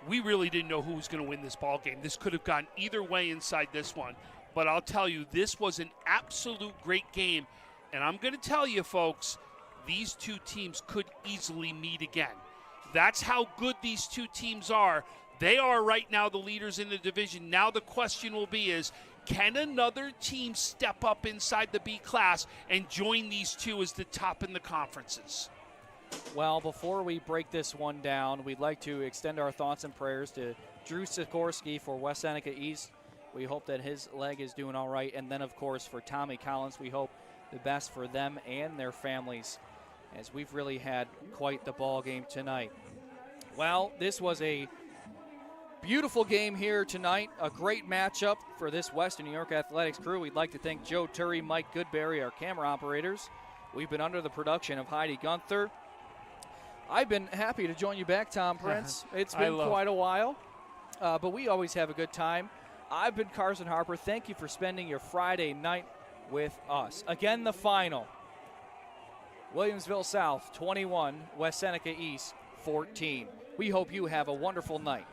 we really didn't know who was going to win this ball game. This could have gone either way inside this one. But I'll tell you, this was an absolute great game. And I'm going to tell you, folks, these two teams could easily meet again. That's how good these two teams are. They are right now the leaders in the division. Now the question will be is, can another team step up inside the B class and join these two as the top in the conferences?
Well, before we break this one down, we'd like to extend our thoughts and prayers to Drew Sikorsky for West Seneca East. We hope that his leg is doing all right. And then, of course, for Tommy Collins, we hope the best for them and their families, as we've really had quite the ball game tonight. Well, this was a beautiful game here tonight, a great matchup for this Western New York Athletics crew. We'd like to thank Joe Turry, Mike Goodberry, our camera operators. We've been under the production of Heidi Gunther. I've been happy to join you back, Tom Prince. It's been quite a while, but we always have a good time. I've been Carson Harper. Thank you for spending your Friday night with us. Again, the final. Williamsville South 21, West Seneca East 14. We hope you have a wonderful night.